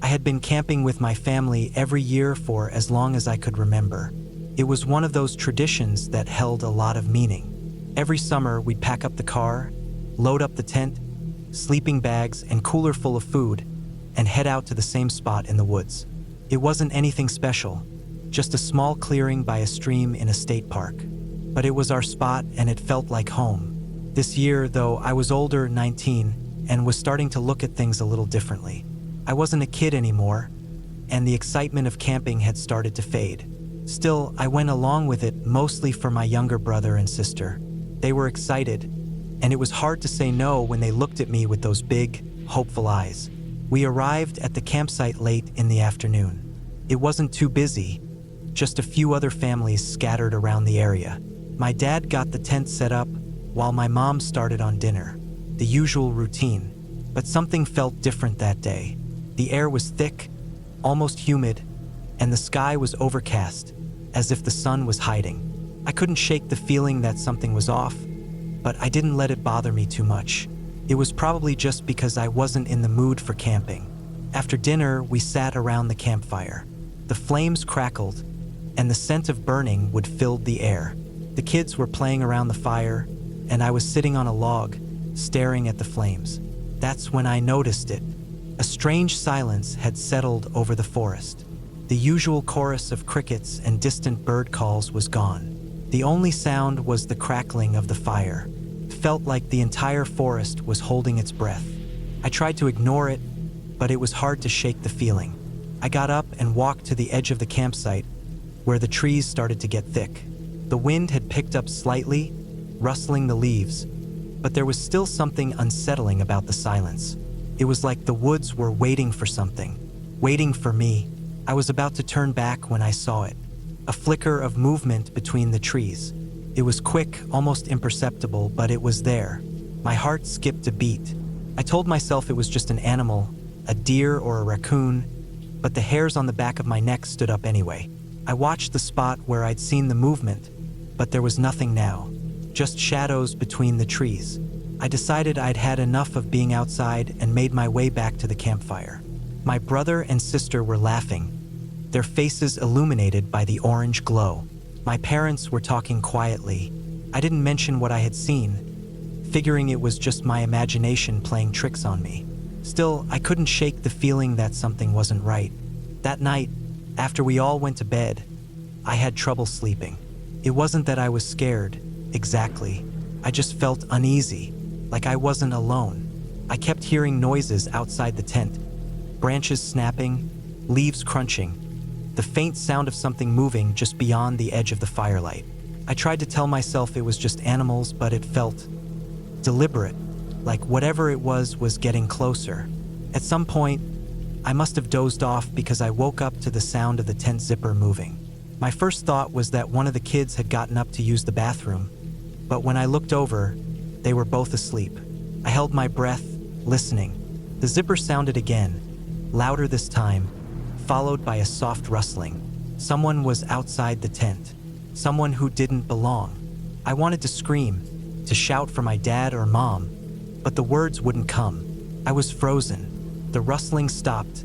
had been camping with my family every year for as long as I could remember. It was one of those traditions that held a lot of meaning. Every summer, we'd pack up the car, load up the tent, sleeping bags, and cooler full of food, and head out to the same spot in the woods. It wasn't anything special, just a small clearing by a stream in a state park. But it was our spot, and it felt like home. This year, though, I was older, 19, and was starting to look at things a little differently. I wasn't a kid anymore, and the excitement of camping had started to fade. Still, I went along with it mostly for my younger brother and sister. They were excited, and it was hard to say no when they looked at me with those big, hopeful eyes. We arrived at the campsite late in the afternoon. It wasn't too busy, just a few other families scattered around the area. My dad got the tent set up, while my mom started on dinner. The usual routine, but something felt different that day. The air was thick, almost humid, and the sky was overcast, as if the sun was hiding. I couldn't shake the feeling that something was off, but I didn't let it bother me too much. It was probably just because I wasn't in the mood for camping. After dinner, we sat around the campfire. The flames crackled, and the scent of burning wood filled the air. The kids were playing around the fire, and I was sitting on a log, staring at the flames. That's when I noticed it. A strange silence had settled over the forest. The usual chorus of crickets and distant bird calls was gone. The only sound was the crackling of the fire. It felt like the entire forest was holding its breath. I tried to ignore it, but it was hard to shake the feeling. I got up and walked to the edge of the campsite, where the trees started to get thick. The wind had picked up slightly, rustling the leaves, but there was still something unsettling about the silence. It was like the woods were waiting for something, waiting for me. I was about to turn back when I saw it. A flicker of movement between the trees. It was quick, almost imperceptible, but it was there. My heart skipped a beat. I told myself it was just an animal, a deer or a raccoon, but the hairs on the back of my neck stood up anyway. I watched the spot where I'd seen the movement, but there was nothing now. Just shadows between the trees. I decided I'd had enough of being outside and made my way back to the campfire. My brother and sister were laughing, their faces illuminated by the orange glow. My parents were talking quietly. I didn't mention what I had seen, figuring it was just my imagination playing tricks on me. Still, I couldn't shake the feeling that something wasn't right. That night, after we all went to bed, I had trouble sleeping. It wasn't that I was scared, exactly. I just felt uneasy, like I wasn't alone. I kept hearing noises outside the tent, branches snapping, leaves crunching, the faint sound of something moving just beyond the edge of the firelight. I tried to tell myself it was just animals, but it felt deliberate, like whatever it was getting closer. At some point, I must have dozed off because I woke up to the sound of the tent zipper moving. My first thought was that one of the kids had gotten up to use the bathroom, but when I looked over, they were both asleep. I held my breath, listening. The zipper sounded again, louder this time, followed by a soft rustling. Someone was outside the tent, someone who didn't belong. I wanted to scream, to shout for my dad or mom, but the words wouldn't come. I was frozen. The rustling stopped,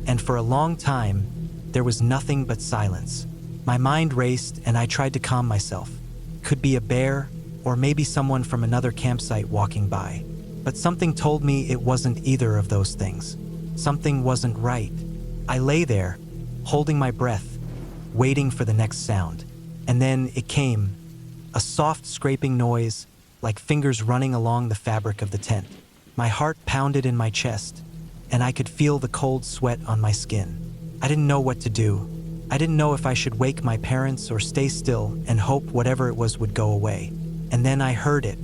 and for a long time, there was nothing but silence. My mind raced, and I tried to calm myself. Could be a bear, or maybe someone from another campsite walking by. But something told me it wasn't either of those things. Something wasn't right. I lay there, holding my breath, waiting for the next sound. And then it came, a soft scraping noise, like fingers running along the fabric of the tent. My heart pounded in my chest, and I could feel the cold sweat on my skin. I didn't know what to do. I didn't know if I should wake my parents or stay still and hope whatever it was would go away. And then I heard it,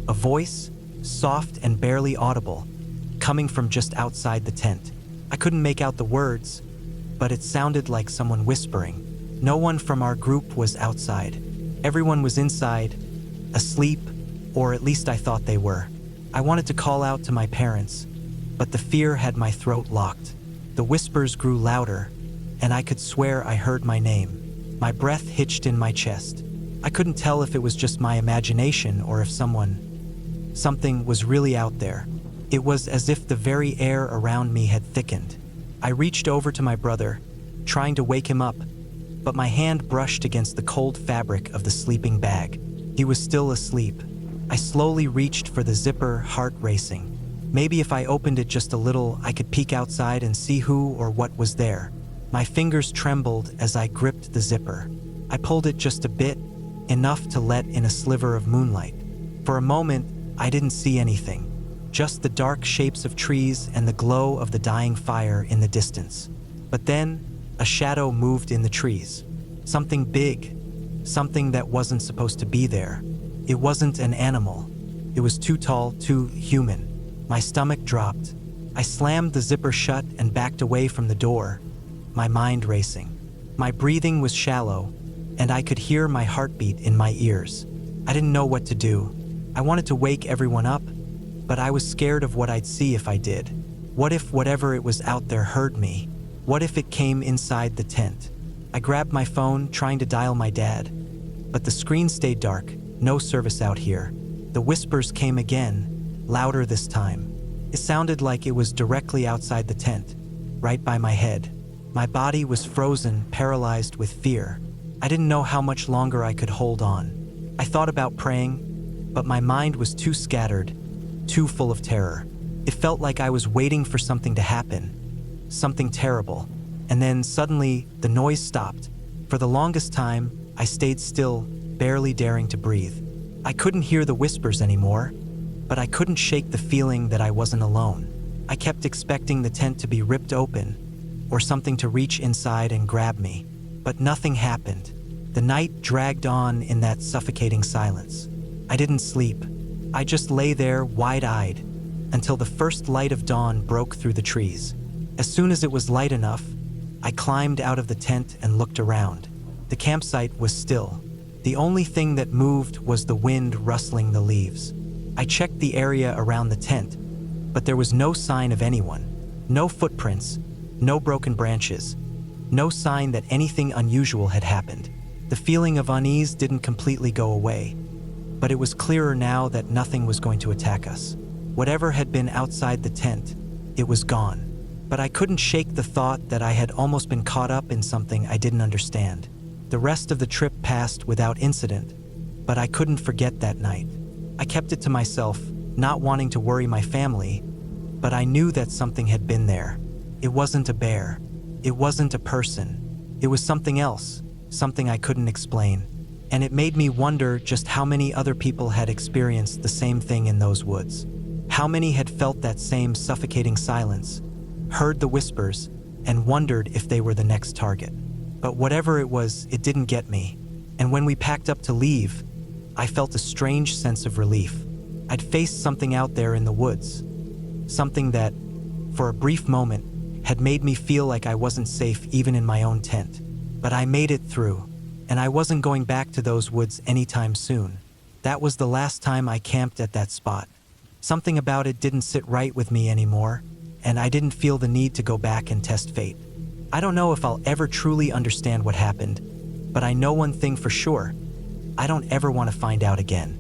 a voice, soft and barely audible, coming from just outside the tent. I couldn't make out the words, but it sounded like someone whispering. No one from our group was outside. Everyone was inside, asleep, or at least I thought they were. I wanted to call out to my parents, but the fear had my throat locked. The whispers grew louder, and I could swear I heard my name. My breath hitched in my chest. I couldn't tell if it was just my imagination or if something was really out there. It was as if the very air around me had thickened. I reached over to my brother, trying to wake him up, but my hand brushed against the cold fabric of the sleeping bag. He was still asleep. I slowly reached for the zipper, heart racing. Maybe if I opened it just a little, I could peek outside and see who or what was there. My fingers trembled as I gripped the zipper. I pulled it just a bit, enough to let in a sliver of moonlight. For a moment, I didn't see anything, just the dark shapes of trees and the glow of the dying fire in the distance. But then, a shadow moved in the trees. Something big, something that wasn't supposed to be there. It wasn't an animal. It was too tall, too human. My stomach dropped. I slammed the zipper shut and backed away from the door, my mind racing. My breathing was shallow, and I could hear my heartbeat in my ears. I didn't know what to do. I wanted to wake everyone up, but I was scared of what I'd see if I did. What if whatever it was out there heard me? What if it came inside the tent? I grabbed my phone, trying to dial my dad, but the screen stayed dark, no service out here. The whispers came again, louder this time. It sounded like it was directly outside the tent, right by my head. My body was frozen, paralyzed with fear. I didn't know how much longer I could hold on. I thought about praying, but my mind was too scattered, too full of terror. It felt like I was waiting for something to happen, something terrible. And then suddenly, the noise stopped. For the longest time, I stayed still, barely daring to breathe. I couldn't hear the whispers anymore, but I couldn't shake the feeling that I wasn't alone. I kept expecting the tent to be ripped open, or something to reach inside and grab me. But nothing happened. The night dragged on in that suffocating silence. I didn't sleep. I just lay there, wide-eyed, until the first light of dawn broke through the trees. As soon as it was light enough, I climbed out of the tent and looked around. The campsite was still. The only thing that moved was the wind rustling the leaves. I checked the area around the tent, but there was no sign of anyone. No footprints, no broken branches, no sign that anything unusual had happened. The feeling of unease didn't completely go away, but it was clearer now that nothing was going to attack us. Whatever had been outside the tent, it was gone. But I couldn't shake the thought that I had almost been caught up in something I didn't understand. The rest of the trip passed without incident, but I couldn't forget that night. I kept it to myself, not wanting to worry my family, but I knew that something had been there. It wasn't a bear. It wasn't a person. It was something else, something I couldn't explain. And it made me wonder just how many other people had experienced the same thing in those woods. How many had felt that same suffocating silence, heard the whispers, and wondered if they were the next target. But whatever it was, it didn't get me. And when we packed up to leave, I felt a strange sense of relief. I'd faced something out there in the woods. Something that, for a brief moment, had made me feel like I wasn't safe even in my own tent. But I made it through, and I wasn't going back to those woods anytime soon. That was the last time I camped at that spot. Something about it didn't sit right with me anymore, and I didn't feel the need to go back and test fate. I don't know if I'll ever truly understand what happened, but I know one thing for sure. I don't ever want to find out again.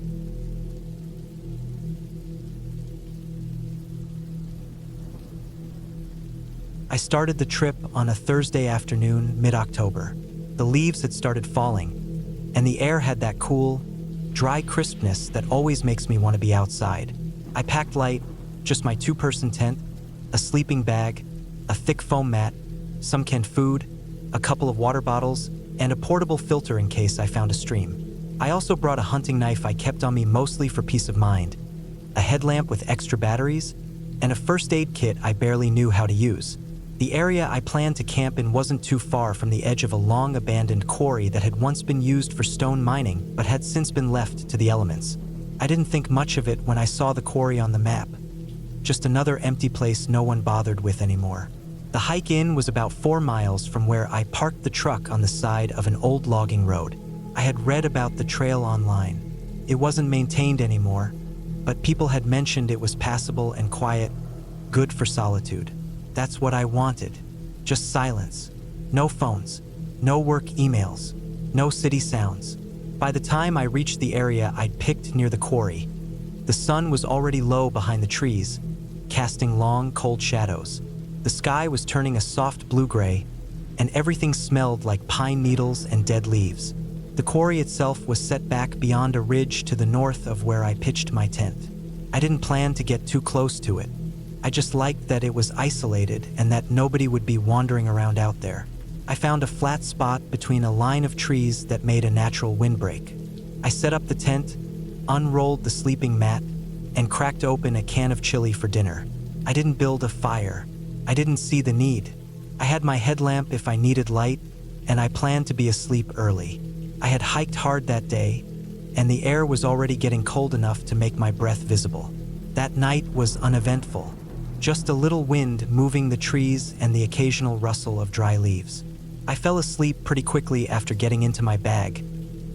I started the trip on a Thursday afternoon, mid-October. The leaves had started falling, and the air had that cool, dry crispness that always makes me want to be outside. I packed light, just my two-person tent, a sleeping bag, a thick foam mat, some canned food, a couple of water bottles, and a portable filter in case I found a stream. I also brought a hunting knife I kept on me mostly for peace of mind, a headlamp with extra batteries, and a first aid kit I barely knew how to use. The area I planned to camp in wasn't too far from the edge of a long abandoned quarry that had once been used for stone mining but had since been left to the elements. I didn't think much of it when I saw the quarry on the map. Just another empty place no one bothered with anymore. The hike in was about 4 miles from where I parked the truck on the side of an old logging road. I had read about the trail online. It wasn't maintained anymore, but people had mentioned it was passable and quiet, good for solitude. That's what I wanted. Just silence. No phones. No work emails. No city sounds. By the time I reached the area I'd picked near the quarry, the sun was already low behind the trees, casting long, cold shadows. The sky was turning a soft blue-gray, and everything smelled like pine needles and dead leaves. The quarry itself was set back beyond a ridge to the north of where I pitched my tent. I didn't plan to get too close to it. I just liked that it was isolated and that nobody would be wandering around out there. I found a flat spot between a line of trees that made a natural windbreak. I set up the tent, unrolled the sleeping mat, and cracked open a can of chili for dinner. I didn't build a fire. I didn't see the need. I had my headlamp if I needed light, and I planned to be asleep early. I had hiked hard that day, and the air was already getting cold enough to make my breath visible. That night was uneventful. Just a little wind moving the trees and the occasional rustle of dry leaves. I fell asleep pretty quickly after getting into my bag,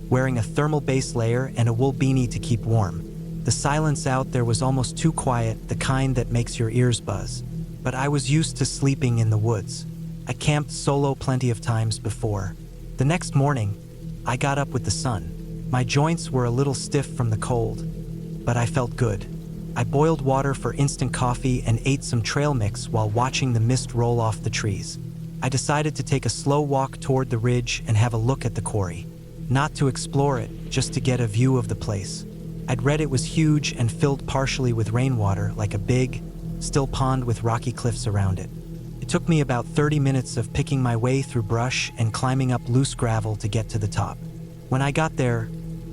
wearing a thermal base layer and a wool beanie to keep warm. The silence out there was almost too quiet, the kind that makes your ears buzz. But I was used to sleeping in the woods. I camped solo plenty of times before. The next morning, I got up with the sun. My joints were a little stiff from the cold, but I felt good. I boiled water for instant coffee and ate some trail mix while watching the mist roll off the trees. I decided to take a slow walk toward the ridge and have a look at the quarry. Not to explore it, just to get a view of the place. I'd read it was huge and filled partially with rainwater, like a big, still pond with rocky cliffs around it. It took me about 30 minutes of picking my way through brush and climbing up loose gravel to get to the top. When I got there,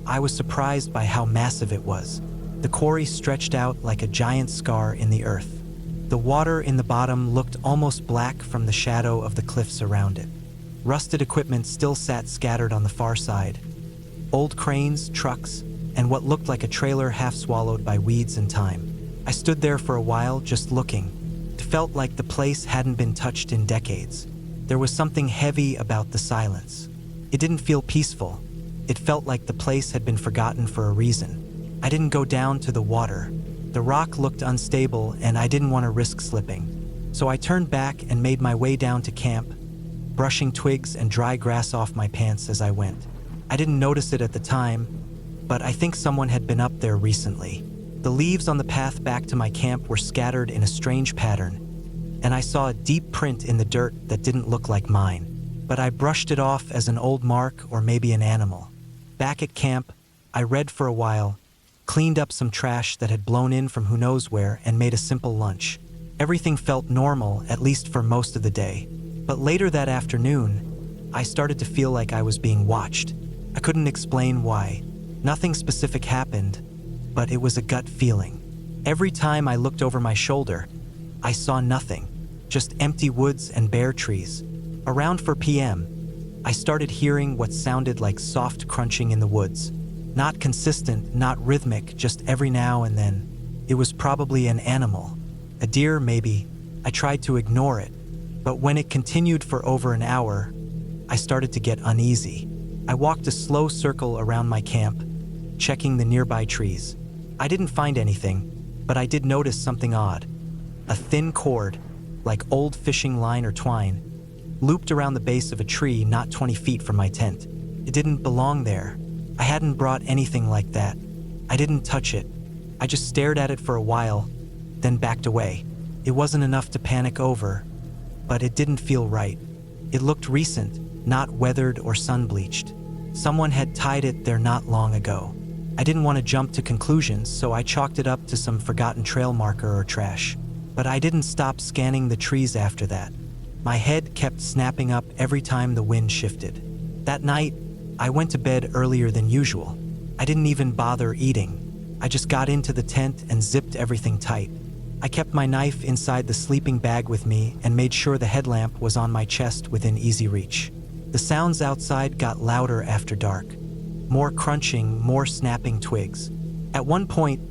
I was surprised by how massive it was. The quarry stretched out like a giant scar in the earth. The water in the bottom looked almost black from the shadow of the cliffs around it. Rusted equipment still sat scattered on the far side. Old cranes, trucks, and what looked like a trailer half swallowed by weeds and thyme. I stood there for a while just looking. It felt like the place hadn't been touched in decades. There was something heavy about the silence. It didn't feel peaceful. It felt like the place had been forgotten for a reason. I didn't go down to the water. The rock looked unstable and I didn't want to risk slipping. So I turned back and made my way down to camp, brushing twigs and dry grass off my pants as I went. I didn't notice it at the time, but I think someone had been up there recently. The leaves on the path back to my camp were scattered in a strange pattern, and I saw a deep print in the dirt that didn't look like mine. But I brushed it off as an old mark or maybe an animal. Back at camp, I read for a while, cleaned up some trash that had blown in from who knows where, and made a simple lunch. Everything felt normal, at least for most of the day. But later that afternoon, I started to feel like I was being watched. I couldn't explain why. Nothing specific happened, but it was a gut feeling. Every time I looked over my shoulder, I saw nothing, just empty woods and bare trees. Around 4 p.m., I started hearing what sounded like soft crunching in the woods. Not consistent, not rhythmic, just every now and then. It was probably an animal. A deer, maybe. I tried to ignore it, but when it continued for over an hour, I started to get uneasy. I walked a slow circle around my camp, checking the nearby trees. I didn't find anything, but I did notice something odd. A thin cord, like old fishing line or twine, looped around the base of a tree not 20 feet from my tent. It didn't belong there. I hadn't brought anything like that. I didn't touch it. I just stared at it for a while, then backed away. It wasn't enough to panic over, but it didn't feel right. It looked recent, not weathered or sun-bleached. Someone had tied it there not long ago. I didn't want to jump to conclusions, so I chalked it up to some forgotten trail marker or trash. But I didn't stop scanning the trees after that. My head kept snapping up every time the wind shifted. That night, I went to bed earlier than usual. I didn't even bother eating. I just got into the tent and zipped everything tight. I kept my knife inside the sleeping bag with me and made sure the headlamp was on my chest within easy reach. The sounds outside got louder after dark. More crunching, more snapping twigs. At one point,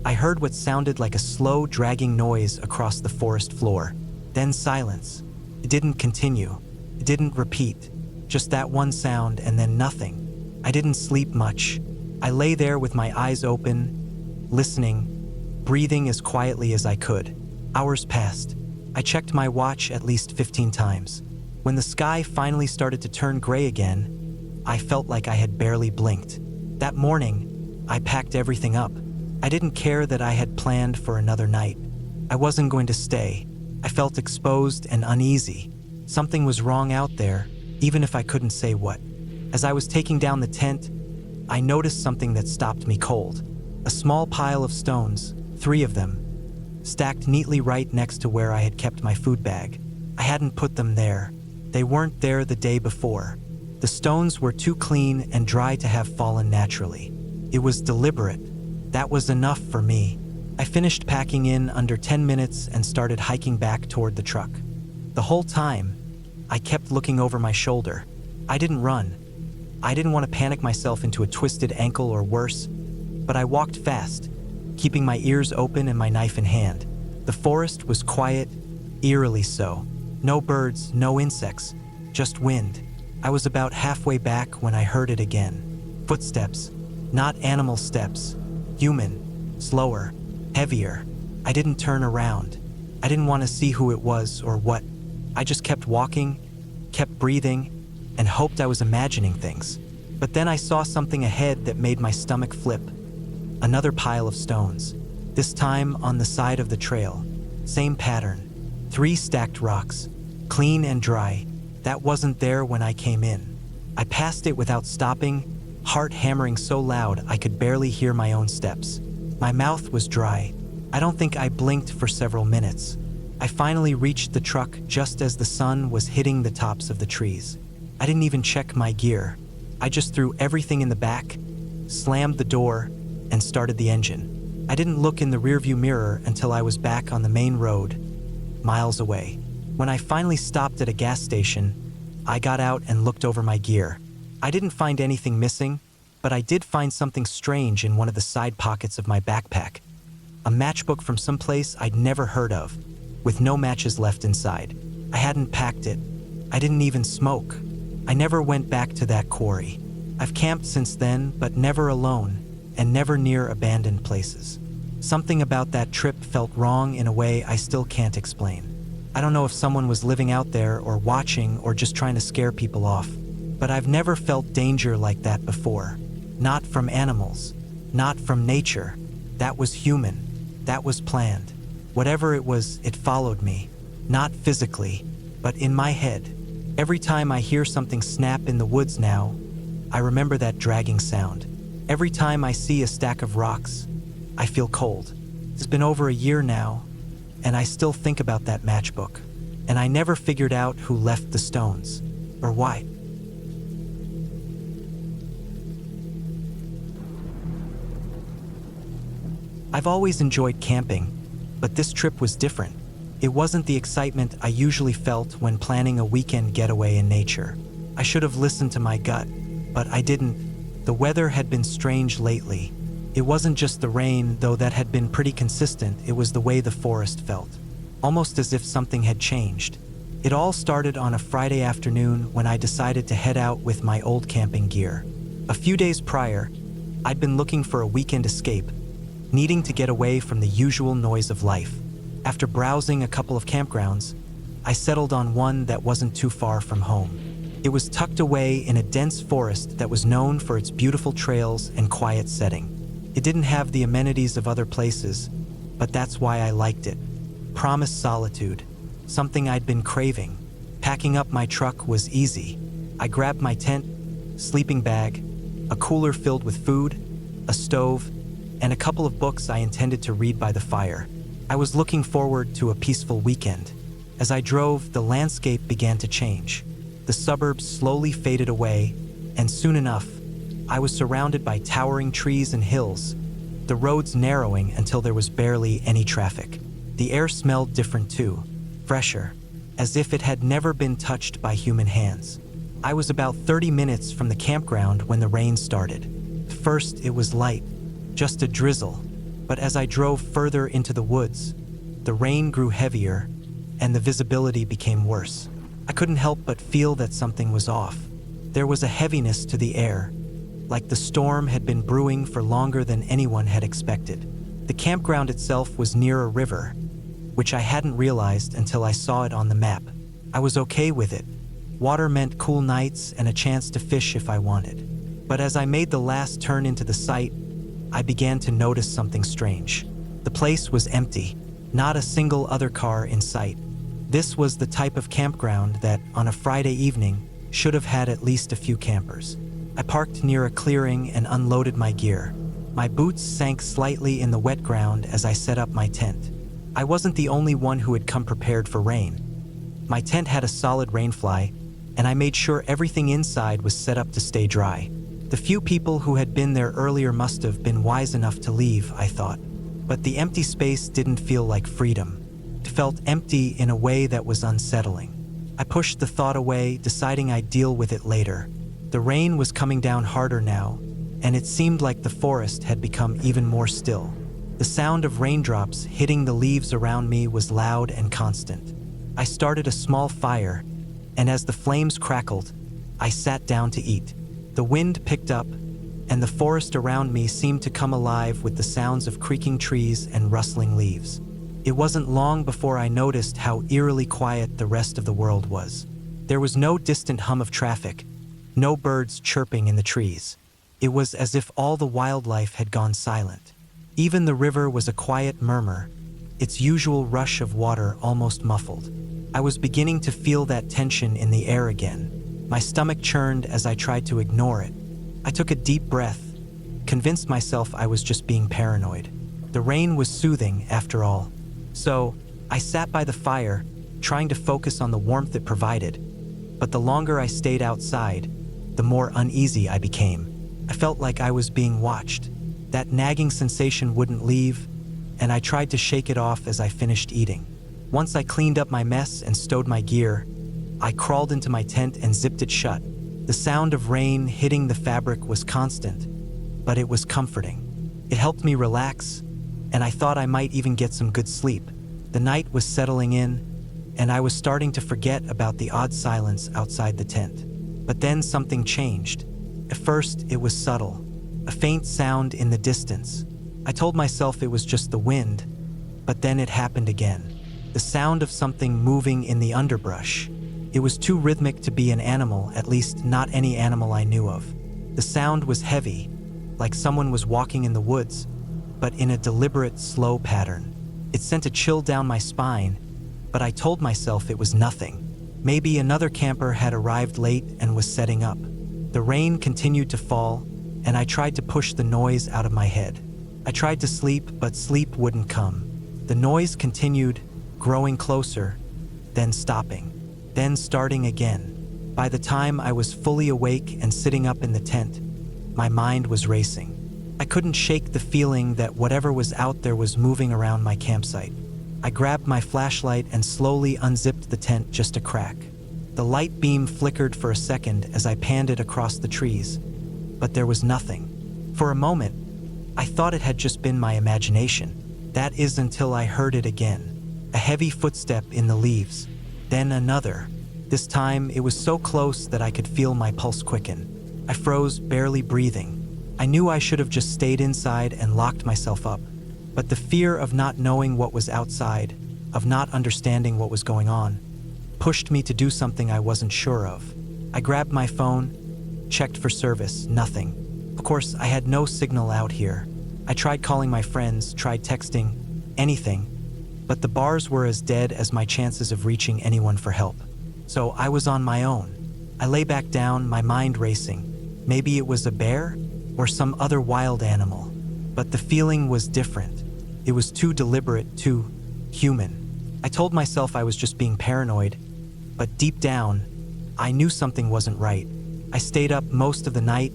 I heard what sounded like a slow, dragging noise across the forest floor. Then silence. It didn't continue. It didn't repeat. Just that one sound and then nothing. I didn't sleep much. I lay there with my eyes open, listening, breathing as quietly as I could. Hours passed. I checked my watch at least 15 times. When the sky finally started to turn gray again, I felt like I had barely blinked. That morning, I packed everything up. I didn't care that I had planned for another night. I wasn't going to stay. I felt exposed and uneasy. Something was wrong out there, even if I couldn't say what. As I was taking down the tent, I noticed something that stopped me cold. A small pile of stones, 3 of them, stacked neatly right next to where I had kept my food bag. I hadn't put them there. They weren't there the day before. The stones were too clean and dry to have fallen naturally. It was deliberate. That was enough for me. I finished packing in under 10 minutes and started hiking back toward the truck. The whole time, I kept looking over my shoulder. I didn't run. I didn't want to panic myself into a twisted ankle or worse, but I walked fast, keeping my ears open and my knife in hand. The forest was quiet, eerily so. No birds, no insects, just wind. I was about halfway back when I heard it again. Footsteps, not animal steps. Human, slower, heavier. I didn't turn around. I didn't want to see who it was or what. I just kept walking, kept breathing, and hoped I was imagining things. But then I saw something ahead that made my stomach flip. Another pile of stones, this time on the side of the trail. Same pattern. 3 stacked rocks, clean and dry. That wasn't there when I came in. I passed it without stopping, heart hammering so loud I could barely hear my own steps. My mouth was dry. I don't think I blinked for several minutes. I finally reached the truck just as the sun was hitting the tops of the trees. I didn't even check my gear. I just threw everything in the back, slammed the door, and started the engine. I didn't look in the rearview mirror until I was back on the main road, miles away. When I finally stopped at a gas station, I got out and looked over my gear. I didn't find anything missing, but I did find something strange in one of the side pockets of my backpack. A matchbook from someplace I'd never heard of, with no matches left inside. I hadn't packed it. I didn't even smoke. I never went back to that quarry. I've camped since then, but never alone, and never near abandoned places. Something about that trip felt wrong in a way I still can't explain. I don't know if someone was living out there or watching or just trying to scare people off, but I've never felt danger like that before. Not from animals, not from nature. That was human. That was planned. Whatever it was, it followed me. Not physically, but in my head. Every time I hear something snap in the woods now, I remember that dragging sound. Every time I see a stack of rocks, I feel cold. It's been over a year now, and I still think about that matchbook. And I never figured out who left the stones, or why. I've always enjoyed camping, but this trip was different. It wasn't the excitement I usually felt when planning a weekend getaway in nature. I should have listened to my gut, but I didn't. The weather had been strange lately. It wasn't just the rain, though that had been pretty consistent. It was the way the forest felt, almost as if something had changed. It all started on a Friday afternoon when I decided to head out with my old camping gear. A few days prior, I'd been looking for a weekend escape, needing to get away from the usual noise of life. After browsing a couple of campgrounds, I settled on one that wasn't too far from home. It was tucked away in a dense forest that was known for its beautiful trails and quiet setting. It didn't have the amenities of other places, but that's why I liked it. Promised solitude, something I'd been craving. Packing up my truck was easy. I grabbed my tent, sleeping bag, a cooler filled with food, a stove, and a couple of books I intended to read by the fire. I was looking forward to a peaceful weekend. As I drove, the landscape began to change. The suburbs slowly faded away, and soon enough, I was surrounded by towering trees and hills, the roads narrowing until there was barely any traffic. The air smelled different too, fresher, as if it had never been touched by human hands. I was about 30 minutes from the campground when the rain started. First, it was light, just a drizzle, but as I drove further into the woods, the rain grew heavier and the visibility became worse. I couldn't help but feel that something was off. There was a heaviness to the air, like the storm had been brewing for longer than anyone had expected. The campground itself was near a river, which I hadn't realized until I saw it on the map. I was okay with it. Water meant cool nights and a chance to fish if I wanted. But as I made the last turn into the site, I began to notice something strange. The place was empty, not a single other car in sight. This was the type of campground that, on a Friday evening, should have had at least a few campers. I parked near a clearing and unloaded my gear. My boots sank slightly in the wet ground as I set up my tent. I wasn't the only one who had come prepared for rain. My tent had a solid rainfly, and I made sure everything inside was set up to stay dry. The few people who had been there earlier must have been wise enough to leave, I thought. But the empty space didn't feel like freedom. It felt empty in a way that was unsettling. I pushed the thought away, deciding I'd deal with it later. The rain was coming down harder now, and it seemed like the forest had become even more still. The sound of raindrops hitting the leaves around me was loud and constant. I started a small fire, and as the flames crackled, I sat down to eat. The wind picked up, and the forest around me seemed to come alive with the sounds of creaking trees and rustling leaves. It wasn't long before I noticed how eerily quiet the rest of the world was. There was no distant hum of traffic, no birds chirping in the trees. It was as if all the wildlife had gone silent. Even the river was a quiet murmur, its usual rush of water almost muffled. I was beginning to feel that tension in the air again. My stomach churned as I tried to ignore it. I took a deep breath, convinced myself I was just being paranoid. The rain was soothing, after all. So, I sat by the fire, trying to focus on the warmth it provided. But the longer I stayed outside, the more uneasy I became. I felt like I was being watched. That nagging sensation wouldn't leave, and I tried to shake it off as I finished eating. Once I cleaned up my mess and stowed my gear, I crawled into my tent and zipped it shut. The sound of rain hitting the fabric was constant, but it was comforting. It helped me relax, and I thought I might even get some good sleep. The night was settling in, and I was starting to forget about the odd silence outside the tent. But then something changed. At first, it was subtle, a faint sound in the distance. I told myself it was just the wind, but then it happened again. The sound of something moving in the underbrush. It was too rhythmic to be an animal, at least not any animal I knew of. The sound was heavy, like someone was walking in the woods, but in a deliberate, slow pattern. It sent a chill down my spine, but I told myself it was nothing. Maybe another camper had arrived late and was setting up. The rain continued to fall, and I tried to push the noise out of my head. I tried to sleep, but sleep wouldn't come. The noise continued, growing closer, then stopping, then starting again. By the time I was fully awake and sitting up in the tent, my mind was racing. I couldn't shake the feeling that whatever was out there was moving around my campsite. I grabbed my flashlight and slowly unzipped the tent just a crack. The light beam flickered for a second as I panned it across the trees, but there was nothing. For a moment, I thought it had just been my imagination. That is until I heard it again. A heavy footstep in the leaves, then another. This time, it was so close that I could feel my pulse quicken. I froze, barely breathing. I knew I should have just stayed inside and locked myself up. But the fear of not knowing what was outside, of not understanding what was going on, pushed me to do something I wasn't sure of. I grabbed my phone, checked for service, nothing. Of course, I had no signal out here. I tried calling my friends, tried texting, anything, but the bars were as dead as my chances of reaching anyone for help. So I was on my own. I lay back down, my mind racing. Maybe it was a bear or some other wild animal, but the feeling was different. It was too deliberate, too human. I told myself I was just being paranoid, but deep down, I knew something wasn't right. I stayed up most of the night,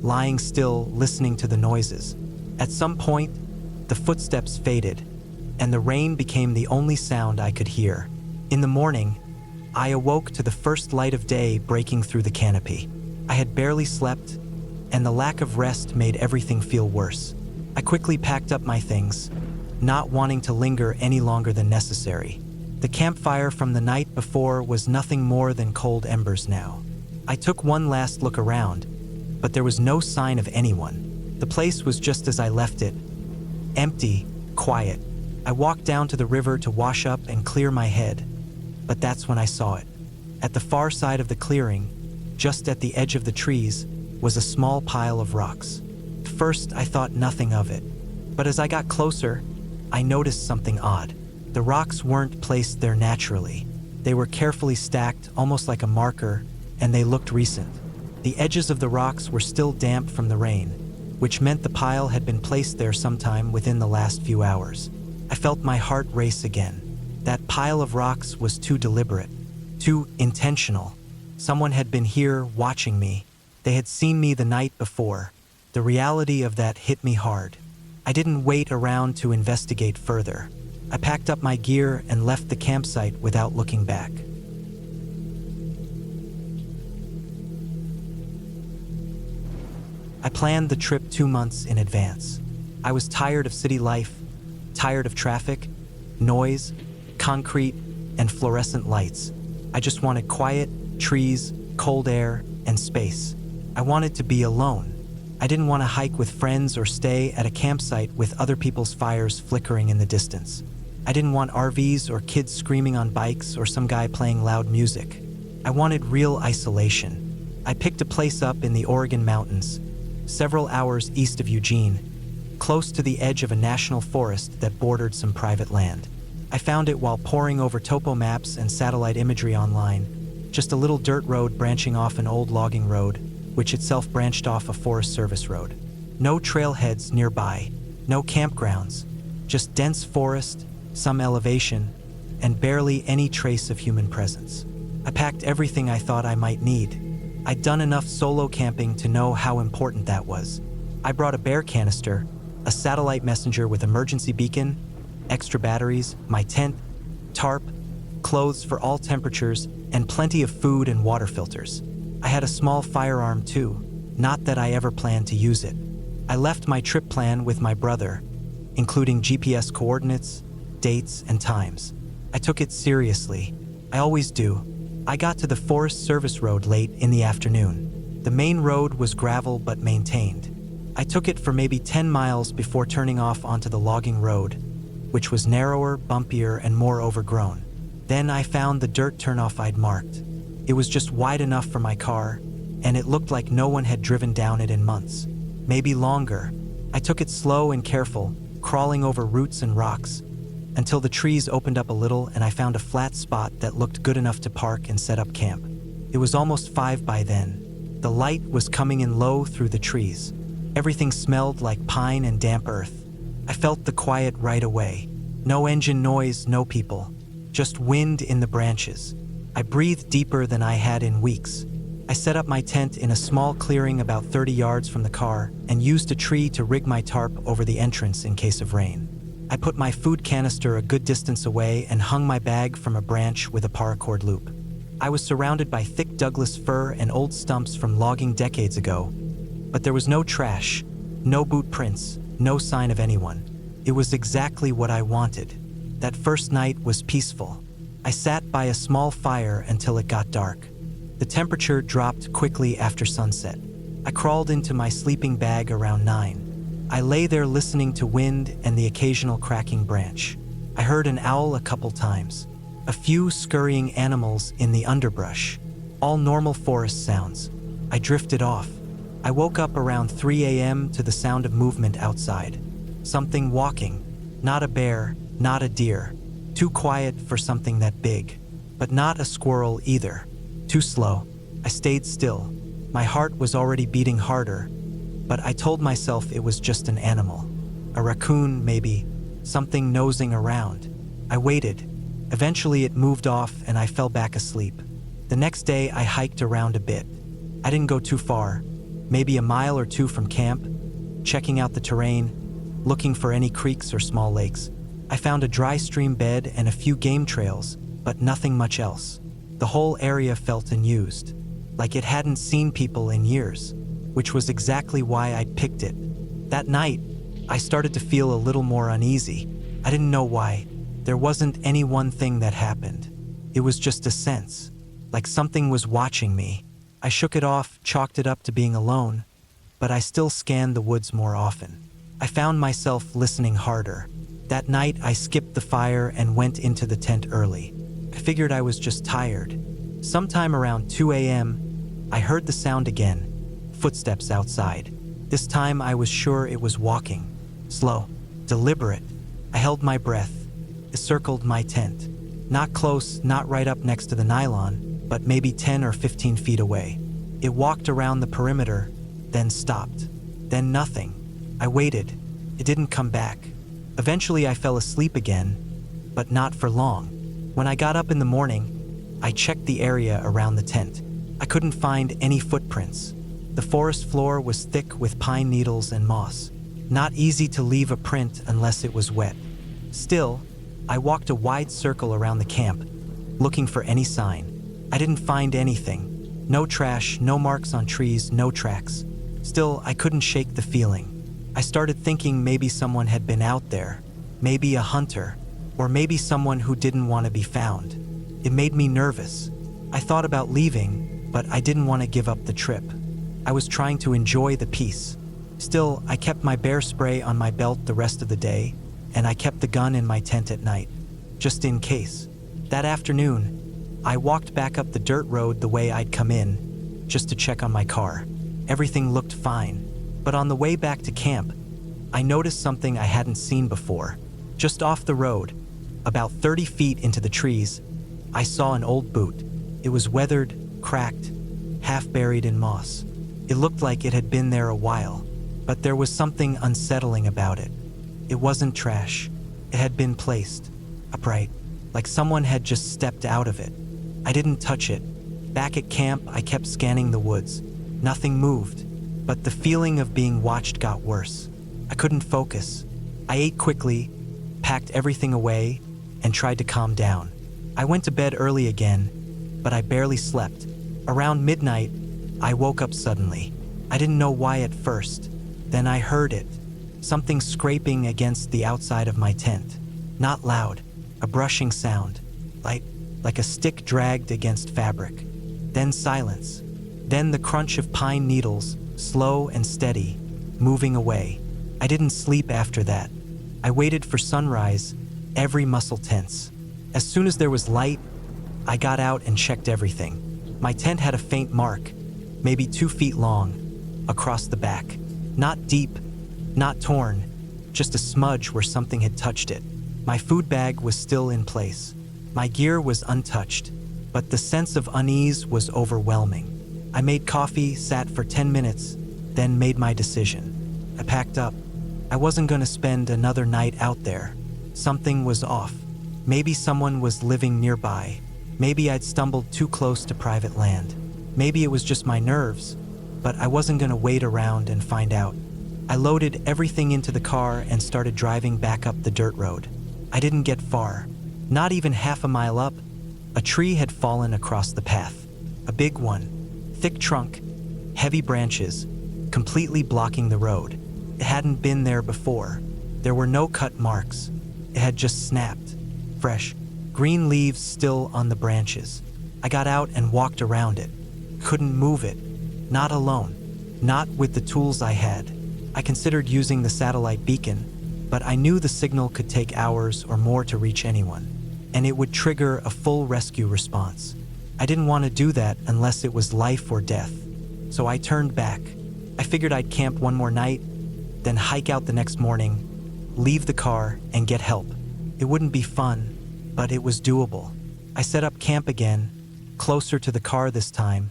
lying still, listening to the noises. At some point, the footsteps faded, and the rain became the only sound I could hear. In the morning, I awoke to the first light of day breaking through the canopy. I had barely slept, and the lack of rest made everything feel worse. I quickly packed up my things, not wanting to linger any longer than necessary. The campfire from the night before was nothing more than cold embers now. I took one last look around, but there was no sign of anyone. The place was just as I left it, empty, quiet. I walked down to the river to wash up and clear my head, but that's when I saw it. At the far side of the clearing, just at the edge of the trees, was a small pile of rocks. At first, I thought nothing of it, but as I got closer, I noticed something odd. The rocks weren't placed there naturally. They were carefully stacked, almost like a marker, and they looked recent. The edges of the rocks were still damp from the rain, which meant the pile had been placed there sometime within the last few hours. I felt my heart race again. That pile of rocks was too deliberate, too intentional. Someone had been here watching me. They had seen me the night before. The reality of that hit me hard. I didn't wait around to investigate further. I packed up my gear and left the campsite without looking back. I planned the trip 2 months in advance. I was tired of city life, tired of traffic, noise, concrete, and fluorescent lights. I just wanted quiet, trees, cold air, and space. I wanted to be alone. I didn't want to hike with friends or stay at a campsite with other people's fires flickering in the distance. I didn't want RVs or kids screaming on bikes or some guy playing loud music. I wanted real isolation. I picked a place up in the Oregon mountains, several hours east of Eugene, close to the edge of a national forest that bordered some private land. I found it while poring over topo maps and satellite imagery online, just a little dirt road branching off an old logging road, which itself branched off a Forest Service road. No trailheads nearby, no campgrounds, just dense forest, some elevation, and barely any trace of human presence. I packed everything I thought I might need. I'd done enough solo camping to know how important that was. I brought a bear canister, a satellite messenger with emergency beacon, extra batteries, my tent, tarp, clothes for all temperatures, and plenty of food and water filters. I had a small firearm too, not that I ever planned to use it. I left my trip plan with my brother, including GPS coordinates, dates, and times. I took it seriously. I always do. I got to the Forest Service road late in the afternoon. The main road was gravel but maintained. I took it for maybe 10 miles before turning off onto the logging road, which was narrower, bumpier, and more overgrown. Then I found the dirt turnoff I'd marked. It was just wide enough for my car, and it looked like no one had driven down it in months, maybe longer. I took it slow and careful, crawling over roots and rocks, until the trees opened up a little and I found a flat spot that looked good enough to park and set up camp. It was almost 5 by then. The light was coming in low through the trees. Everything smelled like pine and damp earth. I felt the quiet right away. No engine noise, no people, just wind in the branches. I breathed deeper than I had in weeks. I set up my tent in a small clearing about 30 yards from the car and used a tree to rig my tarp over the entrance in case of rain. I put my food canister a good distance away and hung my bag from a branch with a paracord loop. I was surrounded by thick Douglas fir and old stumps from logging decades ago, but there was no trash, no boot prints, no sign of anyone. It was exactly what I wanted. That first night was peaceful. I sat by a small fire until it got dark. The temperature dropped quickly after sunset. I crawled into my sleeping bag around 9. I lay there listening to wind and the occasional cracking branch. I heard an owl a couple times, a few scurrying animals in the underbrush, all normal forest sounds. I drifted off. I woke up around 3 a.m. to the sound of movement outside. Something walking, not a bear, not a deer. Too quiet for something that big, but not a squirrel either. Too slow. I stayed still. My heart was already beating harder, but I told myself it was just an animal. A raccoon, maybe, something nosing around. I waited. Eventually it moved off and I fell back asleep. The next day I hiked around a bit. I didn't go too far, maybe a mile or 2 from camp, checking out the terrain, looking for any creeks or small lakes. I found a dry stream bed and a few game trails, but nothing much else. The whole area felt unused, like it hadn't seen people in years, which was exactly why I'd picked it. That night, I started to feel a little more uneasy. I didn't know why. There wasn't any one thing that happened. It was just a sense, like something was watching me. I shook it off, chalked it up to being alone, but I still scanned the woods more often. I found myself listening harder. That night, I skipped the fire and went into the tent early. I figured I was just tired. Sometime around 2 a.m., I heard the sound again. Footsteps outside. This time I was sure it was walking. Slow, deliberate. I held my breath. It circled my tent. Not close, not right up next to the nylon, but maybe 10 or 15 feet away. It walked around the perimeter, then stopped. Then nothing. I waited. It didn't come back. Eventually I fell asleep again, but not for long. When I got up in the morning, I checked the area around the tent. I couldn't find any footprints. The forest floor was thick with pine needles and moss. Not easy to leave a print unless it was wet. Still, I walked a wide circle around the camp, looking for any sign. I didn't find anything. No trash, no marks on trees, no tracks. Still, I couldn't shake the feeling. I started thinking maybe someone had been out there, maybe a hunter, or maybe someone who didn't want to be found. It made me nervous. I thought about leaving, but I didn't want to give up the trip. I was trying to enjoy the peace. Still, I kept my bear spray on my belt the rest of the day, and I kept the gun in my tent at night, just in case. That afternoon, I walked back up the dirt road the way I'd come in, just to check on my car. Everything looked fine, but on the way back to camp, I noticed something I hadn't seen before. Just off the road, about 30 feet into the trees, I saw an old boot. It was weathered, cracked, half buried in moss. It looked like it had been there a while, but there was something unsettling about it. It wasn't trash. It had been placed upright, like someone had just stepped out of it. I didn't touch it. Back at camp, I kept scanning the woods. Nothing moved, but the feeling of being watched got worse. I couldn't focus. I ate quickly, packed everything away, and tried to calm down. I went to bed early again, but I barely slept. Around midnight, I woke up suddenly. I didn't know why at first. Then I heard it. Something scraping against the outside of my tent. Not loud, a brushing sound, like a stick dragged against fabric. Then silence. Then the crunch of pine needles, slow and steady, moving away. I didn't sleep after that. I waited for sunrise, every muscle tense. As soon as there was light, I got out and checked everything. My tent had a faint mark, maybe 2 feet long, across the back. Not deep, not torn, just a smudge where something had touched it. My food bag was still in place. My gear was untouched, but the sense of unease was overwhelming. I made coffee, sat for 10 minutes, then made my decision. I packed up. I wasn't going to spend another night out there. Something was off. Maybe someone was living nearby. Maybe I'd stumbled too close to private land. Maybe it was just my nerves, but I wasn't going to wait around and find out. I loaded everything into the car and started driving back up the dirt road. I didn't get far. Not even half a mile up, a tree had fallen across the path. A big one. Thick trunk, heavy branches, completely blocking the road. It hadn't been there before. There were no cut marks. It had just snapped. Fresh, green leaves still on the branches. I got out and walked around it. Couldn't move it. Not alone. Not with the tools I had. I considered using the satellite beacon, but I knew the signal could take hours or more to reach anyone, and it would trigger a full rescue response. I didn't want to do that unless it was life or death, so I turned back. I figured I'd camp one more night, then hike out the next morning, leave the car, and get help. It wouldn't be fun, but it was doable. I set up camp again, closer to the car this time,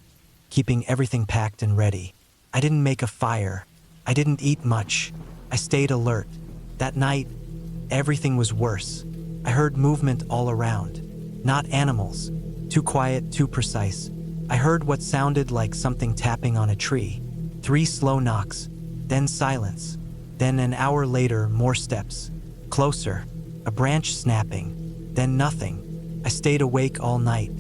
keeping everything packed and ready. I didn't make a fire. I didn't eat much. I stayed alert. That night, everything was worse. I heard movement all around. Not animals. Too quiet, too precise. I heard what sounded like something tapping on a tree. 3 slow knocks, then silence. Then an hour later, more steps. Closer, a branch snapping, then nothing. I stayed awake all night,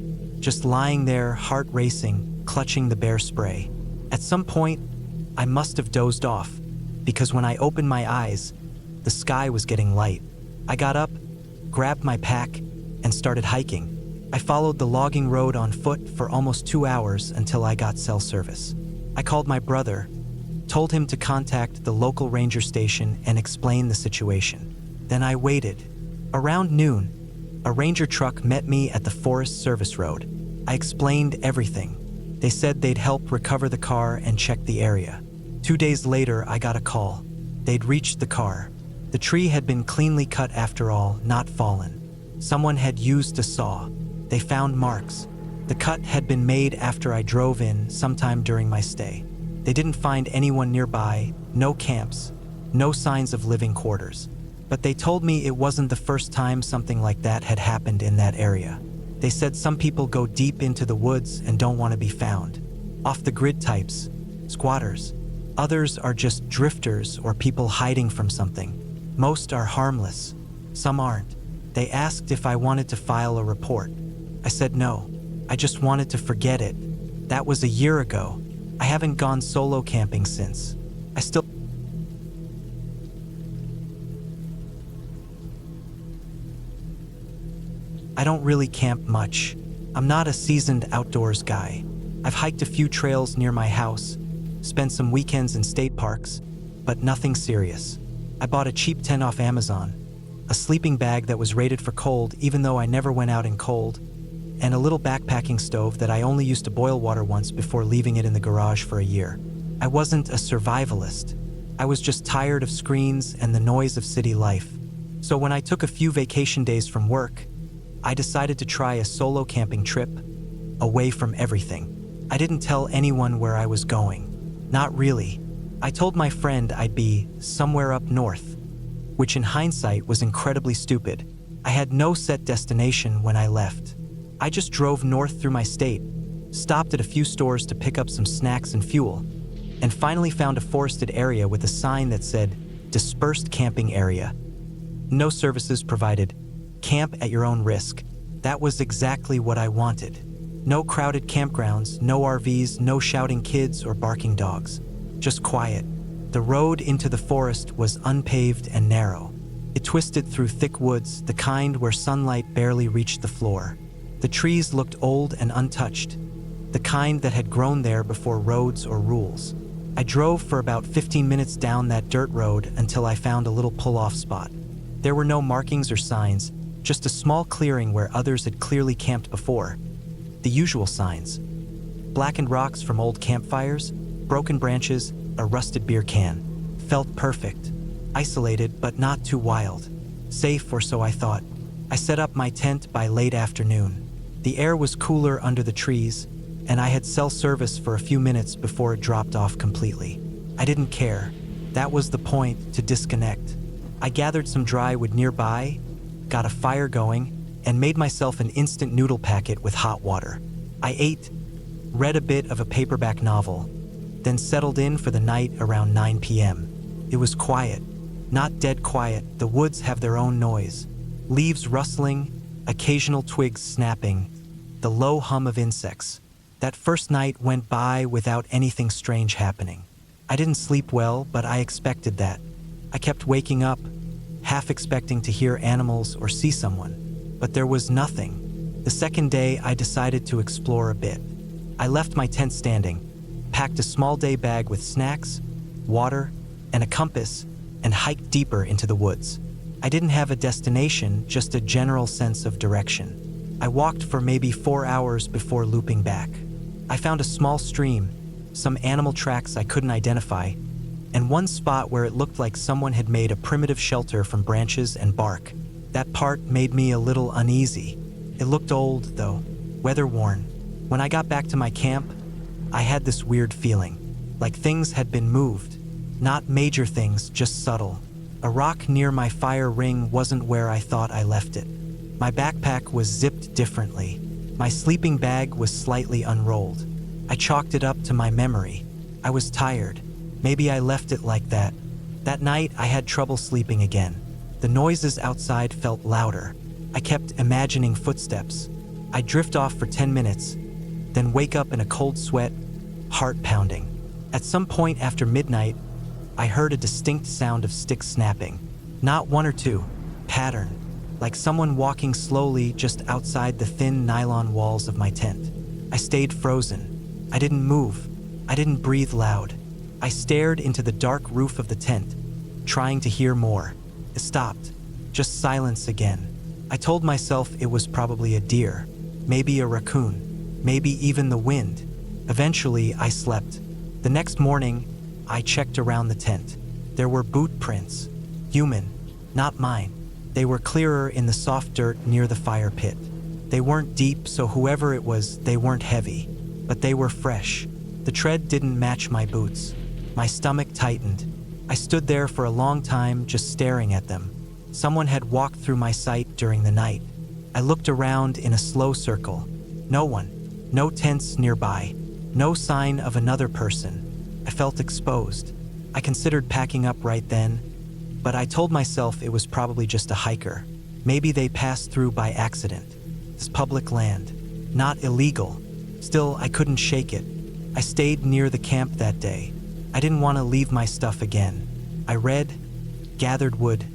just lying there, heart racing, clutching the bear spray. At some point, I must have dozed off, because when I opened my eyes, the sky was getting light. I got up, grabbed my pack, and started hiking. I followed the logging road on foot for almost 2 hours until I got cell service. I called my brother, told him to contact the local ranger station and explain the situation. Then I waited. Around noon, a ranger truck met me at the Forest Service Road. I explained everything. They said they'd help recover the car and check the area. 2 days later, I got a call. They'd reached the car. The tree had been cleanly cut after all, not fallen. Someone had used a saw. They found marks. The cut had been made after I drove in sometime during my stay. They didn't find anyone nearby, no camps, no signs of living quarters. But they told me it wasn't the first time something like that had happened in that area. They said some people go deep into the woods and don't want to be found. Off-the-grid types, squatters. Others are just drifters or people hiding from something. Most are harmless. Some aren't. They asked if I wanted to file a report. I said no. I just wanted to forget it. That was a year ago. I haven't gone solo camping since. I don't really camp much. I'm not a seasoned outdoors guy. I've hiked a few trails near my house, spent some weekends in state parks, but nothing serious. I bought a cheap tent off Amazon, a sleeping bag that was rated for cold even though I never went out in cold, and a little backpacking stove that I only used to boil water once before leaving it in the garage for a year. I wasn't a survivalist. I was just tired of screens and the noise of city life. So when I took a few vacation days from work, I decided to try a solo camping trip, away from everything. I didn't tell anyone where I was going. Not really. I told my friend I'd be somewhere up north, which in hindsight was incredibly stupid. I had no set destination when I left. I just drove north through my state, stopped at a few stores to pick up some snacks and fuel, and finally found a forested area with a sign that said, "Dispersed Camping Area. No services provided. Camp at your own risk." That was exactly what I wanted. No crowded campgrounds, no RVs, no shouting kids or barking dogs. Just quiet. The road into the forest was unpaved and narrow. It twisted through thick woods, the kind where sunlight barely reached the floor. The trees looked old and untouched, the kind that had grown there before roads or rules. I drove for about 15 minutes down that dirt road until I found a little pull-off spot. There were no markings or signs, just a small clearing where others had clearly camped before. The usual signs. Blackened rocks from old campfires, broken branches, a rusted beer can. Felt perfect. Isolated, but not too wild. Safe, or so I thought. I set up my tent by late afternoon. The air was cooler under the trees, and I had cell service for a few minutes before it dropped off completely. I didn't care. That was the point, to disconnect. I gathered some dry wood nearby, got a fire going, and made myself an instant noodle packet with hot water. I ate, read a bit of a paperback novel, then settled in for the night around 9 p.m. It was quiet, not dead quiet. The woods have their own noise. Leaves rustling, occasional twigs snapping, the low hum of insects. That first night went by without anything strange happening. I didn't sleep well, but I expected that. I kept waking up, half expecting to hear animals or see someone, but there was nothing. The second day, I decided to explore a bit. I left my tent standing, packed a small day bag with snacks, water, and a compass, and hiked deeper into the woods. I didn't have a destination, just a general sense of direction. I walked for maybe 4 hours before looping back. I found a small stream, some animal tracks I couldn't identify, and one spot where it looked like someone had made a primitive shelter from branches and bark. That part made me a little uneasy. It looked old, though, weather-worn. When I got back to my camp, I had this weird feeling, like things had been moved. Not major things, just subtle. A rock near my fire ring wasn't where I thought I left it. My backpack was zipped differently. My sleeping bag was slightly unrolled. I chalked it up to my memory. I was tired. Maybe I left it like that. That night, I had trouble sleeping again. The noises outside felt louder. I kept imagining footsteps. I'd drift off for 10 minutes, then wake up in a cold sweat, heart pounding. At some point after midnight, I heard a distinct sound of sticks snapping. Not one or two, pattern, like someone walking slowly just outside the thin nylon walls of my tent. I stayed frozen. I didn't move. I didn't breathe loud. I stared into the dark roof of the tent, trying to hear more. It stopped. Just silence again. I told myself it was probably a deer, maybe a raccoon, maybe even the wind. Eventually, I slept. The next morning, I checked around the tent. There were boot prints. Human, not mine. They were clearer in the soft dirt near the fire pit. They weren't deep, so whoever it was, they weren't heavy. But they were fresh. The tread didn't match my boots. My stomach tightened. I stood there for a long time, just staring at them. Someone had walked through my sight during the night. I looked around in a slow circle. No one. No tents nearby. No sign of another person. I felt exposed. I considered packing up right then, but I told myself it was probably just a hiker. Maybe they passed through by accident. It's public land. Not illegal. Still, I couldn't shake it. I stayed near the camp that day. I didn't want to leave my stuff again. I read, gathered wood,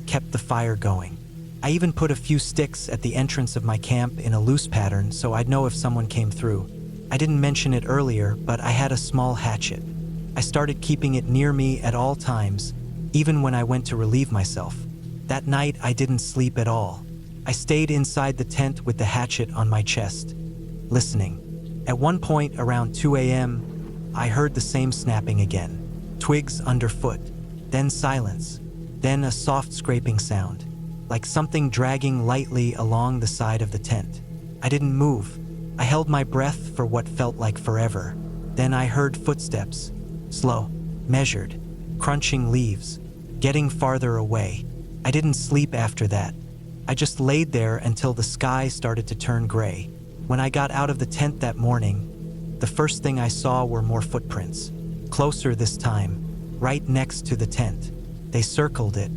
kept the fire going. I even put a few sticks at the entrance of my camp in a loose pattern so I'd know if someone came through. I didn't mention it earlier, but I had a small hatchet. I started keeping it near me at all times, even when I went to relieve myself. That night, I didn't sleep at all. I stayed inside the tent with the hatchet on my chest, listening. At one point, around 2 a.m., I heard the same snapping again. Twigs underfoot, then silence, then a soft scraping sound, like something dragging lightly along the side of the tent. I didn't move. I held my breath for what felt like forever. Then I heard footsteps, slow, measured, crunching leaves, getting farther away. I didn't sleep after that. I just laid there until the sky started to turn gray. When I got out of the tent that morning, the first thing I saw were more footprints. Closer this time, right next to the tent. They circled it,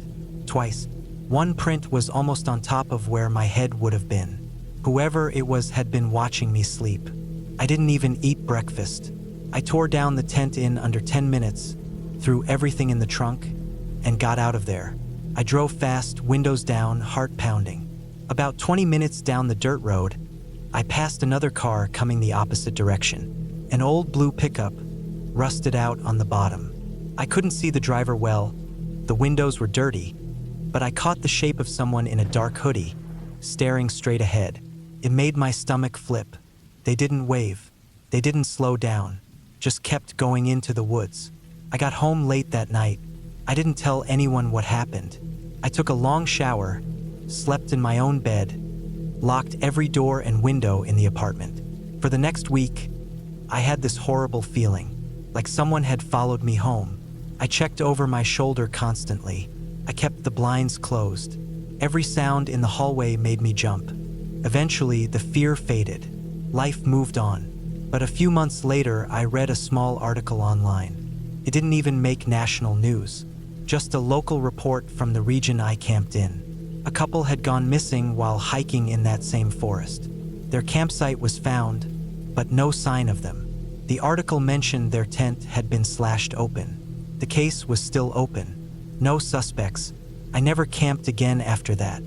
twice. One print was almost on top of where my head would have been. Whoever it was had been watching me sleep. I didn't even eat breakfast. I tore down the tent in under 10 minutes, threw everything in the trunk, and got out of there. I drove fast, windows down, heart pounding. About 20 minutes down the dirt road, I passed another car coming the opposite direction. An old blue pickup, rusted out on the bottom. I couldn't see the driver well. The windows were dirty, but I caught the shape of someone in a dark hoodie, staring straight ahead. It made my stomach flip. They didn't wave. They didn't slow down, just kept going into the woods. I got home late that night. I didn't tell anyone what happened. I took a long shower, slept in my own bed, locked every door and window in the apartment. For the next week, I had this horrible feeling, like someone had followed me home. I checked over my shoulder constantly. I kept the blinds closed. Every sound in the hallway made me jump. Eventually, the fear faded. Life moved on. But a few months later, I read a small article online. It didn't even make national news, just a local report from the region I camped in. A couple had gone missing while hiking in that same forest. Their campsite was found, but no sign of them. The article mentioned their tent had been slashed open. The case was still open. No suspects. I never camped again after that.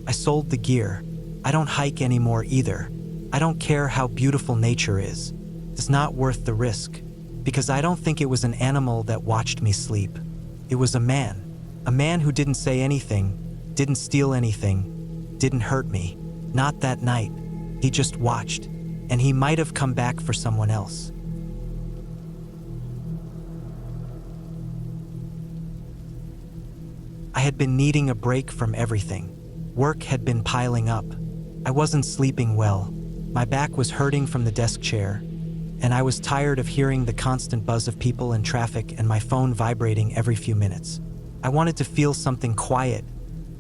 I sold the gear. I don't hike anymore either. I don't care how beautiful nature is. It's not worth the risk, because I don't think it was an animal that watched me sleep. It was a man who didn't say anything, didn't steal anything, didn't hurt me. Not that night. He just watched, and he might have come back for someone else. I had been needing a break from everything. Work had been piling up. I wasn't sleeping well. My back was hurting from the desk chair, and I was tired of hearing the constant buzz of people and traffic and my phone vibrating every few minutes. I wanted to feel something quiet,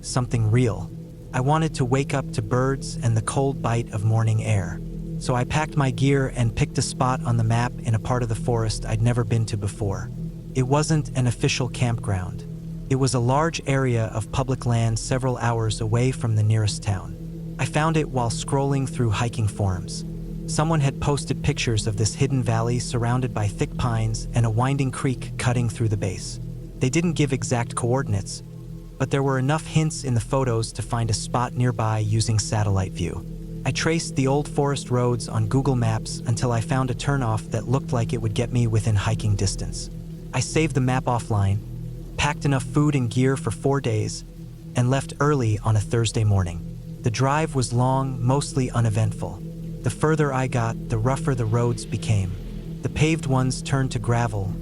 something real. I wanted to wake up to birds and the cold bite of morning air. So I packed my gear and picked a spot on the map in a part of the forest I'd never been to before. It wasn't an official campground. It was a large area of public land several hours away from the nearest town. I found it while scrolling through hiking forums. Someone had posted pictures of this hidden valley surrounded by thick pines and a winding creek cutting through the base. They didn't give exact coordinates, but there were enough hints in the photos to find a spot nearby using satellite view. I traced the old forest roads on Google Maps until I found a turnoff that looked like it would get me within hiking distance. I saved the map offline, packed enough food and gear for 4 days, and left early on a Thursday morning. The drive was long, mostly uneventful. The further I got, the rougher the roads became. The paved ones turned to gravel,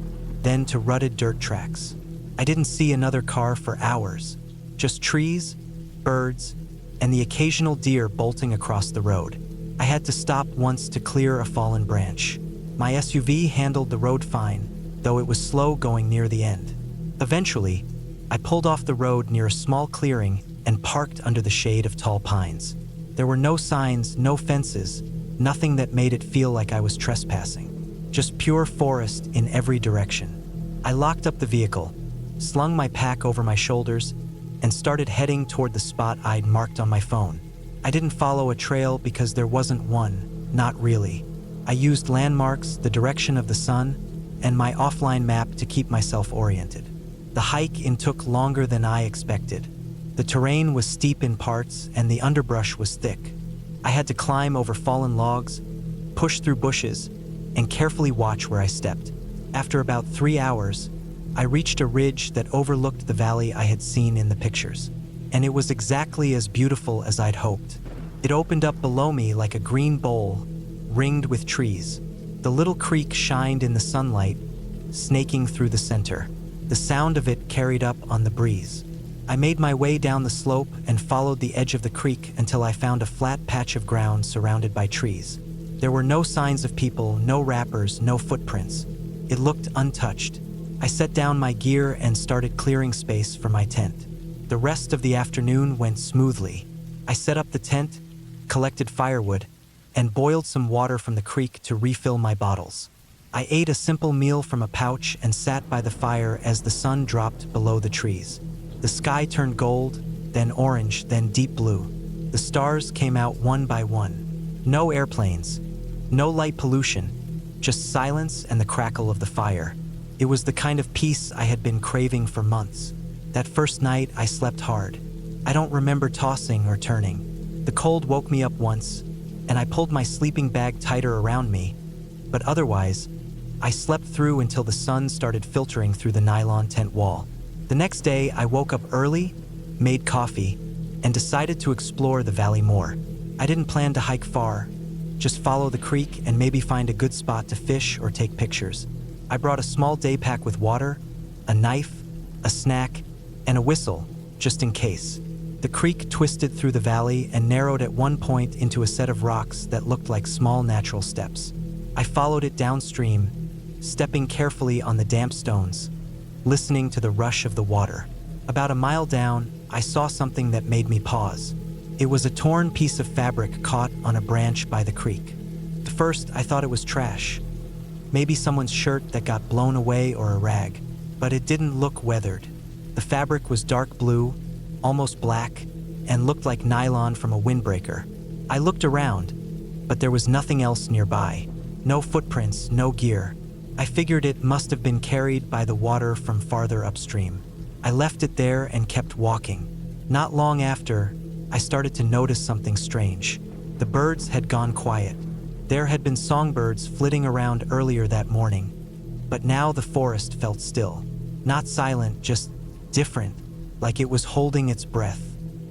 then to rutted dirt tracks. I didn't see another car for hours. Just trees, birds, and the occasional deer bolting across the road. I had to stop once to clear a fallen branch. My SUV handled the road fine, though it was slow going near the end. Eventually, I pulled off the road near a small clearing and parked under the shade of tall pines. There were no signs, no fences, nothing that made it feel like I was trespassing. Just pure forest in every direction. I locked up the vehicle, slung my pack over my shoulders, and started heading toward the spot I'd marked on my phone. I didn't follow a trail because there wasn't one, not really. I used landmarks, the direction of the sun, and my offline map to keep myself oriented. The hike took longer than I expected. The terrain was steep in parts and the underbrush was thick. I had to climb over fallen logs, push through bushes, and carefully watch where I stepped. After about 3 hours, I reached a ridge that overlooked the valley I had seen in the pictures. And it was exactly as beautiful as I'd hoped. It opened up below me like a green bowl, ringed with trees. The little creek shined in the sunlight, snaking through the center. The sound of it carried up on the breeze. I made my way down the slope and followed the edge of the creek until I found a flat patch of ground surrounded by trees. There were no signs of people, no wrappers, no footprints. It looked untouched. I set down my gear and started clearing space for my tent. The rest of the afternoon went smoothly. I set up the tent, collected firewood, and boiled some water from the creek to refill my bottles. I ate a simple meal from a pouch and sat by the fire as the sun dropped below the trees. The sky turned gold, then orange, then deep blue. The stars came out one by one. No airplanes, no light pollution, just silence and the crackle of the fire. It was the kind of peace I had been craving for months. That first night, I slept hard. I don't remember tossing or turning. The cold woke me up once, and I pulled my sleeping bag tighter around me, but otherwise, I slept through until the sun started filtering through the nylon tent wall. The next day, I woke up early, made coffee, and decided to explore the valley more. I didn't plan to hike far, just follow the creek and maybe find a good spot to fish or take pictures. I brought a small day pack with water, a knife, a snack, and a whistle, just in case. The creek twisted through the valley and narrowed at one point into a set of rocks that looked like small natural steps. I followed it downstream, stepping carefully on the damp stones, listening to the rush of the water. About a mile down, I saw something that made me pause. It was a torn piece of fabric caught on a branch by the creek. At first, I thought it was trash. Maybe someone's shirt that got blown away or a rag, but it didn't look weathered. The fabric was dark blue, almost black, and looked like nylon from a windbreaker. I looked around, but there was nothing else nearby. No footprints, no gear. I figured it must have been carried by the water from farther upstream. I left it there and kept walking. Not long after, I started to notice something strange. The birds had gone quiet. There had been songbirds flitting around earlier that morning, but now the forest felt still. Not silent, just different, like it was holding its breath.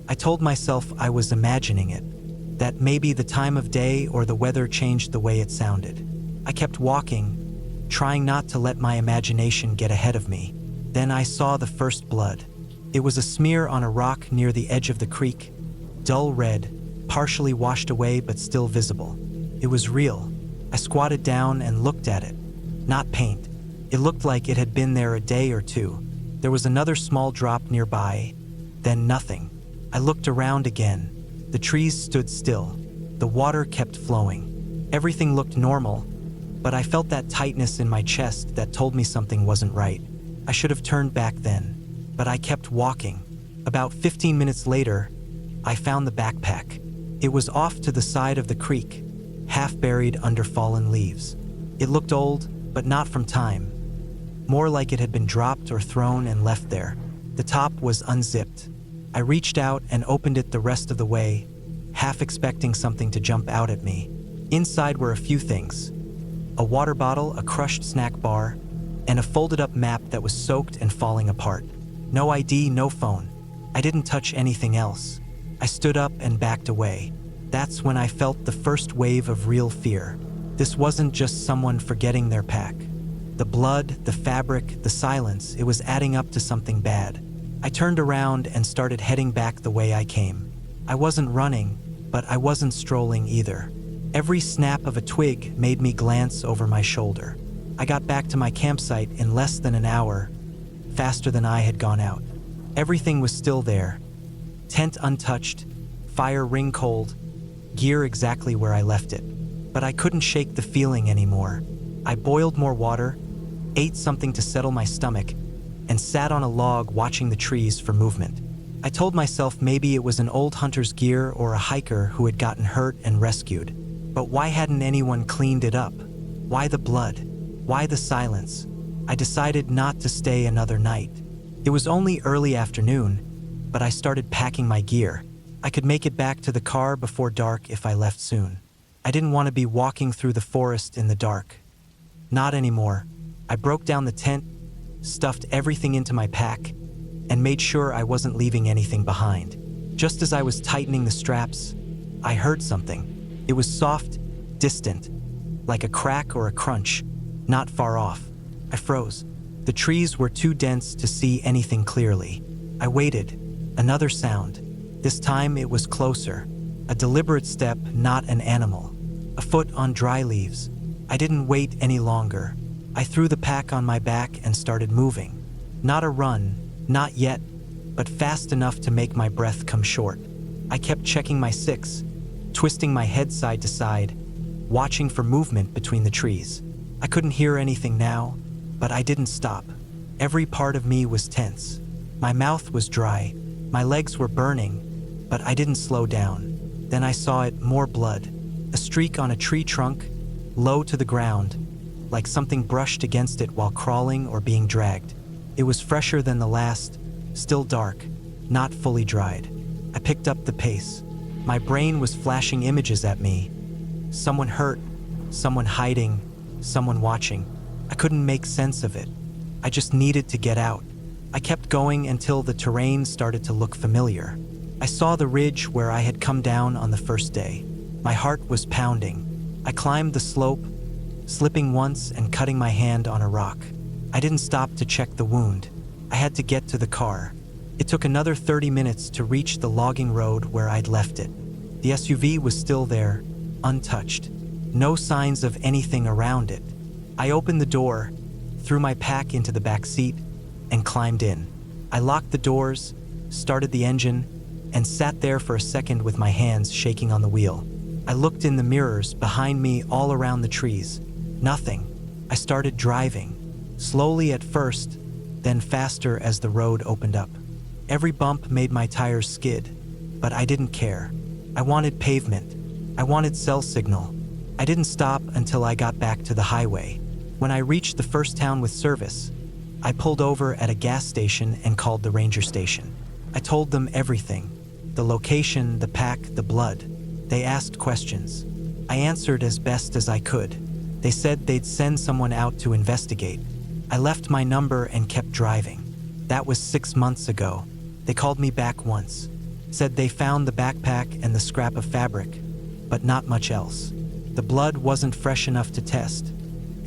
I told myself I was imagining it, that maybe the time of day or the weather changed the way it sounded. I kept walking, trying not to let my imagination get ahead of me. Then I saw the first blood. It was a smear on a rock near the edge of the creek, dull red, partially washed away but still visible. It was real. I squatted down and looked at it. Not paint. It looked like it had been there a day or two. There was another small drop nearby, then nothing. I looked around again. The trees stood still. The water kept flowing. Everything looked normal, but I felt that tightness in my chest that told me something wasn't right. I should have turned back then, but I kept walking. About 15 minutes later, I found the backpack. It was off to the side of the creek, half buried under fallen leaves. It looked old, but not from time. More like it had been dropped or thrown and left there. The top was unzipped. I reached out and opened it the rest of the way, half expecting something to jump out at me. Inside were a few things: a water bottle, a crushed snack bar, and a folded-up map that was soaked and falling apart. No ID, no phone. I didn't touch anything else. I stood up and backed away. That's when I felt the first wave of real fear. This wasn't just someone forgetting their pack. The blood, the fabric, the silence, it was adding up to something bad. I turned around and started heading back the way I came. I wasn't running, but I wasn't strolling either. Every snap of a twig made me glance over my shoulder. I got back to my campsite in less than an hour, faster than I had gone out. Everything was still there. Tent untouched, fire ring cold, gear exactly where I left it. But I couldn't shake the feeling anymore. I boiled more water, ate something to settle my stomach, and sat on a log watching the trees for movement. I told myself maybe it was an old hunter's gear or a hiker who had gotten hurt and rescued. But why hadn't anyone cleaned it up? Why the blood? Why the silence? I decided not to stay another night. It was only early afternoon, but I started packing my gear. I could make it back to the car before dark if I left soon. I didn't want to be walking through the forest in the dark. Not anymore. I broke down the tent, stuffed everything into my pack, and made sure I wasn't leaving anything behind. Just as I was tightening the straps, I heard something. It was soft, distant, like a crack or a crunch, not far off. I froze. The trees were too dense to see anything clearly. I waited. Another sound. This time it was closer. A deliberate step, not an animal. A foot on dry leaves. I didn't wait any longer. I threw the pack on my back and started moving. Not a run, not yet, but fast enough to make my breath come short. I kept checking my six, twisting my head side to side, watching for movement between the trees. I couldn't hear anything now, but I didn't stop. Every part of me was tense. My mouth was dry, my legs were burning, but I didn't slow down. Then I saw it, more blood. A streak on a tree trunk, low to the ground, like something brushed against it while crawling or being dragged. It was fresher than the last, still dark, not fully dried. I picked up the pace. My brain was flashing images at me. Someone hurt, someone hiding, someone watching. I couldn't make sense of it. I just needed to get out. I kept going until the terrain started to look familiar. I saw the ridge where I had come down on the first day. My heart was pounding. I climbed the slope, slipping once and cutting my hand on a rock. I didn't stop to check the wound. I had to get to the car. It took another 30 minutes to reach the logging road where I'd left it. The SUV was still there, untouched. No signs of anything around it. I opened the door, threw my pack into the back seat, and climbed in. I locked the doors, started the engine, and sat there for a second with my hands shaking on the wheel. I looked in the mirrors behind me, all around the trees. Nothing. I started driving, slowly at first, then faster as the road opened up. Every bump made my tires skid, but I didn't care. I wanted pavement. I wanted cell signal. I didn't stop until I got back to the highway. When I reached the first town with service, I pulled over at a gas station and called the ranger station. I told them everything. The location, the pack, the blood. They asked questions. I answered as best as I could. They said they'd send someone out to investigate. I left my number and kept driving. That was 6 months ago. They called me back once. Said they found the backpack and the scrap of fabric, but not much else. The blood wasn't fresh enough to test,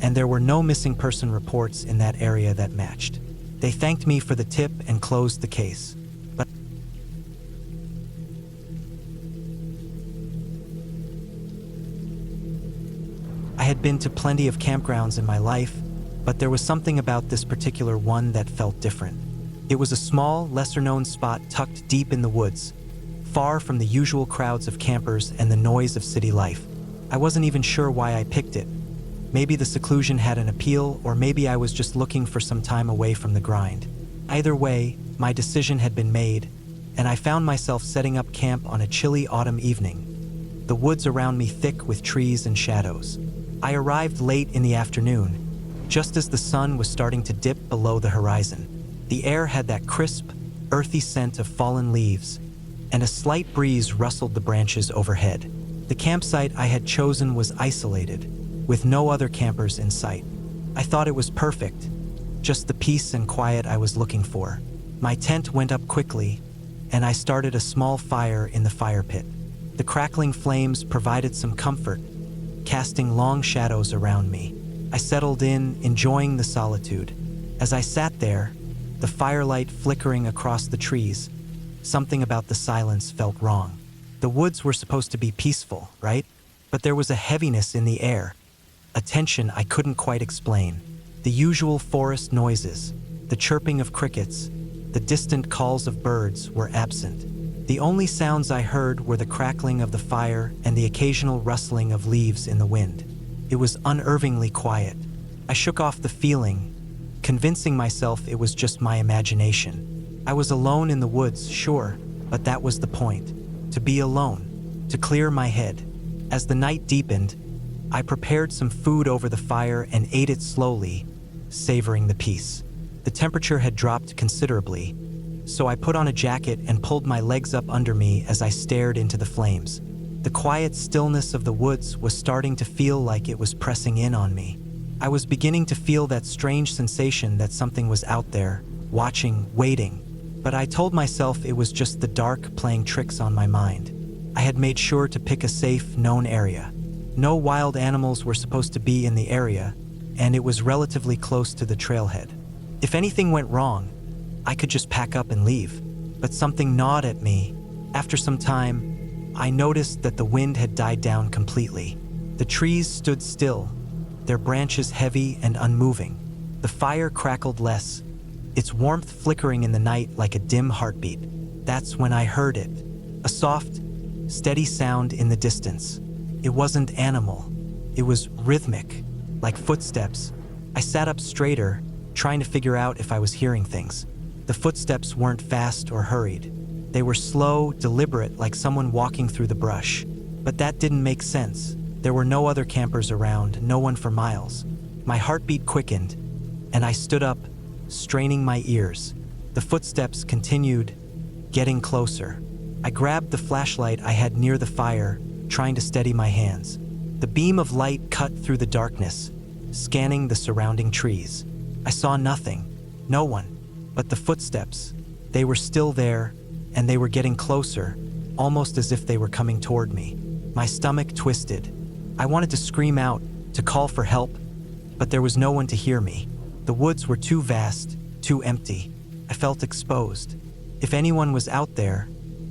and there were no missing person reports in that area that matched. They thanked me for the tip and closed the case. But I had been to plenty of campgrounds in my life, but there was something about this particular one that felt different. It was a small, lesser-known spot tucked deep in the woods, far from the usual crowds of campers and the noise of city life. I wasn't even sure why I picked it. Maybe the seclusion had an appeal, or maybe I was just looking for some time away from the grind. Either way, my decision had been made, and I found myself setting up camp on a chilly autumn evening, the woods around me thick with trees and shadows. I arrived late in the afternoon, just as the sun was starting to dip below the horizon. The air had that crisp, earthy scent of fallen leaves, and a slight breeze rustled the branches overhead. The campsite I had chosen was isolated, with no other campers in sight. I thought it was perfect, just the peace and quiet I was looking for. My tent went up quickly, and I started a small fire in the fire pit. The crackling flames provided some comfort, casting long shadows around me. I settled in, enjoying the solitude. As I sat there, the firelight flickering across the trees. Something about the silence felt wrong. The woods were supposed to be peaceful, right? But there was a heaviness in the air, a tension I couldn't quite explain. The usual forest noises, the chirping of crickets, the distant calls of birds were absent. The only sounds I heard were the crackling of the fire and the occasional rustling of leaves in the wind. It was unnervingly quiet. I shook off the feeling, convincing myself it was just my imagination. I was alone in the woods, sure, but that was the point. To be alone, to clear my head. As the night deepened, I prepared some food over the fire and ate it slowly, savoring the peace. The temperature had dropped considerably, so I put on a jacket and pulled my legs up under me as I stared into the flames. The quiet stillness of the woods was starting to feel like it was pressing in on me. I was beginning to feel that strange sensation that something was out there, watching, waiting. But I told myself it was just the dark playing tricks on my mind. I had made sure to pick a safe, known area. No wild animals were supposed to be in the area, and it was relatively close to the trailhead. If anything went wrong, I could just pack up and leave. But something gnawed at me. After some time, I noticed that the wind had died down completely. The trees stood still, their branches heavy and unmoving. The fire crackled less, its warmth flickering in the night like a dim heartbeat. That's when I heard it. A soft, steady sound in the distance. It wasn't animal. It was rhythmic, like footsteps. I sat up straighter, trying to figure out if I was hearing things. The footsteps weren't fast or hurried. They were slow, deliberate, like someone walking through the brush. But that didn't make sense. There were no other campers around, no one for miles. My heartbeat quickened, and I stood up, straining my ears. The footsteps continued, getting closer. I grabbed the flashlight I had near the fire, trying to steady my hands. The beam of light cut through the darkness, scanning the surrounding trees. I saw nothing, no one, but the footsteps. They were still there, and they were getting closer, almost as if they were coming toward me. My stomach twisted. I wanted to scream out, to call for help, but there was no one to hear me. The woods were too vast, too empty. I felt exposed. If anyone was out there,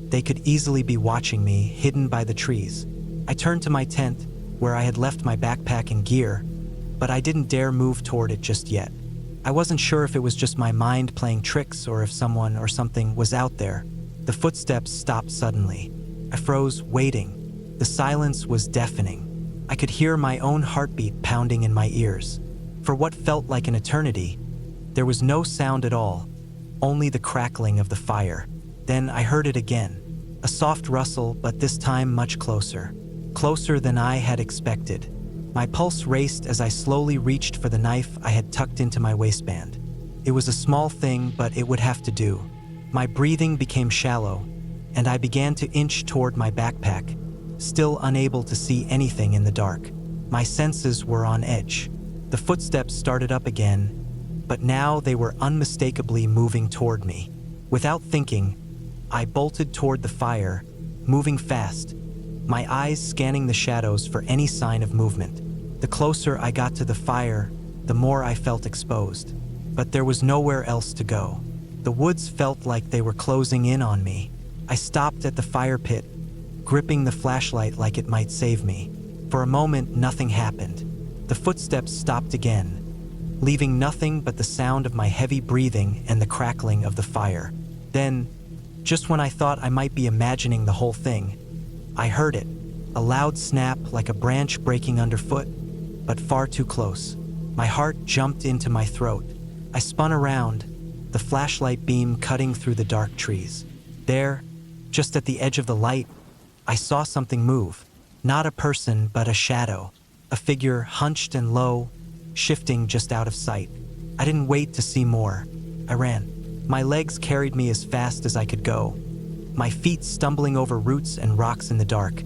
they could easily be watching me, hidden by the trees. I turned to my tent, where I had left my backpack and gear, but I didn't dare move toward it just yet. I wasn't sure if it was just my mind playing tricks or if someone or something was out there. The footsteps stopped suddenly. I froze, waiting. The silence was deafening. I could hear my own heartbeat pounding in my ears. For what felt like an eternity, there was no sound at all, only the crackling of the fire. Then I heard it again, a soft rustle, but this time much closer. Closer than I had expected. My pulse raced as I slowly reached for the knife I had tucked into my waistband. It was a small thing, but it would have to do. My breathing became shallow, and I began to inch toward my backpack, still unable to see anything in the dark. My senses were on edge. The footsteps started up again, but now they were unmistakably moving toward me. Without thinking, I bolted toward the fire, moving fast, my eyes scanning the shadows for any sign of movement. The closer I got to the fire, the more I felt exposed. But there was nowhere else to go. The woods felt like they were closing in on me. I stopped at the fire pit, gripping the flashlight like it might save me. For a moment, nothing happened. The footsteps stopped again, leaving nothing but the sound of my heavy breathing and the crackling of the fire. Then, just when I thought I might be imagining the whole thing, I heard it, a loud snap like a branch breaking underfoot, but far too close. My heart jumped into my throat. I spun around, the flashlight beam cutting through the dark trees. There, just at the edge of the light, I saw something move. Not a person, but a shadow. A figure hunched and low, shifting just out of sight. I didn't wait to see more. I ran. My legs carried me as fast as I could go, my feet stumbling over roots and rocks in the dark,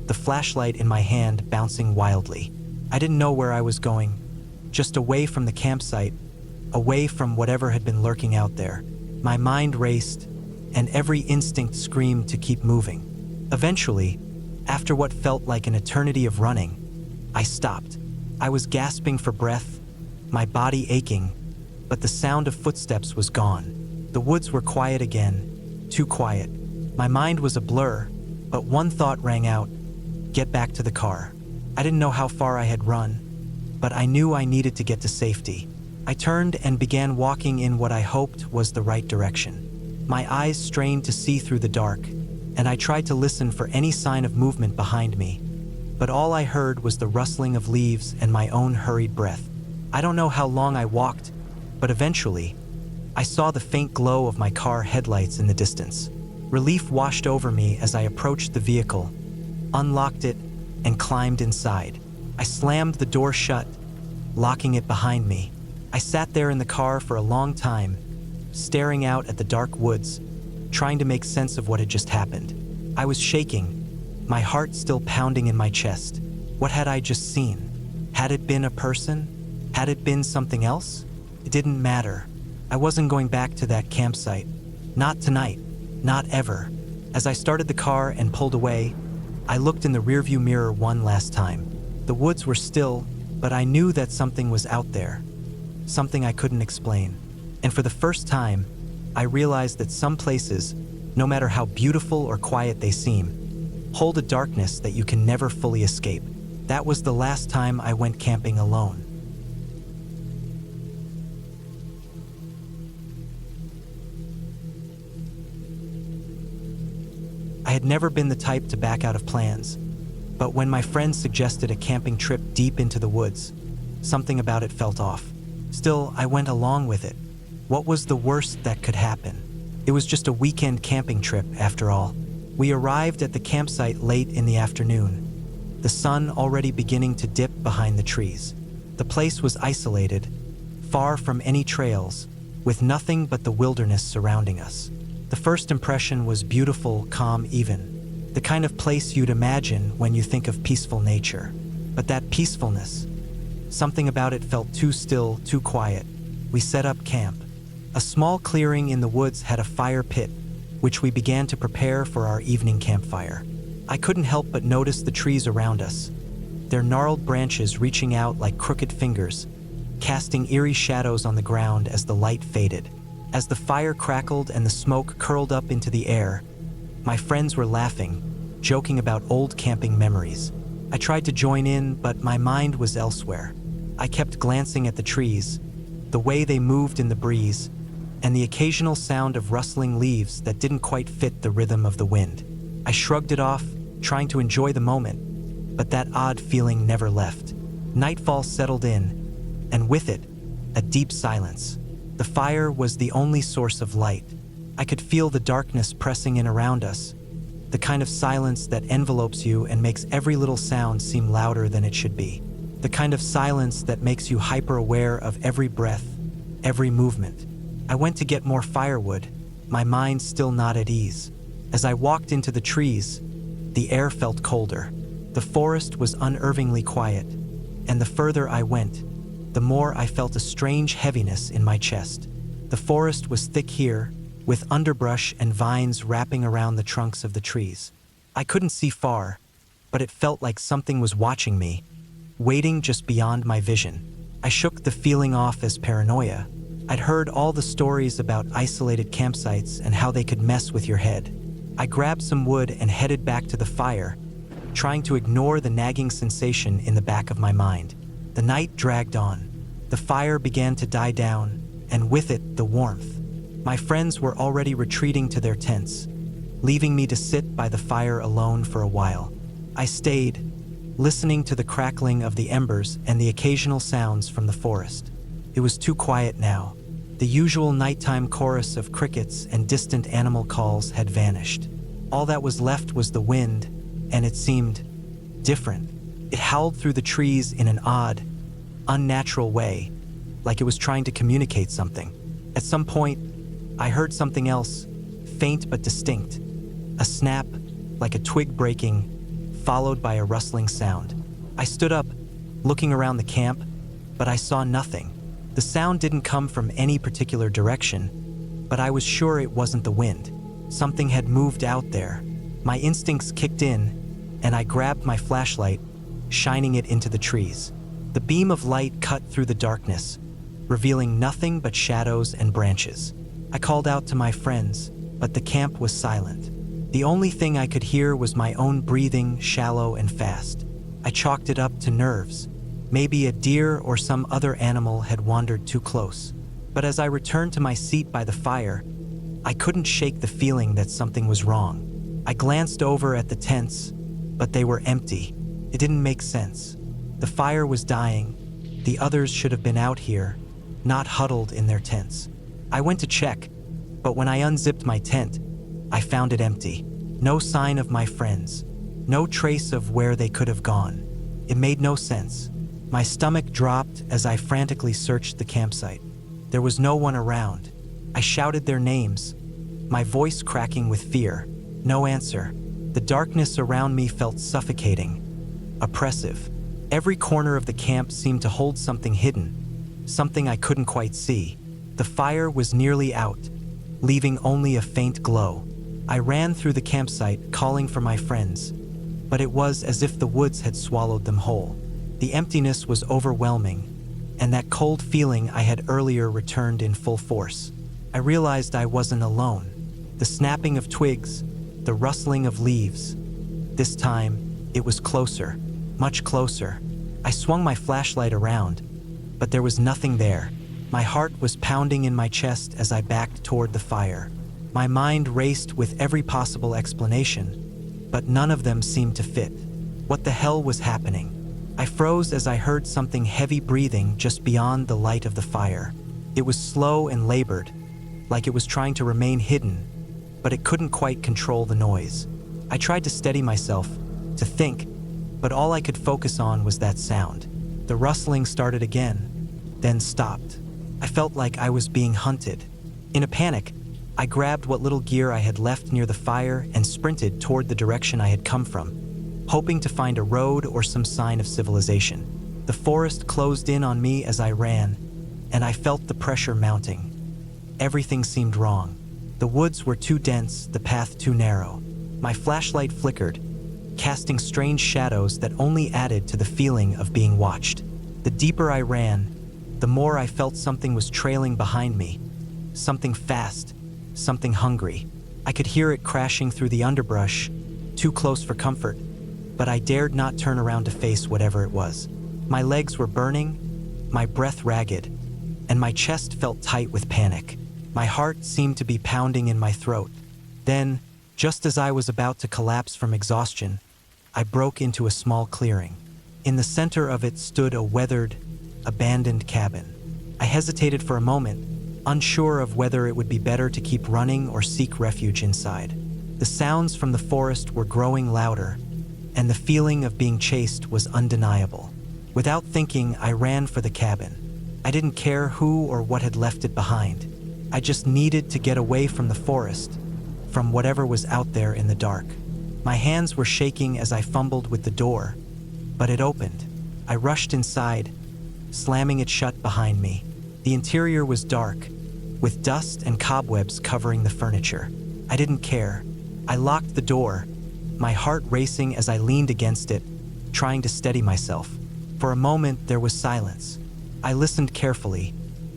the flashlight in my hand bouncing wildly. I didn't know where I was going, just away from the campsite, away from whatever had been lurking out there. My mind raced, and every instinct screamed to keep moving. Eventually, after what felt like an eternity of running, I stopped. I was gasping for breath, my body aching, but the sound of footsteps was gone. The woods were quiet again, too quiet. My mind was a blur, but one thought rang out: get back to the car. I didn't know how far I had run, but I knew I needed to get to safety. I turned and began walking in what I hoped was the right direction. My eyes strained to see through the dark, and I tried to listen for any sign of movement behind me. But all I heard was the rustling of leaves and my own hurried breath. I don't know how long I walked, but eventually, I saw the faint glow of my car headlights in the distance. Relief washed over me as I approached the vehicle, unlocked it, and climbed inside. I slammed the door shut, locking it behind me. I sat there in the car for a long time, staring out at the dark woods, trying to make sense of what had just happened. I was shaking, my heart still pounding in my chest. What had I just seen? Had it been a person? Had it been something else? It didn't matter. I wasn't going back to that campsite. Not tonight. Not ever. As I started the car and pulled away, I looked in the rearview mirror one last time. The woods were still, but I knew that something was out there. Something I couldn't explain. And for the first time, I realized that some places, no matter how beautiful or quiet they seem, hold a darkness that you can never fully escape. That was the last time I went camping alone. I had never been the type to back out of plans, but when my friends suggested a camping trip deep into the woods, something about it felt off. Still, I went along with it. What was the worst that could happen? It was just a weekend camping trip, after all. We arrived at the campsite late in the afternoon, the sun already beginning to dip behind the trees. The place was isolated, far from any trails, with nothing but the wilderness surrounding us. The first impression was beautiful, calm even, the kind of place you'd imagine when you think of peaceful nature. But that peacefulness, something about it felt too still, too quiet. We set up camp. A small clearing in the woods had a fire pit, which we began to prepare for our evening campfire. I couldn't help but notice the trees around us, their gnarled branches reaching out like crooked fingers, casting eerie shadows on the ground as the light faded. As the fire crackled and the smoke curled up into the air, my friends were laughing, joking about old camping memories. I tried to join in, but my mind was elsewhere. I kept glancing at the trees, the way they moved in the breeze, and the occasional sound of rustling leaves that didn't quite fit the rhythm of the wind. I shrugged it off, trying to enjoy the moment, but that odd feeling never left. Nightfall settled in, and with it, a deep silence. The fire was the only source of light. I could feel the darkness pressing in around us, the kind of silence that envelopes you and makes every little sound seem louder than it should be. The kind of silence that makes you hyper-aware of every breath, every movement. I went to get more firewood, my mind still not at ease. As I walked into the trees, the air felt colder. The forest was unnervingly quiet, and the further I went, the more I felt a strange heaviness in my chest. The forest was thick here, with underbrush and vines wrapping around the trunks of the trees. I couldn't see far, but it felt like something was watching me, waiting just beyond my vision. I shook the feeling off as paranoia. I'd heard all the stories about isolated campsites and how they could mess with your head. I grabbed some wood and headed back to the fire, trying to ignore the nagging sensation in the back of my mind. The night dragged on. The fire began to die down, and with it, the warmth. My friends were already retreating to their tents, leaving me to sit by the fire alone for a while. I stayed, listening to the crackling of the embers and the occasional sounds from the forest. It was too quiet now. The usual nighttime chorus of crickets and distant animal calls had vanished. All that was left was the wind, and it seemed different. It howled through the trees in an odd, unnatural way, like it was trying to communicate something. At some point, I heard something else, faint but distinct. A snap, like a twig breaking, followed by a rustling sound. I stood up, looking around the camp, but I saw nothing. The sound didn't come from any particular direction, but I was sure it wasn't the wind. Something had moved out there. My instincts kicked in, and I grabbed my flashlight, shining it into the trees. The beam of light cut through the darkness, revealing nothing but shadows and branches. I called out to my friends, but the camp was silent. The only thing I could hear was my own breathing, shallow and fast. I chalked it up to nerves. Maybe a deer or some other animal had wandered too close. But as I returned to my seat by the fire, I couldn't shake the feeling that something was wrong. I glanced over at the tents, but they were empty. It didn't make sense. The fire was dying. The others should have been out here, not huddled in their tents. I went to check, but when I unzipped my tent, I found it empty. No sign of my friends. No trace of where they could have gone. It made no sense. My stomach dropped as I frantically searched the campsite. There was no one around. I shouted their names, my voice cracking with fear. No answer. The darkness around me felt suffocating, oppressive. Every corner of the camp seemed to hold something hidden, something I couldn't quite see. The fire was nearly out, leaving only a faint glow. I ran through the campsite, calling for my friends, but it was as if the woods had swallowed them whole. The emptiness was overwhelming, and that cold feeling I had earlier returned in full force. I realized I wasn't alone. The snapping of twigs, the rustling of leaves. This time, it was closer, much closer. I swung my flashlight around, but there was nothing there. My heart was pounding in my chest as I backed toward the fire. My mind raced with every possible explanation, but none of them seemed to fit. What the hell was happening? I froze as I heard something heavy breathing just beyond the light of the fire. It was slow and labored, like it was trying to remain hidden, but it couldn't quite control the noise. I tried to steady myself, to think, but all I could focus on was that sound. The rustling started again, then stopped. I felt like I was being hunted. In a panic, I grabbed what little gear I had left near the fire and sprinted toward the direction I had come from, hoping to find a road or some sign of civilization. The forest closed in on me as I ran, and I felt the pressure mounting. Everything seemed wrong. The woods were too dense, the path too narrow. My flashlight flickered, casting strange shadows that only added to the feeling of being watched. The deeper I ran, the more I felt something was trailing behind me. Something fast, something hungry. I could hear it crashing through the underbrush, too close for comfort, but I dared not turn around to face whatever it was. My legs were burning, my breath ragged, and my chest felt tight with panic. My heart seemed to be pounding in my throat. Then, just as I was about to collapse from exhaustion, I broke into a small clearing. In the center of it stood a weathered, abandoned cabin. I hesitated for a moment, unsure of whether it would be better to keep running or seek refuge inside. The sounds from the forest were growing louder, and the feeling of being chased was undeniable. Without thinking, I ran for the cabin. I didn't care who or what had left it behind. I just needed to get away from the forest, from whatever was out there in the dark. My hands were shaking as I fumbled with the door, but it opened. I rushed inside, slamming it shut behind me. The interior was dark, with dust and cobwebs covering the furniture. I didn't care. I locked the door, my heart racing as I leaned against it, trying to steady myself. For a moment, there was silence. I listened carefully,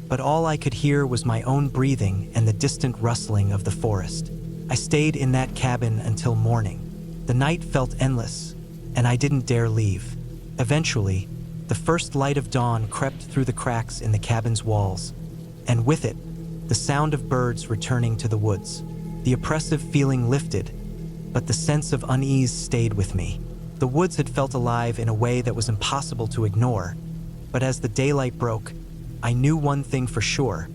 but all I could hear was my own breathing and the distant rustling of the forest. I stayed in that cabin until morning. The night felt endless, and I didn't dare leave. Eventually, the first light of dawn crept through the cracks in the cabin's walls, and with it, the sound of birds returning to the woods. The oppressive feeling lifted, but the sense of unease stayed with me. The woods had felt alive in a way that was impossible to ignore, but as the daylight broke, I knew one thing for sure.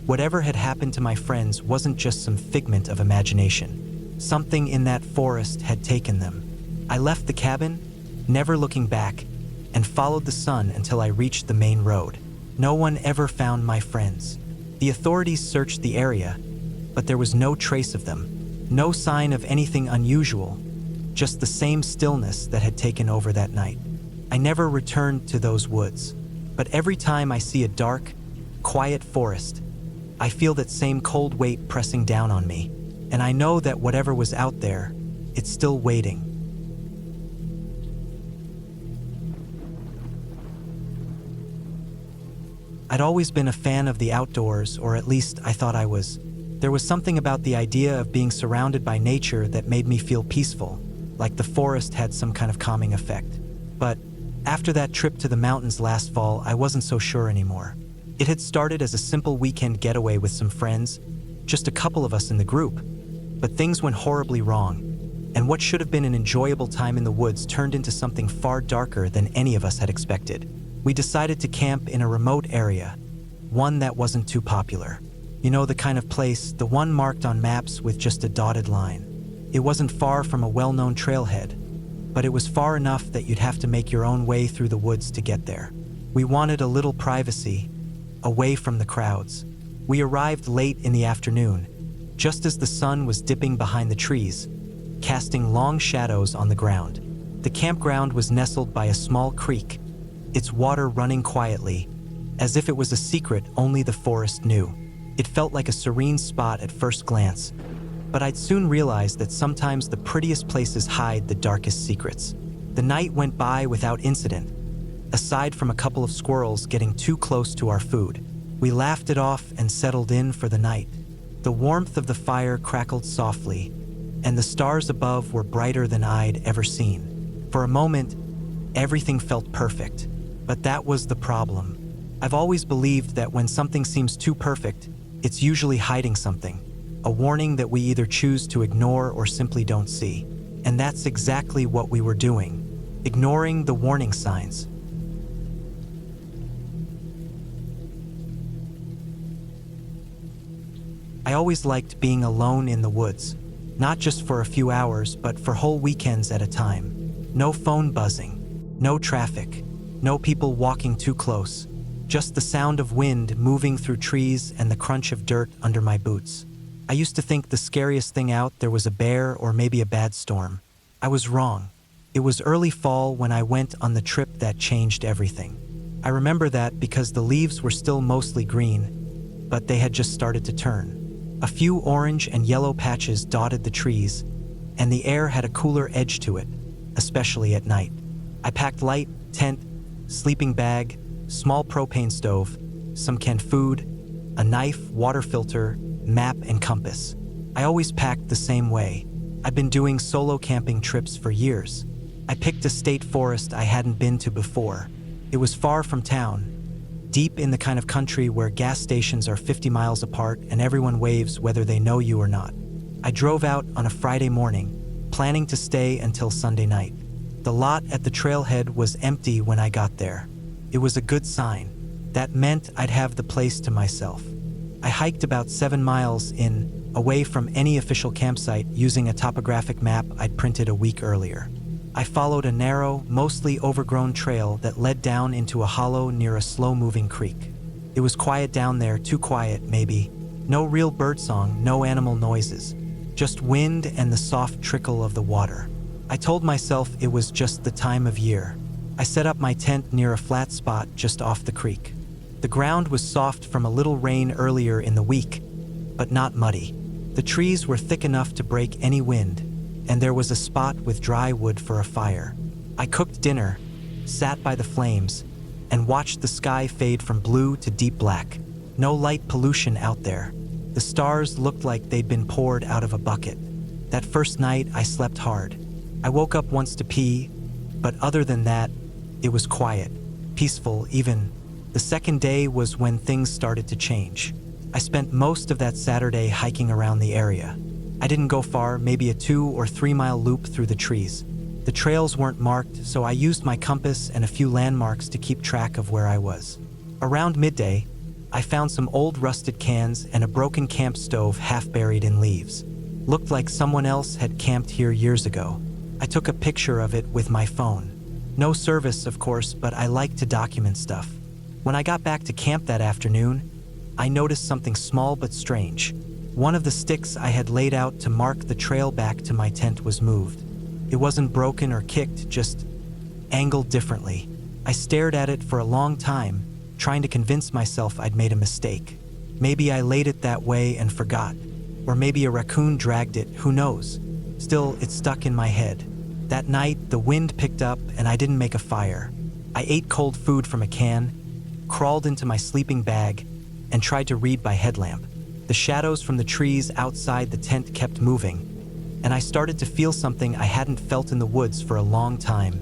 Whatever had happened to my friends wasn't just some figment of imagination. Something in that forest had taken them. I left the cabin, never looking back, and followed the sun until I reached the main road. No one ever found my friends. The authorities searched the area, but there was no trace of them. No sign of anything unusual, just the same stillness that had taken over that night. I never returned to those woods, but every time I see a dark, quiet forest, I feel that same cold weight pressing down on me, and I know that whatever was out there, it's still waiting. I'd always been a fan of the outdoors, or at least I thought I was. There was something about the idea of being surrounded by nature that made me feel peaceful, like the forest had some kind of calming effect. But after that trip to the mountains last fall, I wasn't so sure anymore. It had started as a simple weekend getaway with some friends, just a couple of us in the group. But things went horribly wrong, and what should have been an enjoyable time in the woods turned into something far darker than any of us had expected. We decided to camp in a remote area, one that wasn't too popular. You know, the kind of place, the one marked on maps with just a dotted line. It wasn't far from a well-known trailhead, but it was far enough that you'd have to make your own way through the woods to get there. We wanted a little privacy, away from the crowds. We arrived late in the afternoon, just as the sun was dipping behind the trees, casting long shadows on the ground. The campground was nestled by a small creek, its water running quietly, as if it was a secret only the forest knew. It felt like a serene spot at first glance, but I'd soon realized that sometimes the prettiest places hide the darkest secrets. The night went by without incident, aside from a couple of squirrels getting too close to our food. We laughed it off and settled in for the night. The warmth of the fire crackled softly, and the stars above were brighter than I'd ever seen. For a moment, everything felt perfect, but that was the problem. I've always believed that when something seems too perfect, it's usually hiding something, a warning that we either choose to ignore or simply don't see. And that's exactly what we were doing, ignoring the warning signs. I always liked being alone in the woods, not just for a few hours, but for whole weekends at a time. No phone buzzing, no traffic, no people walking too close, just the sound of wind moving through trees and the crunch of dirt under my boots. I used to think the scariest thing out there was a bear or maybe a bad storm. I was wrong. It was early fall when I went on the trip that changed everything. I remember that because the leaves were still mostly green, but they had just started to turn. A few orange and yellow patches dotted the trees, and the air had a cooler edge to it, especially at night. I packed light, tent, sleeping bag, small propane stove, some canned food, a knife, water filter, map, and compass. I always packed the same way. I've been doing solo camping trips for years. I picked a state forest I hadn't been to before. It was far from town, deep in the kind of country where gas stations are 50 miles apart and everyone waves whether they know you or not. I drove out on a Friday morning, planning to stay until Sunday night. The lot at the trailhead was empty when I got there. It was a good sign. That meant I'd have the place to myself. I hiked about 7 miles away from any official campsite using a topographic map I'd printed a week earlier. I followed a narrow, mostly overgrown trail that led down into a hollow near a slow-moving creek. It was quiet down there, too quiet, maybe. No real birdsong, no animal noises, just wind and the soft trickle of the water. I told myself it was just the time of year. I set up my tent near a flat spot just off the creek. The ground was soft from a little rain earlier in the week, but not muddy. The trees were thick enough to break any wind, and there was a spot with dry wood for a fire. I cooked dinner, sat by the flames, and watched the sky fade from blue to deep black. No light pollution out there. The stars looked like they'd been poured out of a bucket. That first night, I slept hard. I woke up once to pee, but other than that, it was quiet, peaceful even. The second day was when things started to change. I spent most of that Saturday hiking around the area. I didn't go far, maybe a 2 or 3 mile loop through the trees. The trails weren't marked, so I used my compass and a few landmarks to keep track of where I was. Around midday, I found some old rusted cans and a broken camp stove half buried in leaves. Looked like someone else had camped here years ago. I took a picture of it with my phone. No service, of course, but I like to document stuff. When I got back to camp that afternoon, I noticed something small but strange. One of the sticks I had laid out to mark the trail back to my tent was moved. It wasn't broken or kicked, just angled differently. I stared at it for a long time, trying to convince myself I'd made a mistake. Maybe I laid it that way and forgot. Or maybe a raccoon dragged it, who knows? Still, it stuck in my head. That night, the wind picked up and I didn't make a fire. I ate cold food from a can, crawled into my sleeping bag, and tried to read by headlamp. The shadows from the trees outside the tent kept moving, and I started to feel something I hadn't felt in the woods for a long time: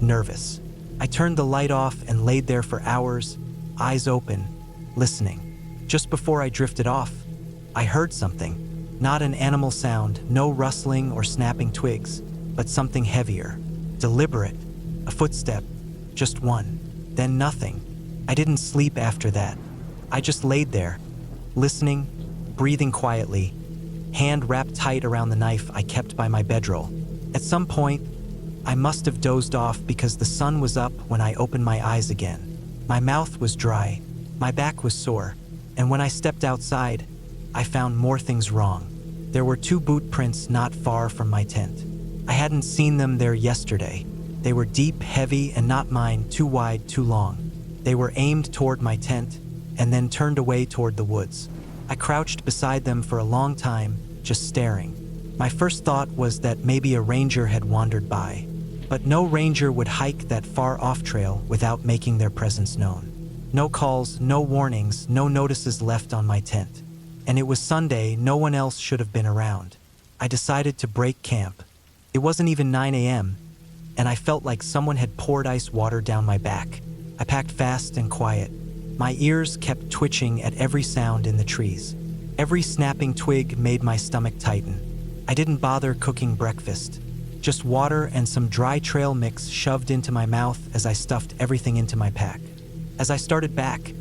nervous. I turned the light off and laid there for hours, eyes open, listening. Just before I drifted off, I heard something. Not an animal sound, no rustling or snapping twigs, but something heavier, deliberate, a footstep, just one. Then nothing. I didn't sleep after that. I just laid there, listening, breathing quietly, hand wrapped tight around the knife I kept by my bedroll. At some point, I must have dozed off because the sun was up when I opened my eyes again. My mouth was dry, my back was sore, and when I stepped outside, I found more things wrong. There were 2 boot prints not far from my tent. I hadn't seen them there yesterday. They were deep, heavy, and not mine, too wide, too long. They were aimed toward my tent and then turned away toward the woods. I crouched beside them for a long time, just staring. My first thought was that maybe a ranger had wandered by, but no ranger would hike that far off trail without making their presence known. No calls, no warnings, no notices left on my tent. And it was Sunday, no one else should have been around. I decided to break camp. It wasn't even 9 a.m., and I felt like someone had poured ice water down my back. I packed fast and quiet. My ears kept twitching at every sound in the trees. Every snapping twig made my stomach tighten. I didn't bother cooking breakfast. Just water and some dry trail mix shoved into my mouth as I stuffed everything into my pack. As I started back,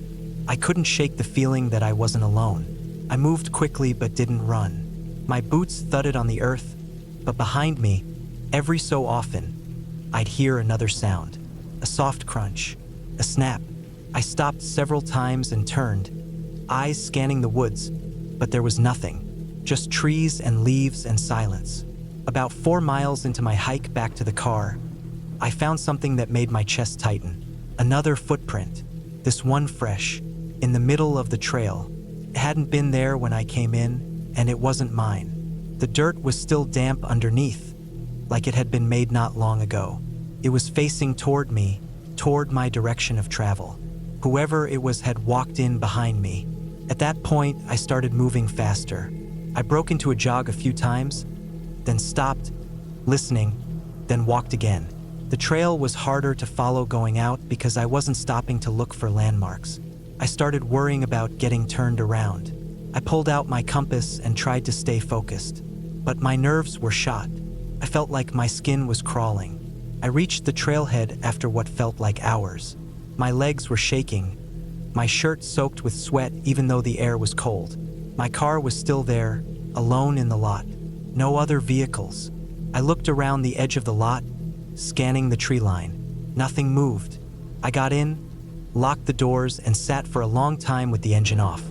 I couldn't shake the feeling that I wasn't alone. I moved quickly but didn't run. My boots thudded on the earth, but behind me, every so often, I'd hear another sound. A soft crunch, a snap. I stopped several times and turned, eyes scanning the woods, but there was nothing. Just trees and leaves and silence. About 4 miles into my hike back to the car, I found something that made my chest tighten. Another footprint, this one fresh, in the middle of the trail. It hadn't been there when I came in, and it wasn't mine. The dirt was still damp underneath, like it had been made not long ago. It was facing toward me, toward my direction of travel. Whoever it was had walked in behind me. At that point, I started moving faster. I broke into a jog a few times, then stopped, listening, then walked again. The trail was harder to follow going out because I wasn't stopping to look for landmarks. I started worrying about getting turned around. I pulled out my compass and tried to stay focused, but my nerves were shot. I felt like my skin was crawling. I reached the trailhead after what felt like hours. My legs were shaking, my shirt soaked with sweat even though the air was cold. My car was still there, alone in the lot. No other vehicles. I looked around the edge of the lot, scanning the tree line. Nothing moved. I got in, locked the doors, and sat for a long time with the engine off.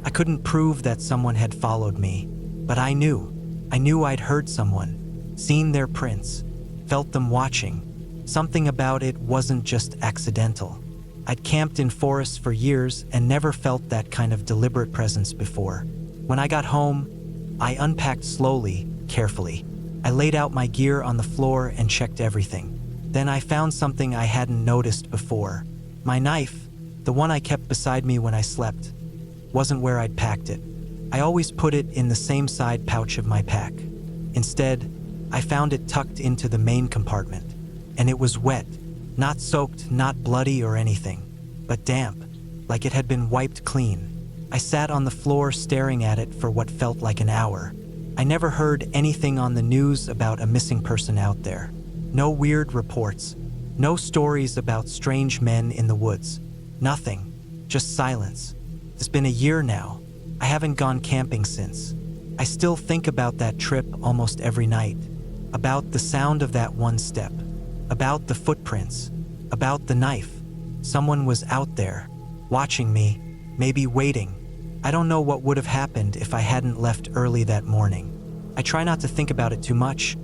I couldn't prove that someone had followed me, but I knew. I knew I'd heard someone, seen their prints, felt them watching. Something about it wasn't just accidental. I'd camped in forests for years and never felt that kind of deliberate presence before. When I got home, I unpacked slowly, carefully. I laid out my gear on the floor and checked everything. Then I found something I hadn't noticed before. My knife, the one I kept beside me when I slept, wasn't where I'd packed it. I always put it in the same side pouch of my pack. Instead, I found it tucked into the main compartment, and it was wet, not soaked, not bloody or anything, but damp, like it had been wiped clean. I sat on the floor staring at it for what felt like an hour. I never heard anything on the news about a missing person out there. No weird reports. No stories about strange men in the woods. Nothing. Just silence. It's been a year now. I haven't gone camping since. I still think about that trip almost every night. About the sound of that one step. About the footprints. About the knife. Someone was out there, watching me, maybe waiting. I don't know what would have happened if I hadn't left early that morning. I try not to think about it too much,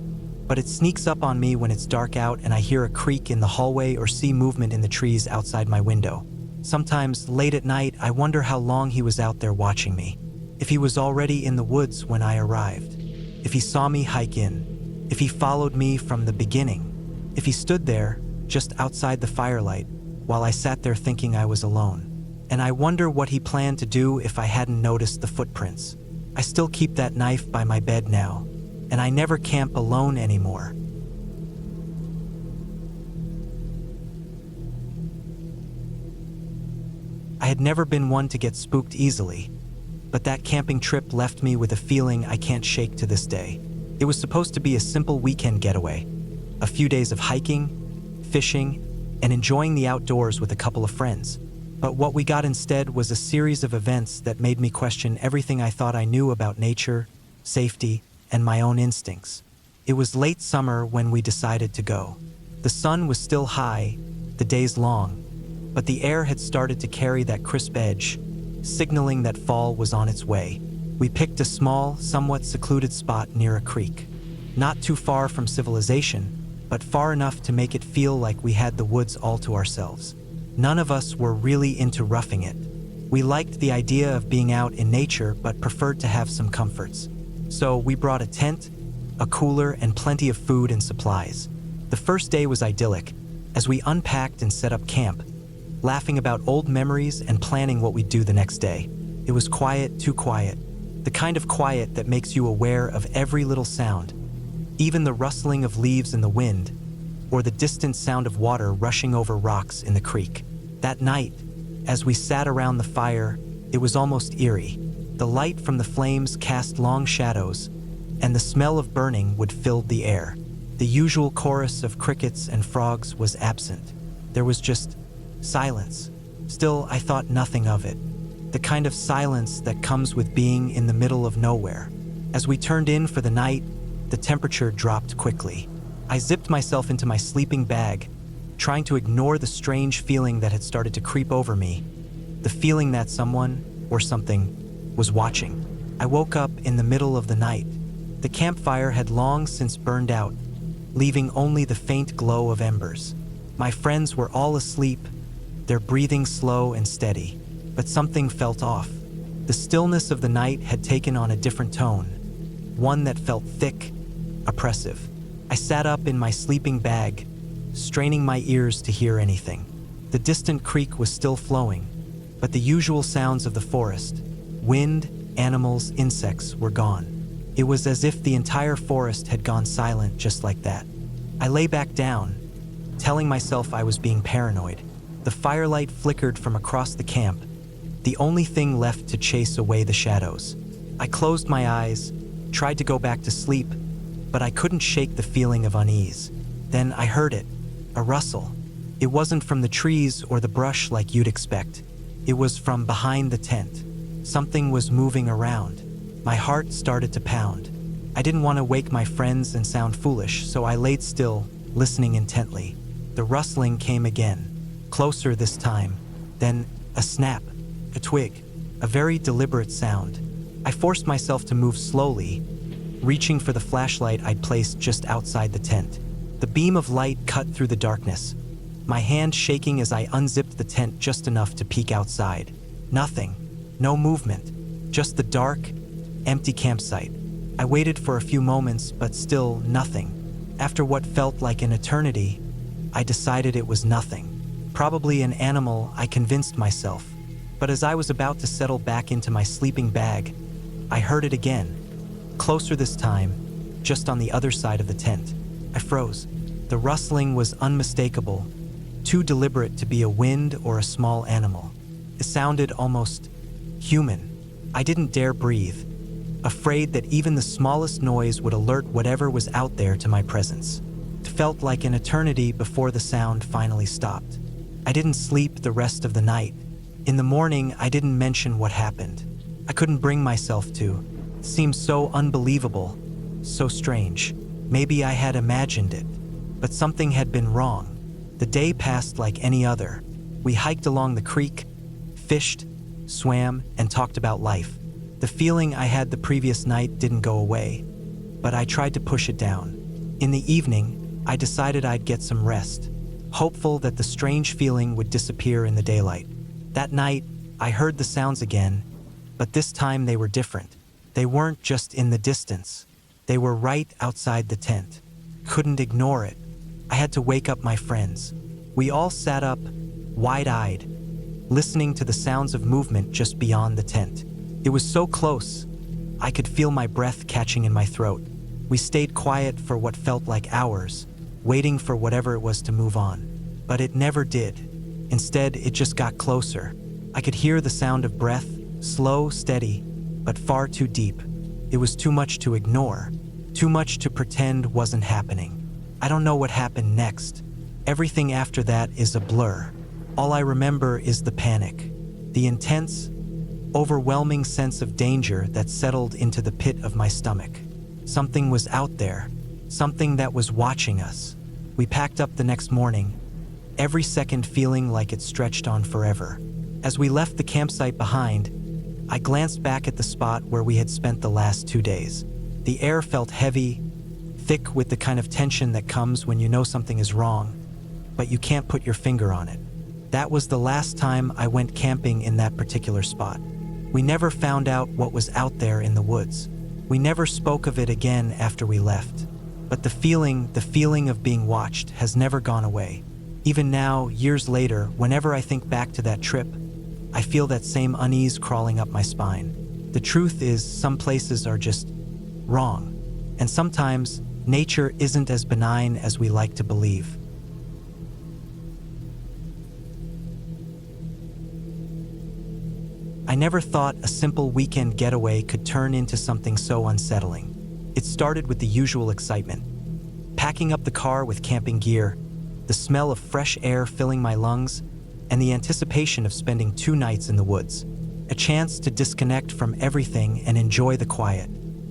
but it sneaks up on me when it's dark out and I hear a creak in the hallway or see movement in the trees outside my window. Sometimes, late at night, I wonder how long he was out there watching me. If he was already in the woods when I arrived. If he saw me hike in. If he followed me from the beginning. If he stood there, just outside the firelight, while I sat there thinking I was alone. And I wonder what he planned to do if I hadn't noticed the footprints. I still keep that knife by my bed now, and I never camp alone anymore. I had never been one to get spooked easily, but that camping trip left me with a feeling I can't shake to this day. It was supposed to be a simple weekend getaway, a few days of hiking, fishing, and enjoying the outdoors with a couple of friends. But what we got instead was a series of events that made me question everything I thought I knew about nature, safety, and my own instincts. It was late summer when we decided to go. The sun was still high, the days long, but the air had started to carry that crisp edge, signaling that fall was on its way. We picked a small, somewhat secluded spot near a creek. Not too far from civilization, but far enough to make it feel like we had the woods all to ourselves. None of us were really into roughing it. We liked the idea of being out in nature, but preferred to have some comforts. So we brought a tent, a cooler, and plenty of food and supplies. The first day was idyllic, as we unpacked and set up camp, laughing about old memories and planning what we'd do the next day. It was quiet, too quiet. The kind of quiet that makes you aware of every little sound, even the rustling of leaves in the wind, or the distant sound of water rushing over rocks in the creek. That night, as we sat around the fire, it was almost eerie. The light from the flames cast long shadows, and the smell of burning would fill the air. The usual chorus of crickets and frogs was absent. There was just silence. Still, I thought nothing of it. The kind of silence that comes with being in the middle of nowhere. As we turned in for the night, the temperature dropped quickly. I zipped myself into my sleeping bag, trying to ignore the strange feeling that had started to creep over me. The feeling that someone, or something, was watching. I woke up in the middle of the night. The campfire had long since burned out, leaving only the faint glow of embers. My friends were all asleep, their breathing slow and steady, but something felt off. The stillness of the night had taken on a different tone, one that felt thick, oppressive. I sat up in my sleeping bag, straining my ears to hear anything. The distant creek was still flowing, but the usual sounds of the forest, wind, animals, insects, were gone. It was as if the entire forest had gone silent just like that. I lay back down, telling myself I was being paranoid. The firelight flickered from across the camp, the only thing left to chase away the shadows. I closed my eyes, tried to go back to sleep, but I couldn't shake the feeling of unease. Then I heard it, a rustle. It wasn't from the trees or the brush like you'd expect. It was from behind the tent. Something was moving around. My heart started to pound. I didn't want to wake my friends and sound foolish, so I laid still, listening intently. The rustling came again, closer this time. Then a snap, a twig, a very deliberate sound. I forced myself to move slowly, reaching for the flashlight I'd placed just outside the tent. The beam of light cut through the darkness, my hand shaking as I unzipped the tent just enough to peek outside. Nothing, no movement, just the dark, empty campsite. I waited for a few moments, but still nothing. After what felt like an eternity, I decided it was nothing. Probably an animal, I convinced myself. But as I was about to settle back into my sleeping bag, I heard it again, closer this time, just on the other side of the tent. I froze. The rustling was unmistakable, too deliberate to be a wind or a small animal. It sounded almost human. I didn't dare breathe, afraid that even the smallest noise would alert whatever was out there to my presence. It felt like an eternity before the sound finally stopped. I didn't sleep the rest of the night. In the morning, I didn't mention what happened. I couldn't bring myself to. It seemed so unbelievable, so strange. Maybe I had imagined it, but something had been wrong. The day passed like any other. We hiked along the creek, fished, swam, and talked about life. The feeling I had the previous night didn't go away, but I tried to push it down. In the evening, I decided I'd get some rest, hopeful that the strange feeling would disappear in the daylight. That night, I heard the sounds again, but this time they were different. They weren't just in the distance. They were right outside the tent. Couldn't ignore it. I had to wake up my friends. We all sat up, wide-eyed, listening to the sounds of movement just beyond the tent. It was so close, I could feel my breath catching in my throat. We stayed quiet for what felt like hours, waiting for whatever it was to move on. But it never did. Instead, it just got closer. I could hear the sound of breath, slow, steady, but far too deep. It was too much to ignore, too much to pretend wasn't happening. I don't know what happened next. Everything after that is a blur. All I remember is the panic, the intense, overwhelming sense of danger that settled into the pit of my stomach. Something was out there, something that was watching us. We packed up the next morning, every second feeling like it stretched on forever. As we left the campsite behind, I glanced back at the spot where we had spent the last 2 days. The air felt heavy, thick with the kind of tension that comes when you know something is wrong, but you can't put your finger on it. That was the last time I went camping in that particular spot. We never found out what was out there in the woods. We never spoke of it again after we left. But the feeling of being watched has never gone away. Even now, years later, whenever I think back to that trip, I feel that same unease crawling up my spine. The truth is, some places are just wrong. And sometimes, nature isn't as benign as we like to believe. I never thought a simple weekend getaway could turn into something so unsettling. It started with the usual excitement. Packing up the car with camping gear, the smell of fresh air filling my lungs, and the anticipation of spending 2 nights in the woods. A chance to disconnect from everything and enjoy the quiet.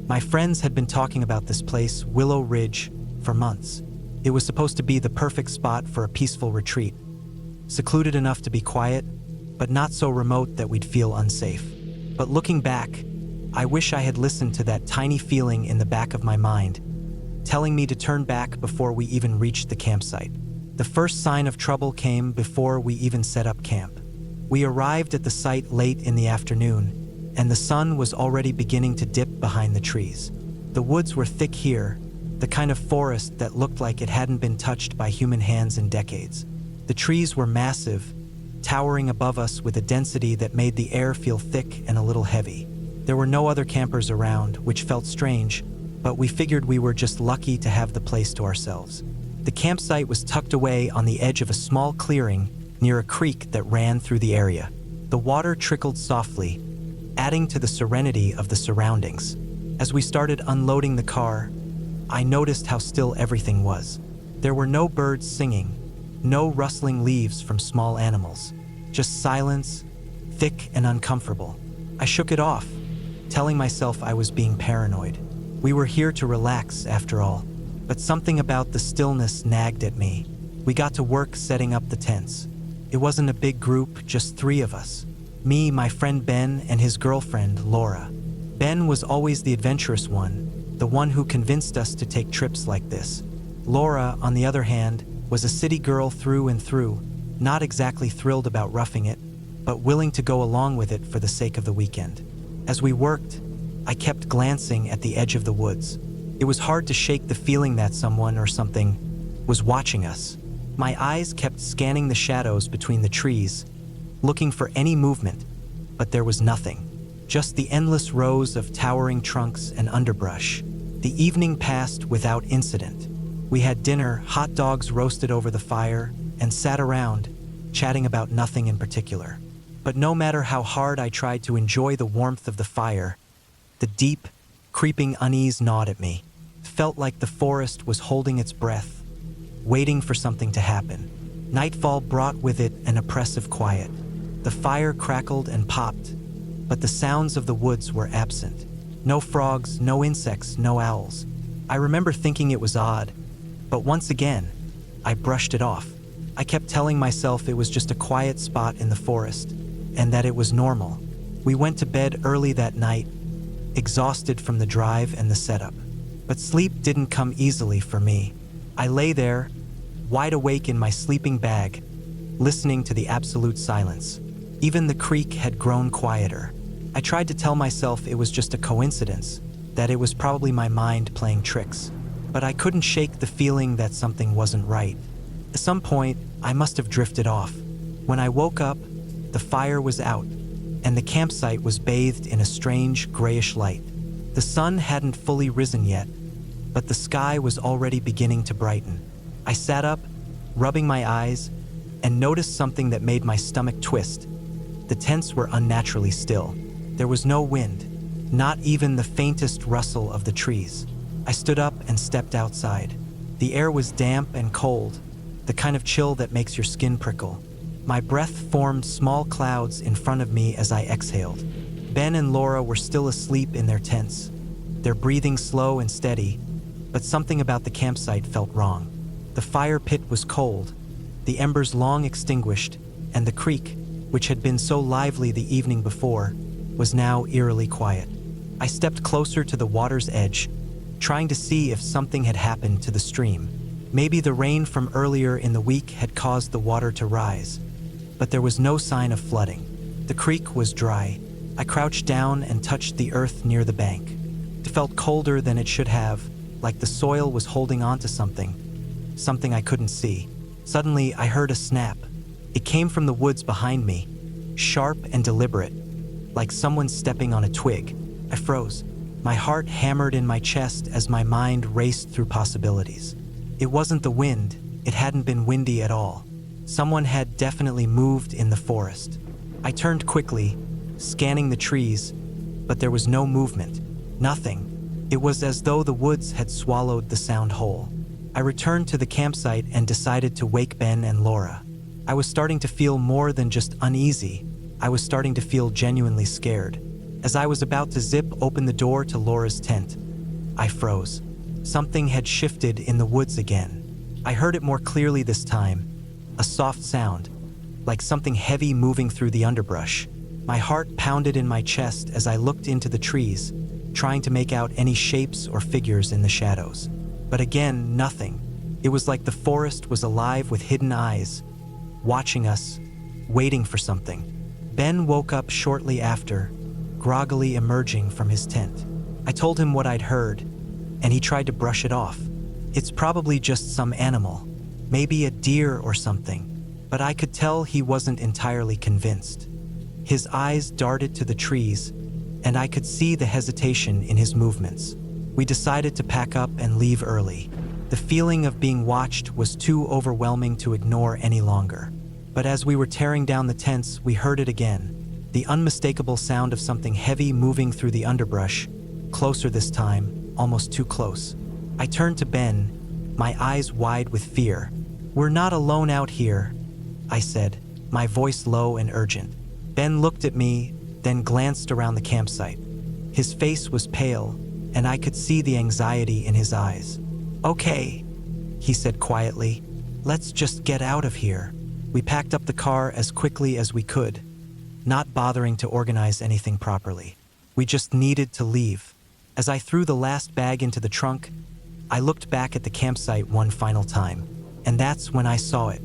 My friends had been talking about this place, Willow Ridge, for months. It was supposed to be the perfect spot for a peaceful retreat. Secluded enough to be quiet, but not so remote that we'd feel unsafe. But looking back, I wish I had listened to that tiny feeling in the back of my mind, telling me to turn back before we even reached the campsite. The first sign of trouble came before we even set up camp. We arrived at the site late in the afternoon, and the sun was already beginning to dip behind the trees. The woods were thick here, the kind of forest that looked like it hadn't been touched by human hands in decades. The trees were massive, towering above us with a density that made the air feel thick and a little heavy. There were no other campers around, which felt strange, but we figured we were just lucky to have the place to ourselves. The campsite was tucked away on the edge of a small clearing near a creek that ran through the area. The water trickled softly, adding to the serenity of the surroundings. As we started unloading the car, I noticed how still everything was. There were no birds singing, no rustling leaves from small animals, just silence, thick and uncomfortable. I shook it off, telling myself I was being paranoid. We were here to relax, after all, but something about the stillness nagged at me. We got to work setting up the tents. It wasn't a big group, just 3 of us. Me, my friend Ben, and his girlfriend, Laura. Ben was always the adventurous one, the one who convinced us to take trips like this. Laura, on the other hand, was a city girl through and through, not exactly thrilled about roughing it, but willing to go along with it for the sake of the weekend. As we worked, I kept glancing at the edge of the woods. It was hard to shake the feeling that someone or something was watching us. My eyes kept scanning the shadows between the trees, looking for any movement, but there was nothing. Just the endless rows of towering trunks and underbrush. The evening passed without incident. We had dinner, hot dogs roasted over the fire, and sat around, chatting about nothing in particular. But no matter how hard I tried to enjoy the warmth of the fire, the deep, creeping unease gnawed at me. It felt like the forest was holding its breath, waiting for something to happen. Nightfall brought with it an oppressive quiet. The fire crackled and popped, but the sounds of the woods were absent. No frogs, no insects, no owls. I remember thinking it was odd, but once again, I brushed it off. I kept telling myself it was just a quiet spot in the forest, and that it was normal. We went to bed early that night, exhausted from the drive and the setup. But sleep didn't come easily for me. I lay there, wide awake in my sleeping bag, listening to the absolute silence. Even the creek had grown quieter. I tried to tell myself it was just a coincidence, that it was probably my mind playing tricks. But I couldn't shake the feeling that something wasn't right. At some point, I must have drifted off. When I woke up, the fire was out, and the campsite was bathed in a strange grayish light. The sun hadn't fully risen yet, but the sky was already beginning to brighten. I sat up, rubbing my eyes, and noticed something that made my stomach twist. The tents were unnaturally still. There was no wind, not even the faintest rustle of the trees. I stood up and stepped outside. The air was damp and cold, the kind of chill that makes your skin prickle. My breath formed small clouds in front of me as I exhaled. Ben and Laura were still asleep in their tents, their breathing slow and steady, but something about the campsite felt wrong. The fire pit was cold, the embers long extinguished, and the creek, which had been so lively the evening before, was now eerily quiet. I stepped closer to the water's edge, trying to see if something had happened to the stream. Maybe the rain from earlier in the week had caused the water to rise, but there was no sign of flooding. The creek was dry. I crouched down and touched the earth near the bank. It felt colder than it should have, like the soil was holding on to something I couldn't see. Suddenly, I heard a snap. It came from the woods behind me, sharp and deliberate, like someone stepping on a twig. I froze. My heart hammered in my chest as my mind raced through possibilities. It wasn't the wind. It hadn't been windy at all. Someone had definitely moved in the forest. I turned quickly, scanning the trees, but there was no movement. Nothing. It was as though the woods had swallowed the sound whole. I returned to the campsite and decided to wake Ben and Laura. I was starting to feel more than just uneasy. I was starting to feel genuinely scared. As I was about to zip open the door to Laura's tent, I froze. Something had shifted in the woods again. I heard it more clearly this time, a soft sound, like something heavy moving through the underbrush. My heart pounded in my chest as I looked into the trees, trying to make out any shapes or figures in the shadows. But again, nothing. It was like the forest was alive with hidden eyes, watching us, waiting for something. Ben woke up shortly after, groggily emerging from his tent. I told him what I'd heard, and he tried to brush it off. It's probably just some animal, maybe a deer or something, but I could tell he wasn't entirely convinced. His eyes darted to the trees, and I could see the hesitation in his movements. We decided to pack up and leave early. The feeling of being watched was too overwhelming to ignore any longer. But as we were tearing down the tents, we heard it again, the unmistakable sound of something heavy moving through the underbrush, closer this time, almost too close. I turned to Ben, my eyes wide with fear. "We're not alone out here," I said, my voice low and urgent. Ben looked at me, then glanced around the campsite. His face was pale, and I could see the anxiety in his eyes. "Okay," he said quietly, "let's just get out of here." We packed up the car as quickly as we could, not bothering to organize anything properly. We just needed to leave. As I threw the last bag into the trunk, I looked back at the campsite one final time, and that's when I saw it.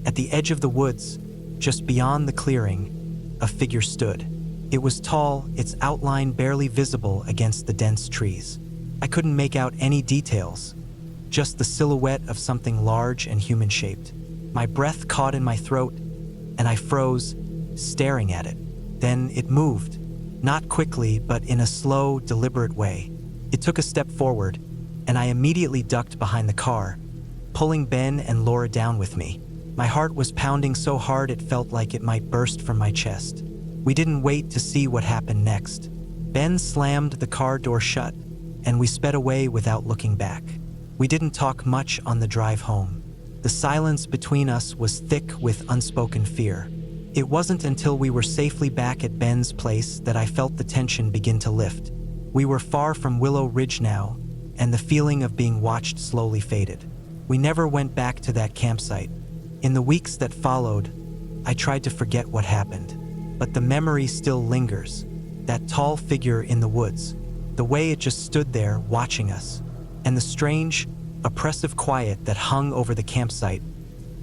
At the edge of the woods, just beyond the clearing, a figure stood. It was tall, its outline barely visible against the dense trees. I couldn't make out any details, just the silhouette of something large and human-shaped. My breath caught in my throat, and I froze, staring at it. Then it moved, not quickly, but in a slow, deliberate way. It took a step forward, and I immediately ducked behind the car, pulling Ben and Laura down with me. My heart was pounding so hard it felt like it might burst from my chest. We didn't wait to see what happened next. Ben slammed the car door shut, and we sped away without looking back. We didn't talk much on the drive home. The silence between us was thick with unspoken fear. It wasn't until we were safely back at Ben's place that I felt the tension begin to lift. We were far from Willow Ridge now, and the feeling of being watched slowly faded. We never went back to that campsite. In the weeks that followed, I tried to forget what happened, but the memory still lingers. That tall figure in the woods, the way it just stood there watching us, and the strange, oppressive quiet that hung over the campsite,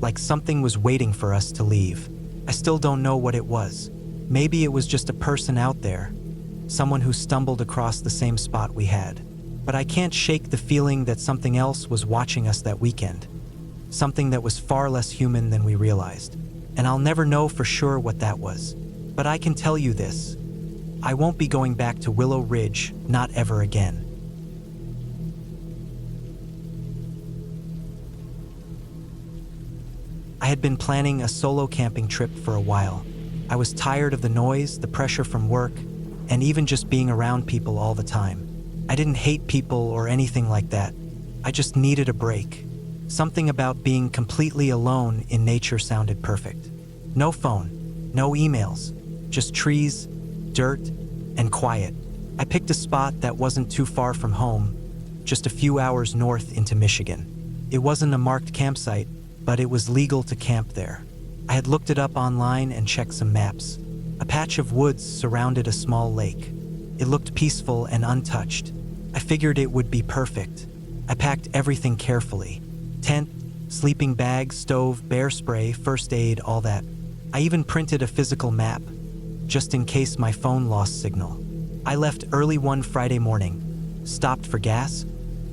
like something was waiting for us to leave. I still don't know what it was. Maybe it was just a person out there, someone who stumbled across the same spot we had. But I can't shake the feeling that something else was watching us that weekend. Something that was far less human than we realized. and I'll never know for sure what that was. But I can tell you this: I won't be going back to Willow Ridge, not ever again. I had been planning a solo camping trip for a while. I was tired of the noise, the pressure from work, and even just being around people all the time. I didn't hate people or anything like that. I just needed a break. Something about being completely alone in nature sounded perfect. No phone, no emails, just trees, dirt, and quiet. I picked a spot that wasn't too far from home, just a few hours north into Michigan. It wasn't a marked campsite, but it was legal to camp there. I had looked it up online and checked some maps. A patch of woods surrounded a small lake. It looked peaceful and untouched. I figured it would be perfect. I packed everything carefully: tent, sleeping bag, stove, bear spray, first aid, all that. I even printed a physical map, just in case my phone lost signal. I left early one Friday morning, stopped for gas,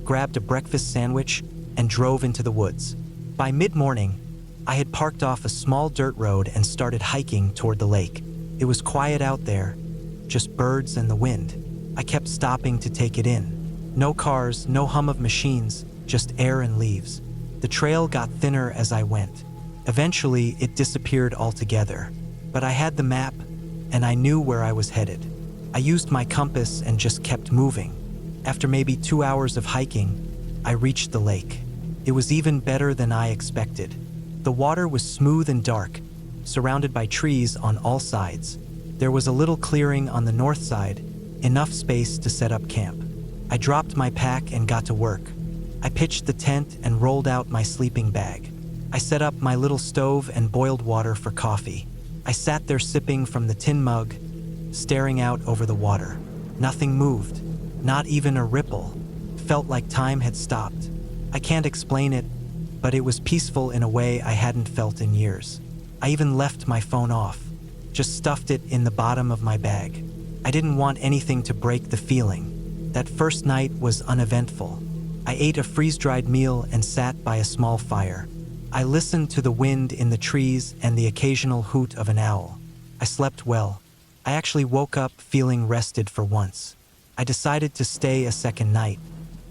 grabbed a breakfast sandwich, and drove into the woods. By mid-morning, I had parked off a small dirt road and started hiking toward the lake. It was quiet out there, just birds and the wind. I kept stopping to take it in. No cars, no hum of machines, just air and leaves. The trail got thinner as I went. Eventually, it disappeared altogether. But I had the map, and I knew where I was headed. I used my compass and just kept moving. After maybe 2 hours of hiking, I reached the lake. It was even better than I expected. The water was smooth and dark, surrounded by trees on all sides. There was a little clearing on the north side, enough space to set up camp. I dropped my pack and got to work. I pitched the tent and rolled out my sleeping bag. I set up my little stove and boiled water for coffee. I sat there sipping from the tin mug, staring out over the water. Nothing moved, not even a ripple. Felt like time had stopped. I can't explain it, but it was peaceful in a way I hadn't felt in years. I even left my phone off, just stuffed it in the bottom of my bag. I didn't want anything to break the feeling. That first night was uneventful. I ate a freeze-dried meal and sat by a small fire. I listened to the wind in the trees and the occasional hoot of an owl. I slept well. I actually woke up feeling rested for once. I decided to stay a second night.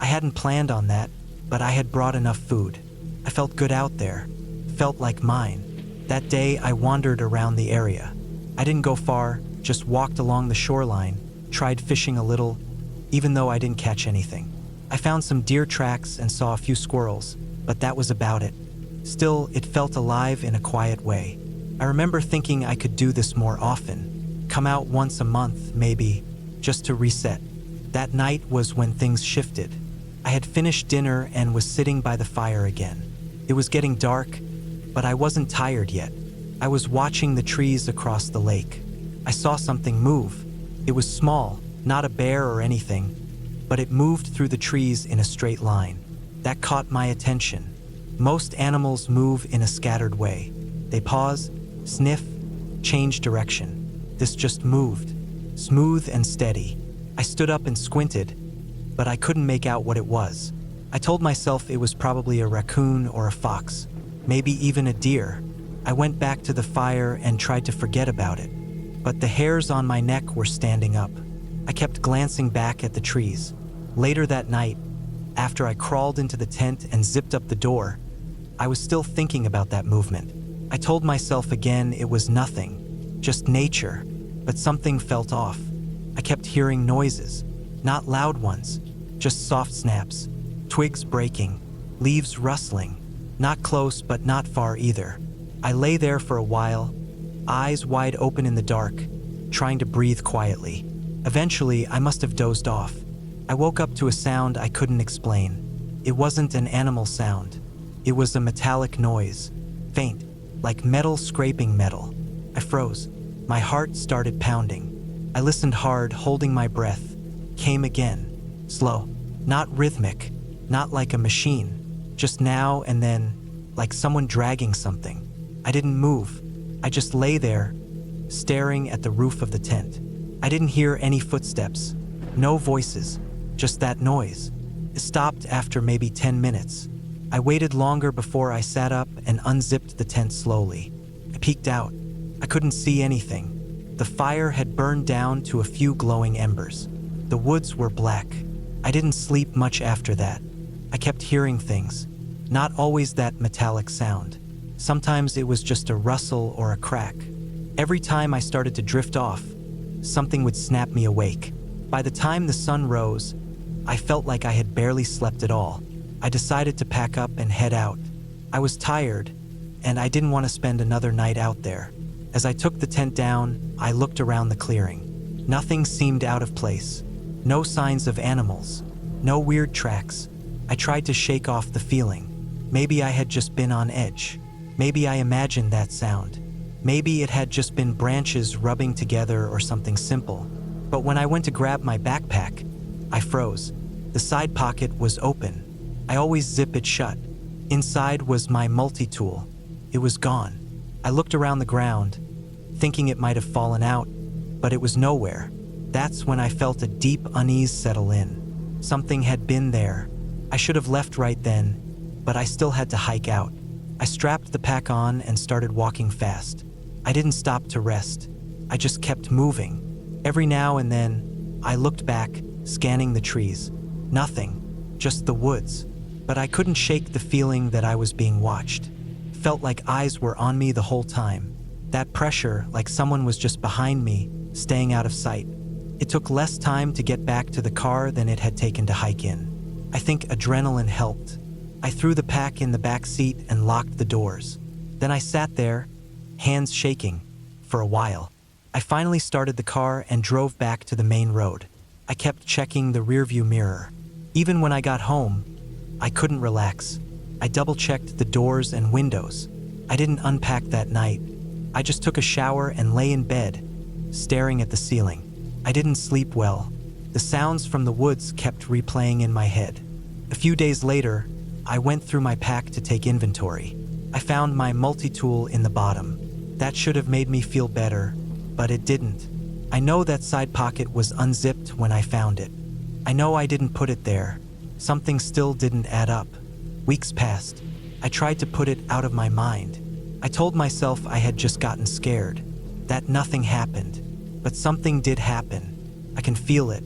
I hadn't planned on that, but I had brought enough food. I felt good out there, felt like mine. That day I wandered around the area. I didn't go far, just walked along the shoreline, tried fishing a little, even though I didn't catch anything. I found some deer tracks and saw a few squirrels, but that was about it. Still, it felt alive in a quiet way. I remember thinking I could do this more often. Come out once a month, maybe, just to reset. That night was when things shifted. I had finished dinner and was sitting by the fire again. It was getting dark, but I wasn't tired yet. I was watching the trees across the lake. I saw something move. It was small, not a bear or anything, but it moved through the trees in a straight line. That caught my attention. Most animals move in a scattered way. They pause, sniff, change direction. This just moved, smooth and steady. I stood up and squinted, but I couldn't make out what it was. I told myself it was probably a raccoon or a fox, maybe even a deer. I went back to the fire and tried to forget about it, but the hairs on my neck were standing up. I kept glancing back at the trees. Later that night, after I crawled into the tent and zipped up the door, I was still thinking about that movement. I told myself again it was nothing, just nature, but something felt off. I kept hearing noises, not loud ones, just soft snaps, twigs breaking, leaves rustling, not close but not far either. I lay there for a while, eyes wide open in the dark, trying to breathe quietly. Eventually, I must have dozed off. I woke up to a sound I couldn't explain. It wasn't an animal sound. It was a metallic noise, faint, like metal scraping metal. I froze. My heart started pounding. I listened hard, holding my breath. Came again, slow, not rhythmic, not like a machine, just now and then, like someone dragging something. I didn't move. I just lay there, staring at the roof of the tent. I didn't hear any footsteps, no voices, just that noise. It stopped after maybe 10 minutes. I waited longer before I sat up and unzipped the tent slowly. I peeked out. I couldn't see anything. The fire had burned down to a few glowing embers. The woods were black. I didn't sleep much after that. I kept hearing things. Not always that metallic sound. Sometimes it was just a rustle or a crack. Every time I started to drift off, something would snap me awake. By the time the sun rose, I felt like I had barely slept at all. I decided to pack up and head out. I was tired, and I didn't want to spend another night out there. As I took the tent down, I looked around the clearing. Nothing seemed out of place. No signs of animals. No weird tracks. I tried to shake off the feeling. Maybe I had just been on edge. Maybe I imagined that sound. Maybe it had just been branches rubbing together or something simple. But when I went to grab my backpack, I froze. The side pocket was open. I always zip it shut. Inside was my multi-tool. It was gone. I looked around the ground, thinking it might have fallen out, but it was nowhere. That's when I felt a deep unease settle in. Something had been there. I should have left right then, but I still had to hike out. I strapped the pack on and started walking fast. I didn't stop to rest. I just kept moving. Every now and then, I looked back, scanning the trees. Nothing, just the woods. But I couldn't shake the feeling that I was being watched. Felt like eyes were on me the whole time. That pressure, like someone was just behind me, staying out of sight. It took less time to get back to the car than it had taken to hike in. I think adrenaline helped. I threw the pack in the back seat and locked the doors. Then I sat there, hands shaking, for a while. I finally started the car and drove back to the main road. I kept checking the rearview mirror. Even when I got home, I couldn't relax. I double-checked the doors and windows. I didn't unpack that night. I just took a shower and lay in bed, staring at the ceiling. I didn't sleep well. The sounds from the woods kept replaying in my head. A few days later, I went through my pack to take inventory. I found my multi-tool in the bottom. That should have made me feel better, but it didn't. I know that side pocket was unzipped when I found it. I know I didn't put it there. Something still didn't add up. Weeks passed. I tried to put it out of my mind. I told myself I had just gotten scared, that nothing happened. But something did happen. I can feel it.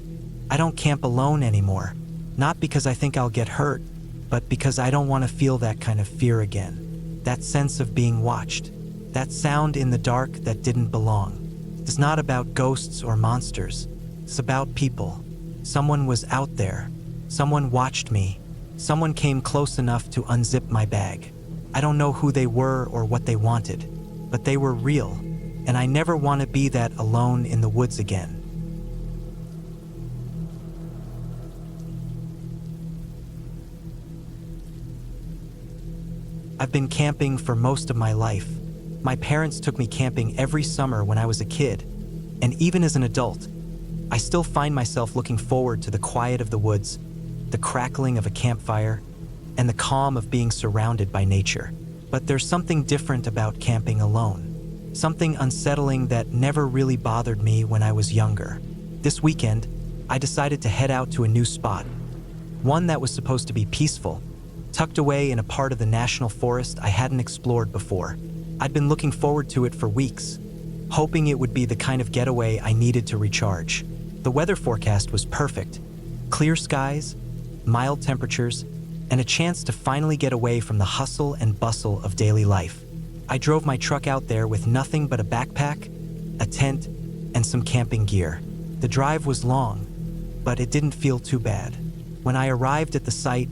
I don't camp alone anymore. Not because I think I'll get hurt, but because I don't want to feel that kind of fear again. That sense of being watched. That sound in the dark that didn't belong. It's not about ghosts or monsters. It's about people. Someone was out there. Someone watched me. Someone came close enough to unzip my bag. I don't know who they were or what they wanted, but they were real, and I never want to be that alone in the woods again. I've been camping for most of my life. My parents took me camping every summer when I was a kid, and even as an adult, I still find myself looking forward to the quiet of the woods, the crackling of a campfire, and the calm of being surrounded by nature. But there's something different about camping alone. Something unsettling that never really bothered me when I was younger. This weekend, I decided to head out to a new spot. One that was supposed to be peaceful, tucked away in a part of the national forest I hadn't explored before. I'd been looking forward to it for weeks, hoping it would be the kind of getaway I needed to recharge. The weather forecast was perfect. Clear skies, mild temperatures, and a chance to finally get away from the hustle and bustle of daily life. I drove my truck out there with nothing but a backpack, a tent, and some camping gear. The drive was long, but it didn't feel too bad. When I arrived at the site,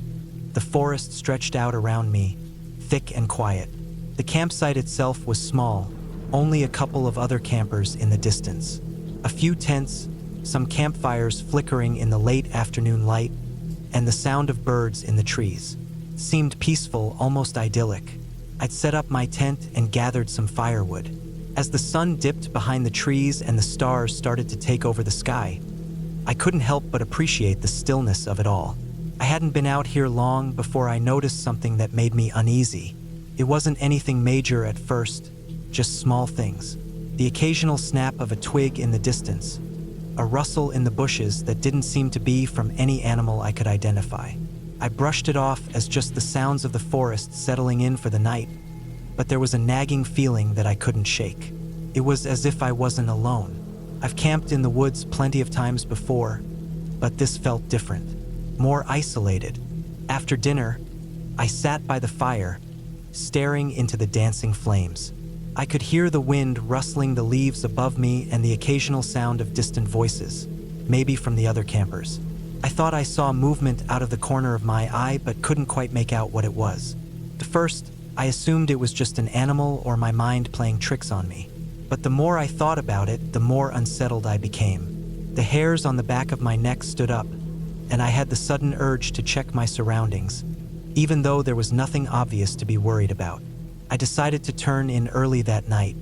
the forest stretched out around me, thick and quiet. The campsite itself was small, only a couple of other campers in the distance. A few tents, some campfires flickering in the late afternoon light, and the sound of birds in the trees. Seemed peaceful, almost idyllic. I'd set up my tent and gathered some firewood. As the sun dipped behind the trees and the stars started to take over the sky, I couldn't help but appreciate the stillness of it all. I hadn't been out here long before I noticed something that made me uneasy. It wasn't anything major at first, just small things. The occasional snap of a twig in the distance, a rustle in the bushes that didn't seem to be from any animal I could identify. I brushed it off as just the sounds of the forest settling in for the night, but there was a nagging feeling that I couldn't shake. It was as if I wasn't alone. I've camped in the woods plenty of times before, but this felt different, more isolated. After dinner, I sat by the fire, staring into the dancing flames. I could hear the wind rustling the leaves above me and the occasional sound of distant voices, maybe from the other campers. I thought I saw movement out of the corner of my eye, but couldn't quite make out what it was. At first, I assumed it was just an animal or my mind playing tricks on me. But the more I thought about it, the more unsettled I became. The hairs on the back of my neck stood up, and I had the sudden urge to check my surroundings, even though there was nothing obvious to be worried about. I decided to turn in early that night.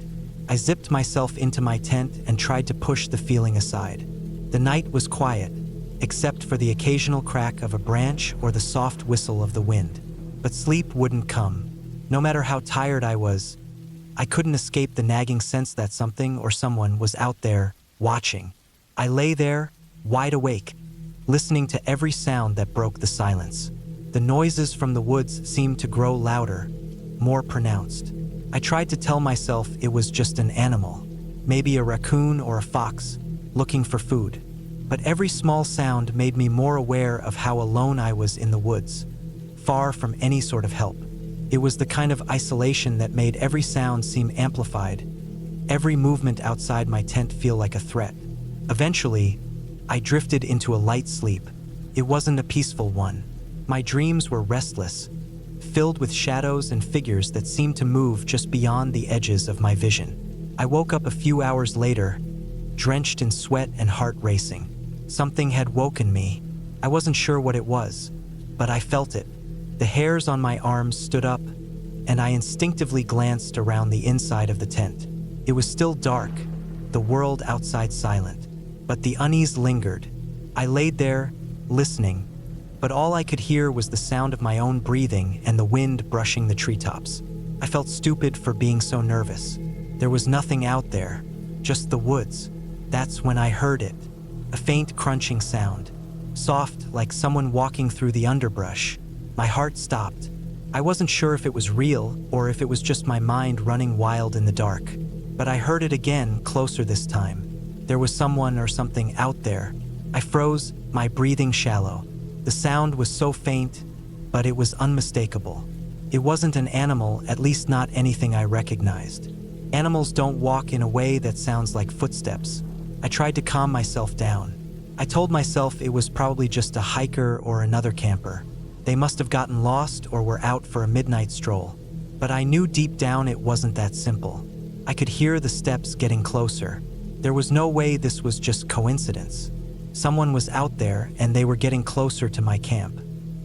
I zipped myself into my tent and tried to push the feeling aside. The night was quiet, except for the occasional crack of a branch or the soft whistle of the wind. But sleep wouldn't come. No matter how tired I was, I couldn't escape the nagging sense that something or someone was out there, watching. I lay there, wide awake, listening to every sound that broke the silence. The noises from the woods seemed to grow louder, more pronounced. I tried to tell myself it was just an animal, maybe a raccoon or a fox, looking for food. But every small sound made me more aware of how alone I was in the woods, far from any sort of help. It was the kind of isolation that made every sound seem amplified, every movement outside my tent feel like a threat. Eventually, I drifted into a light sleep. It wasn't a peaceful one. My dreams were restless, filled with shadows and figures that seemed to move just beyond the edges of my vision. I woke up a few hours later, drenched in sweat and heart racing. Something had woken me. I wasn't sure what it was, but I felt it. The hairs on my arms stood up, and I instinctively glanced around the inside of the tent. It was still dark, the world outside silent, but the unease lingered. I laid there, listening, but all I could hear was the sound of my own breathing and the wind brushing the treetops. I felt stupid for being so nervous. There was nothing out there, just the woods. That's when I heard it, a faint crunching sound, soft like someone walking through the underbrush. My heart stopped. I wasn't sure if it was real or if it was just my mind running wild in the dark. But I heard it again, closer this time. There was someone or something out there. I froze, my breathing shallow. The sound was so faint, but it was unmistakable. It wasn't an animal, at least not anything I recognized. Animals don't walk in a way that sounds like footsteps. I tried to calm myself down. I told myself it was probably just a hiker or another camper. They must have gotten lost or were out for a midnight stroll. But I knew deep down it wasn't that simple. I could hear the steps getting closer. There was no way this was just coincidence. Someone was out there and they were getting closer to my camp.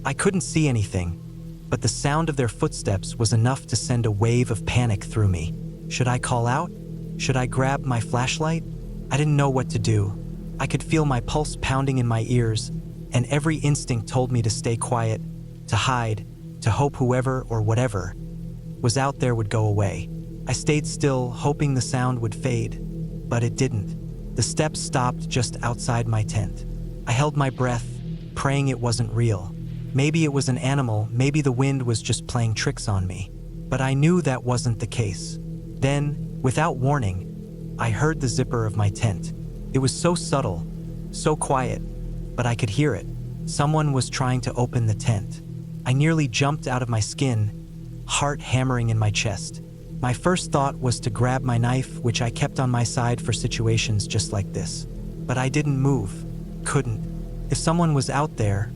I couldn't see anything, but the sound of their footsteps was enough to send a wave of panic through me. Should I call out? Should I grab my flashlight? I didn't know what to do. I could feel my pulse pounding in my ears, and every instinct told me to stay quiet, to hide, to hope whoever or whatever was out there would go away. I stayed still, hoping the sound would fade, but it didn't. The steps stopped just outside my tent. I held my breath, praying it wasn't real. Maybe it was an animal, maybe the wind was just playing tricks on me. But I knew that wasn't the case. Then, without warning, I heard the zipper of my tent. It was so subtle, so quiet, but I could hear it. Someone was trying to open the tent. I nearly jumped out of my skin, heart hammering in my chest. My first thought was to grab my knife, which I kept on my side for situations just like this. But I didn't move, couldn't. If someone was out there,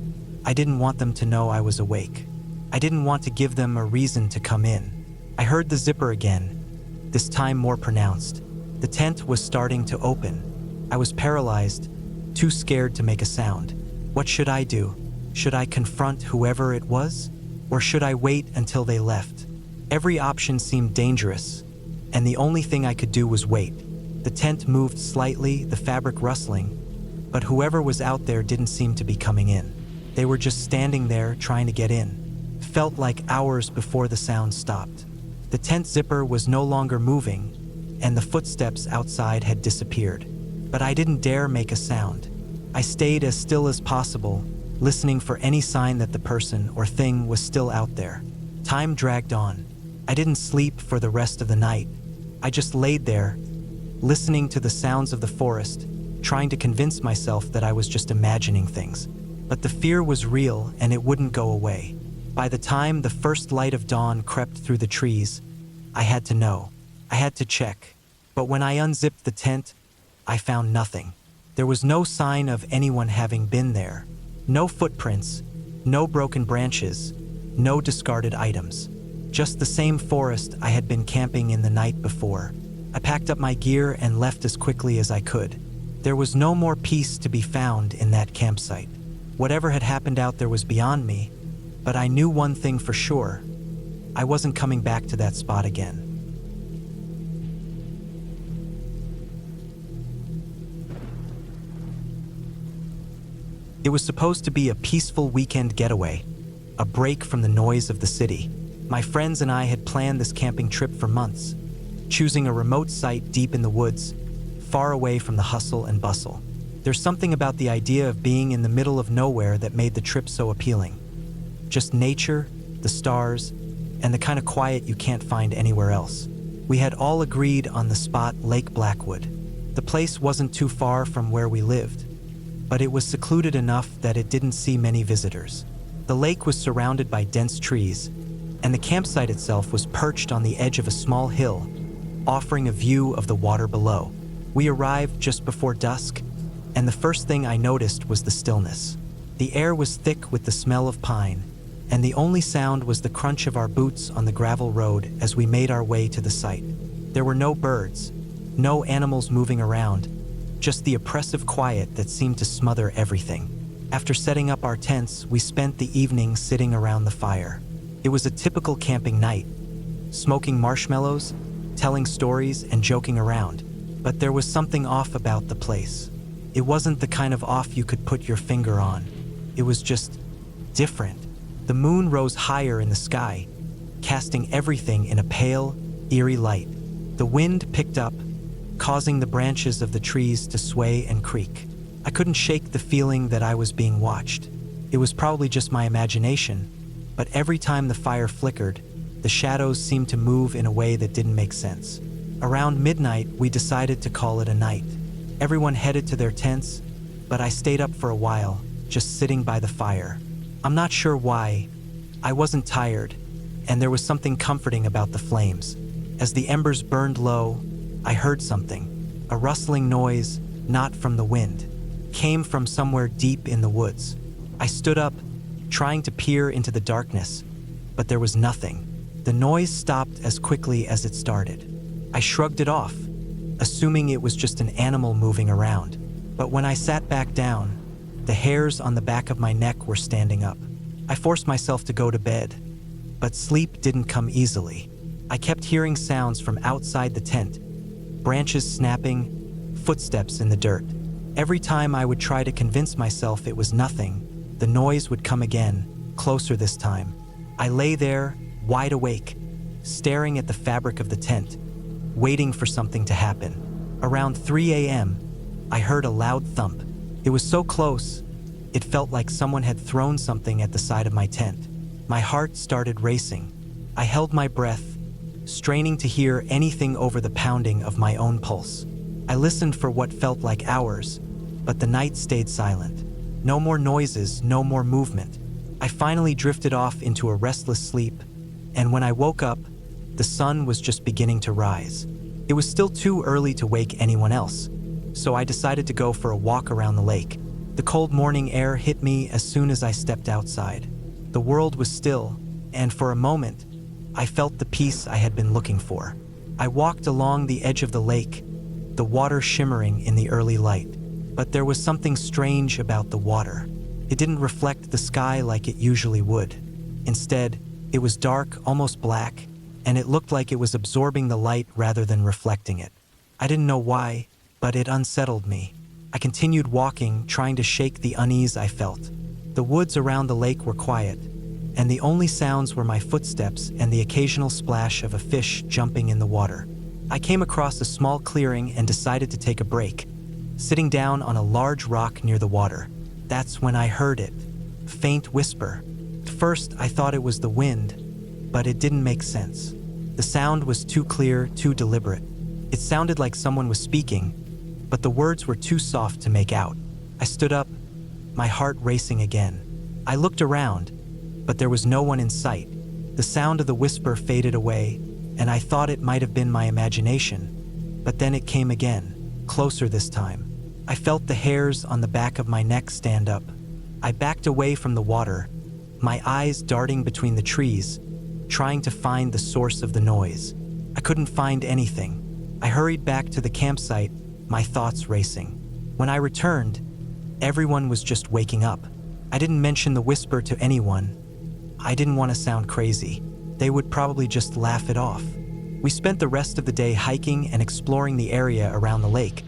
I didn't want them to know I was awake. I didn't want to give them a reason to come in. I heard the zipper again, this time more pronounced. The tent was starting to open. I was paralyzed, too scared to make a sound. What should I do? Should I confront whoever it was? Or should I wait until they left? Every option seemed dangerous, and the only thing I could do was wait. The tent moved slightly, the fabric rustling, but whoever was out there didn't seem to be coming in. They were just standing there trying to get in. It felt like hours before the sound stopped. The tent zipper was no longer moving, and the footsteps outside had disappeared. But I didn't dare make a sound. I stayed as still as possible, listening for any sign that the person or thing was still out there. Time dragged on. I didn't sleep for the rest of the night. I just laid there, listening to the sounds of the forest, trying to convince myself that I was just imagining things. But the fear was real and it wouldn't go away. By the time the first light of dawn crept through the trees, I had to know. I had to check. But when I unzipped the tent, I found nothing. There was no sign of anyone having been there. No footprints, no broken branches, no discarded items. Just the same forest I had been camping in the night before. I packed up my gear and left as quickly as I could. There was no more peace to be found in that campsite. Whatever had happened out there was beyond me, but I knew one thing for sure. I wasn't coming back to that spot again. It was supposed to be a peaceful weekend getaway, a break from the noise of the city. My friends and I had planned this camping trip for months, choosing a remote site deep in the woods, far away from the hustle and bustle. There's something about the idea of being in the middle of nowhere that made the trip so appealing. Just nature, the stars, and the kind of quiet you can't find anywhere else. We had all agreed on the spot, Lake Blackwood. The place wasn't too far from where we lived, but it was secluded enough that it didn't see many visitors. The lake was surrounded by dense trees, and the campsite itself was perched on the edge of a small hill, offering a view of the water below. We arrived just before dusk, and the first thing I noticed was the stillness. The air was thick with the smell of pine, and the only sound was the crunch of our boots on the gravel road as we made our way to the site. There were no birds, no animals moving around, just the oppressive quiet that seemed to smother everything. After setting up our tents, we spent the evening sitting around the fire. It was a typical camping night, smoking marshmallows, telling stories, and joking around. But there was something off about the place. It wasn't the kind of off you could put your finger on. It was just different. The moon rose higher in the sky, casting everything in a pale, eerie light. The wind picked up, causing the branches of the trees to sway and creak. I couldn't shake the feeling that I was being watched. It was probably just my imagination, but every time the fire flickered, the shadows seemed to move in a way that didn't make sense. Around midnight, we decided to call it a night. Everyone headed to their tents, but I stayed up for a while, just sitting by the fire. I'm not sure why. I wasn't tired, and there was something comforting about the flames. As the embers burned low, I heard something. A rustling noise, not from the wind, came from somewhere deep in the woods. I stood up, trying to peer into the darkness, but there was nothing. The noise stopped as quickly as it started. I shrugged it off, assuming it was just an animal moving around. But when I sat back down, the hairs on the back of my neck were standing up. I forced myself to go to bed, but sleep didn't come easily. I kept hearing sounds from outside the tent, branches snapping, footsteps in the dirt. Every time I would try to convince myself it was nothing, the noise would come again, closer this time. I lay there, wide awake, staring at the fabric of the tent, waiting for something to happen. Around 3 a.m., I heard a loud thump. It was so close, it felt like someone had thrown something at the side of my tent. My heart started racing. I held my breath, straining to hear anything over the pounding of my own pulse. I listened for what felt like hours, but the night stayed silent. No more noises, no more movement. I finally drifted off into a restless sleep, and when I woke up, the sun was just beginning to rise. It was still too early to wake anyone else, so I decided to go for a walk around the lake. The cold morning air hit me as soon as I stepped outside. The world was still, and for a moment, I felt the peace I had been looking for. I walked along the edge of the lake, the water shimmering in the early light. But there was something strange about the water. It didn't reflect the sky like it usually would. Instead, it was dark, almost black, and it looked like it was absorbing the light rather than reflecting it. I didn't know why, but it unsettled me. I continued walking, trying to shake the unease I felt. The woods around the lake were quiet, and the only sounds were my footsteps and the occasional splash of a fish jumping in the water. I came across a small clearing and decided to take a break, sitting down on a large rock near the water. That's when I heard it. Faint whisper. At first, I thought it was the wind, but it didn't make sense. The sound was too clear, too deliberate. It sounded like someone was speaking, but the words were too soft to make out. I stood up, my heart racing again. I looked around, but there was no one in sight. The sound of the whisper faded away, and I thought it might have been my imagination. But then it came again, closer this time. I felt the hairs on the back of my neck stand up. I backed away from the water, my eyes darting between the trees, trying to find the source of the noise. I couldn't find anything. I hurried back to the campsite, my thoughts racing. When I returned, everyone was just waking up. I didn't mention the whisper to anyone. I didn't want to sound crazy. They would probably just laugh it off. We spent the rest of the day hiking and exploring the area around the lake,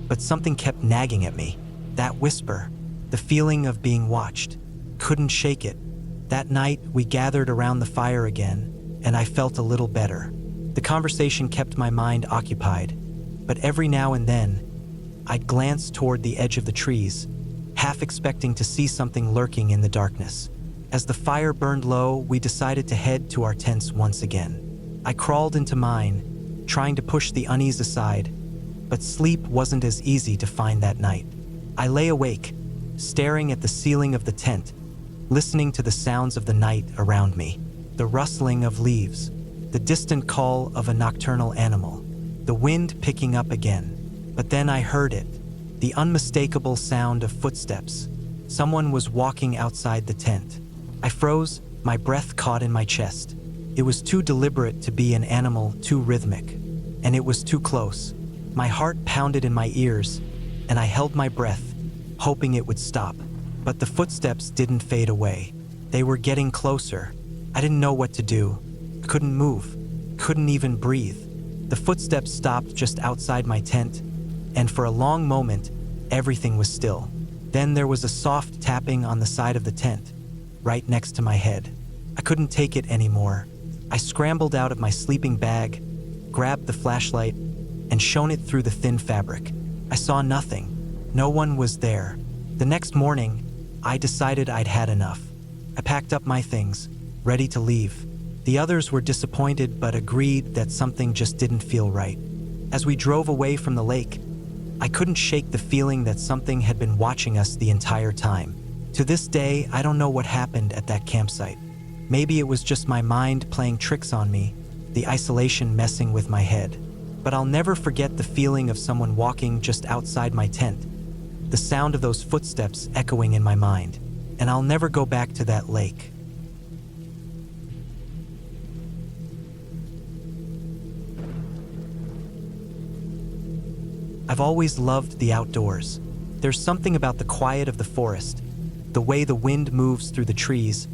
but something kept nagging at me. That whisper, the feeling of being watched. Couldn't shake it. That night, we gathered around the fire again, and I felt a little better. The conversation kept my mind occupied, but every now and then, I'd glance toward the edge of the trees, half expecting to see something lurking in the darkness. As the fire burned low, we decided to head to our tents once again. I crawled into mine, trying to push the unease aside, but sleep wasn't as easy to find that night. I lay awake, staring at the ceiling of the tent, listening to the sounds of the night around me. The rustling of leaves, the distant call of a nocturnal animal, the wind picking up again. But then I heard it, the unmistakable sound of footsteps. Someone was walking outside the tent. I froze, my breath caught in my chest. It was too deliberate to be an animal, too rhythmic, and it was too close. My heart pounded in my ears, and I held my breath, hoping it would stop. But the footsteps didn't fade away. They were getting closer. I didn't know what to do. Couldn't move. Couldn't even breathe. The footsteps stopped just outside my tent, and for a long moment, everything was still. Then there was a soft tapping on the side of the tent, right next to my head. I couldn't take it anymore. I scrambled out of my sleeping bag, grabbed the flashlight, and shone it through the thin fabric. I saw nothing. No one was there. The next morning, I decided I'd had enough. I packed up my things, ready to leave. The others were disappointed but agreed that something just didn't feel right. As we drove away from the lake, I couldn't shake the feeling that something had been watching us the entire time. To this day, I don't know what happened at that campsite. Maybe it was just my mind playing tricks on me, the isolation messing with my head. But I'll never forget the feeling of someone walking just outside my tent, the sound of those footsteps echoing in my mind, and I'll never go back to that lake. I've always loved the outdoors. There's something about the quiet of the forest, the way the wind moves through the trees,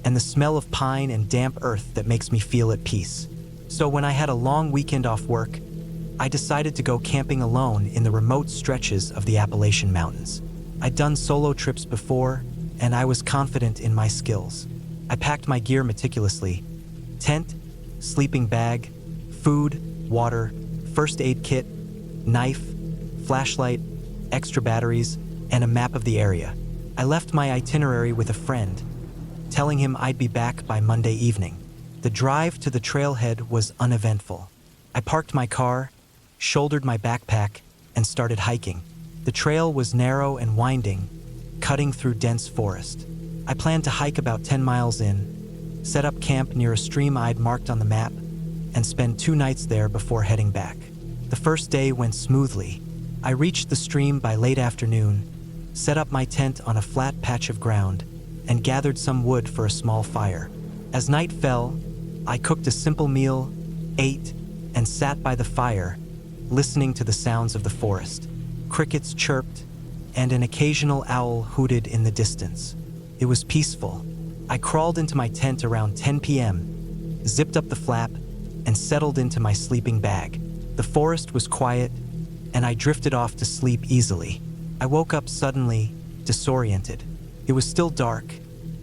and the smell of pine and damp earth that makes me feel at peace. So when I had a long weekend off work, I decided to go camping alone in the remote stretches of the Appalachian Mountains. I'd done solo trips before, and I was confident in my skills. I packed my gear meticulously: tent, sleeping bag, food, water, first aid kit, knife, flashlight, extra batteries, and a map of the area. I left my itinerary with a friend, telling him I'd be back by Monday evening. The drive to the trailhead was uneventful. I parked my car, shouldered my backpack, and started hiking. The trail was narrow and winding, cutting through dense forest. I planned to hike about 10 miles in, set up camp near a stream I'd marked on the map, and spend 2 nights there before heading back. The first day went smoothly. I reached the stream by late afternoon, set up my tent on a flat patch of ground, and gathered some wood for a small fire. As night fell, I cooked a simple meal, ate, and sat by the fire, listening to the sounds of the forest. Crickets chirped, and an occasional owl hooted in the distance. It was peaceful. I crawled into my tent around 10 p.m., zipped up the flap, and settled into my sleeping bag. The forest was quiet, and I drifted off to sleep easily. I woke up suddenly, disoriented. It was still dark,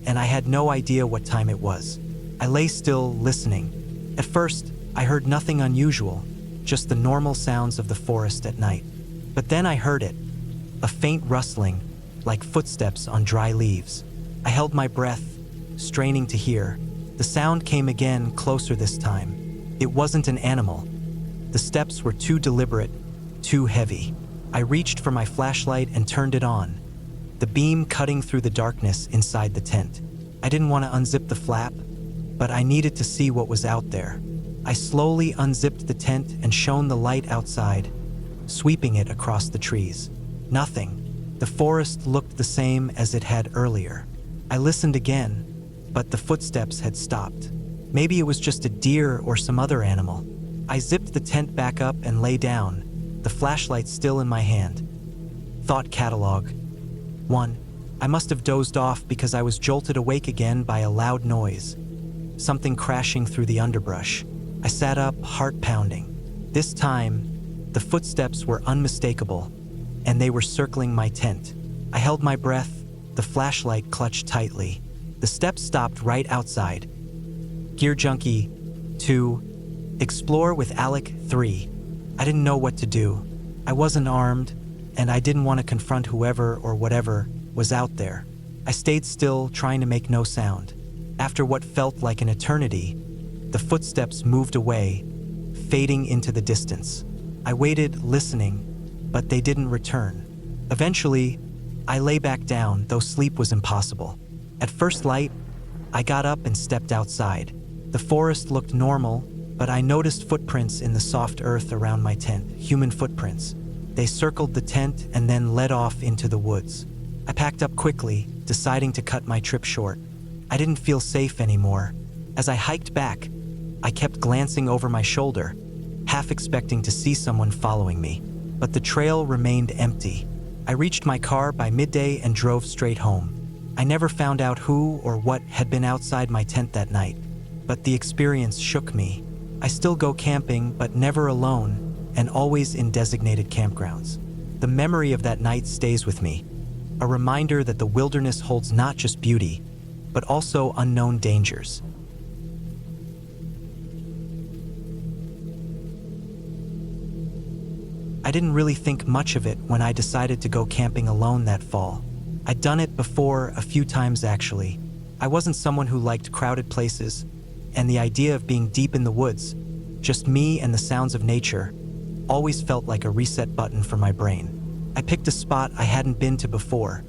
and I had no idea what time it was. I lay still, listening. At first, I heard nothing unusual, just the normal sounds of the forest at night. But then I heard it, a faint rustling, like footsteps on dry leaves. I held my breath, straining to hear. The sound came again, closer this time, It wasn't an animal. The steps were too deliberate, too heavy. I reached for my flashlight and turned it on, the beam cutting through the darkness inside the tent. I didn't want to unzip the flap, but I needed to see what was out there. I slowly unzipped the tent and shone the light outside, sweeping it across the trees. Nothing. The forest looked the same as it had earlier. I listened again, but the footsteps had stopped. Maybe it was just a deer or some other animal. I zipped the tent back up and lay down, the flashlight still in my hand. Thought catalog. 1. I must have dozed off because I was jolted awake again by a loud noise. Something crashing through the underbrush. I sat up, heart pounding. This time, the footsteps were unmistakable, and they were circling my tent. I held my breath, the flashlight clutched tightly. The steps stopped right outside. Gear Junkie 2. Explore with Alec 3. I didn't know what to do. I wasn't armed, and I didn't want to confront whoever or whatever was out there. I stayed still, trying to make no sound. After what felt like an eternity, the footsteps moved away, fading into the distance. I waited, listening, but they didn't return. Eventually, I lay back down, though sleep was impossible. At first light, I got up and stepped outside. The forest looked normal, but I noticed footprints in the soft earth around my tent, human footprints. They circled the tent and then led off into the woods. I packed up quickly, deciding to cut my trip short. I didn't feel safe anymore. As I hiked back, I kept glancing over my shoulder, half expecting to see someone following me. But the trail remained empty. I reached my car by midday and drove straight home. I never found out who or what had been outside my tent that night, but the experience shook me. I still go camping, but never alone, and always in designated campgrounds. The memory of that night stays with me, a reminder that the wilderness holds not just beauty, but also unknown dangers. I didn't really think much of it when I decided to go camping alone that fall. I'd done it before, a few times actually. I wasn't someone who liked crowded places, and the idea of being deep in the woods, just me and the sounds of nature, always felt like a reset button for my brain. I picked a spot I hadn't been to before,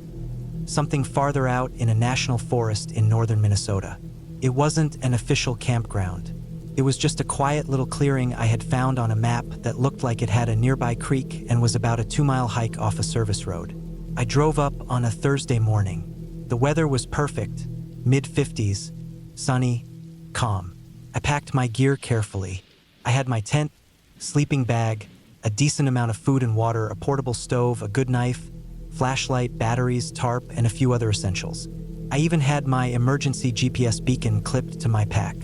something farther out in a national forest in northern Minnesota. It wasn't an official campground. It was just a quiet little clearing I had found on a map that looked like it had a nearby creek and was about a 2-mile hike off a service road. I drove up on a Thursday morning. The weather was perfect, mid-50s, sunny, calm. I packed my gear carefully. I had my tent, sleeping bag, a decent amount of food and water, a portable stove, a good knife, flashlight, batteries, tarp, and a few other essentials. I even had my emergency GPS beacon clipped to my pack.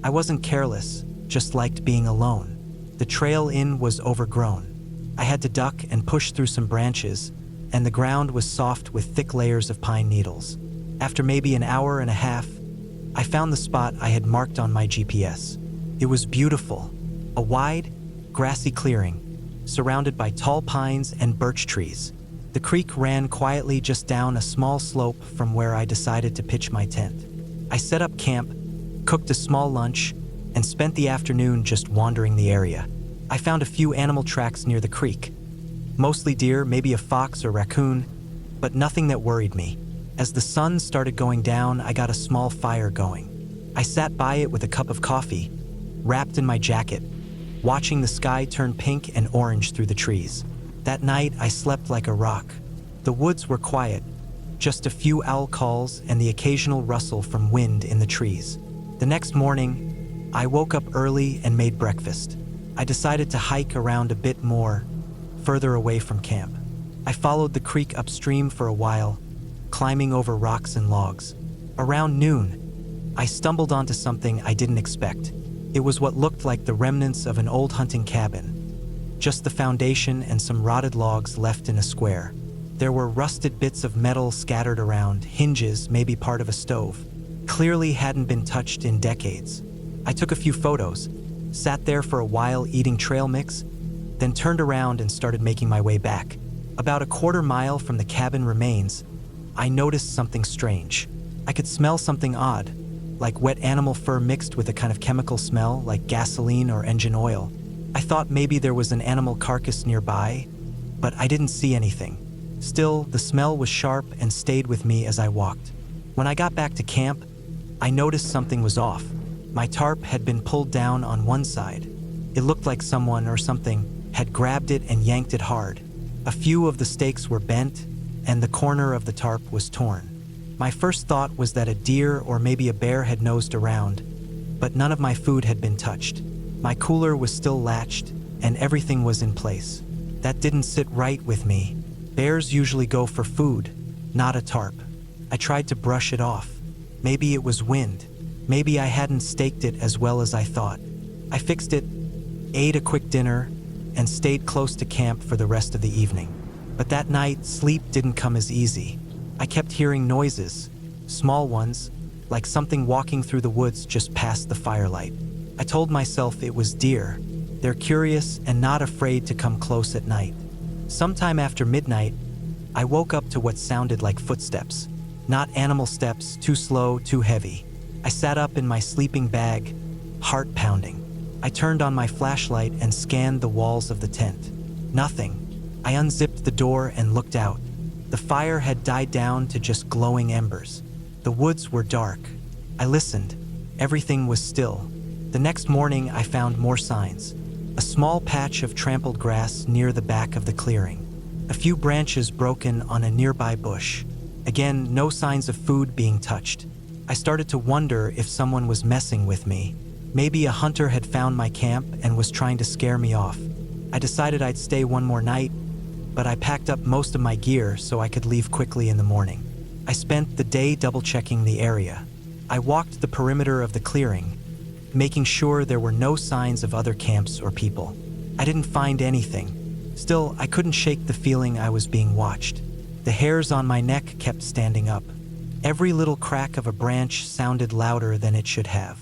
I wasn't careless, just liked being alone. The trail in was overgrown. I had to duck and push through some branches, and the ground was soft with thick layers of pine needles. After maybe an hour and a half, I found the spot I had marked on my GPS. It was beautiful, a wide, grassy clearing, surrounded by tall pines and birch trees. The creek ran quietly just down a small slope from where I decided to pitch my tent. I set up camp, cooked a small lunch, and spent the afternoon just wandering the area. I found a few animal tracks near the creek. Mostly deer, maybe a fox or raccoon, but nothing that worried me. As the sun started going down, I got a small fire going. I sat by it with a cup of coffee, wrapped in my jacket, watching the sky turn pink and orange through the trees. That night, I slept like a rock. The woods were quiet, just a few owl calls and the occasional rustle from wind in the trees. The next morning, I woke up early and made breakfast. I decided to hike around a bit more, further away from camp. I followed the creek upstream for a while, climbing over rocks and logs. Around noon, I stumbled onto something I didn't expect. It was what looked like the remnants of an old hunting cabin, just the foundation and some rotted logs left in a square. There were rusted bits of metal scattered around, hinges, maybe part of a stove. Clearly hadn't been touched in decades. I took a few photos, sat there for a while eating trail mix, then turned around and started making my way back. About a quarter mile from the cabin remains, I noticed something strange. I could smell something odd, like wet animal fur mixed with a kind of chemical smell, like gasoline or engine oil. I thought maybe there was an animal carcass nearby, but I didn't see anything. Still, the smell was sharp and stayed with me as I walked. When I got back to camp, I noticed something was off. My tarp had been pulled down on one side. It looked like someone or something had grabbed it and yanked it hard. A few of the stakes were bent, and the corner of the tarp was torn. My first thought was that a deer or maybe a bear had nosed around, but none of my food had been touched. My cooler was still latched, and everything was in place. That didn't sit right with me. Bears usually go for food, not a tarp. I tried to brush it off. Maybe it was wind. Maybe I hadn't staked it as well as I thought. I fixed it, ate a quick dinner, and stayed close to camp for the rest of the evening. But that night, sleep didn't come as easy. I kept hearing noises, small ones, like something walking through the woods just past the firelight. I told myself it was deer. They're curious and not afraid to come close at night. Sometime after midnight, I woke up to what sounded like footsteps. Not animal steps, too slow, too heavy. I sat up in my sleeping bag, heart pounding. I turned on my flashlight and scanned the walls of the tent. Nothing. I unzipped the door and looked out. The fire had died down to just glowing embers. The woods were dark. I listened. Everything was still. The next morning, I found more signs. A small patch of trampled grass near the back of the clearing. A few branches broken on a nearby bush. Again, no signs of food being touched. I started to wonder if someone was messing with me. Maybe a hunter had found my camp and was trying to scare me off. I decided I'd stay one more night, but I packed up most of my gear so I could leave quickly in the morning. I spent the day double-checking the area. I walked the perimeter of the clearing, making sure there were no signs of other camps or people. I didn't find anything. Still, I couldn't shake the feeling I was being watched. The hairs on my neck kept standing up. Every little crack of a branch sounded louder than it should have.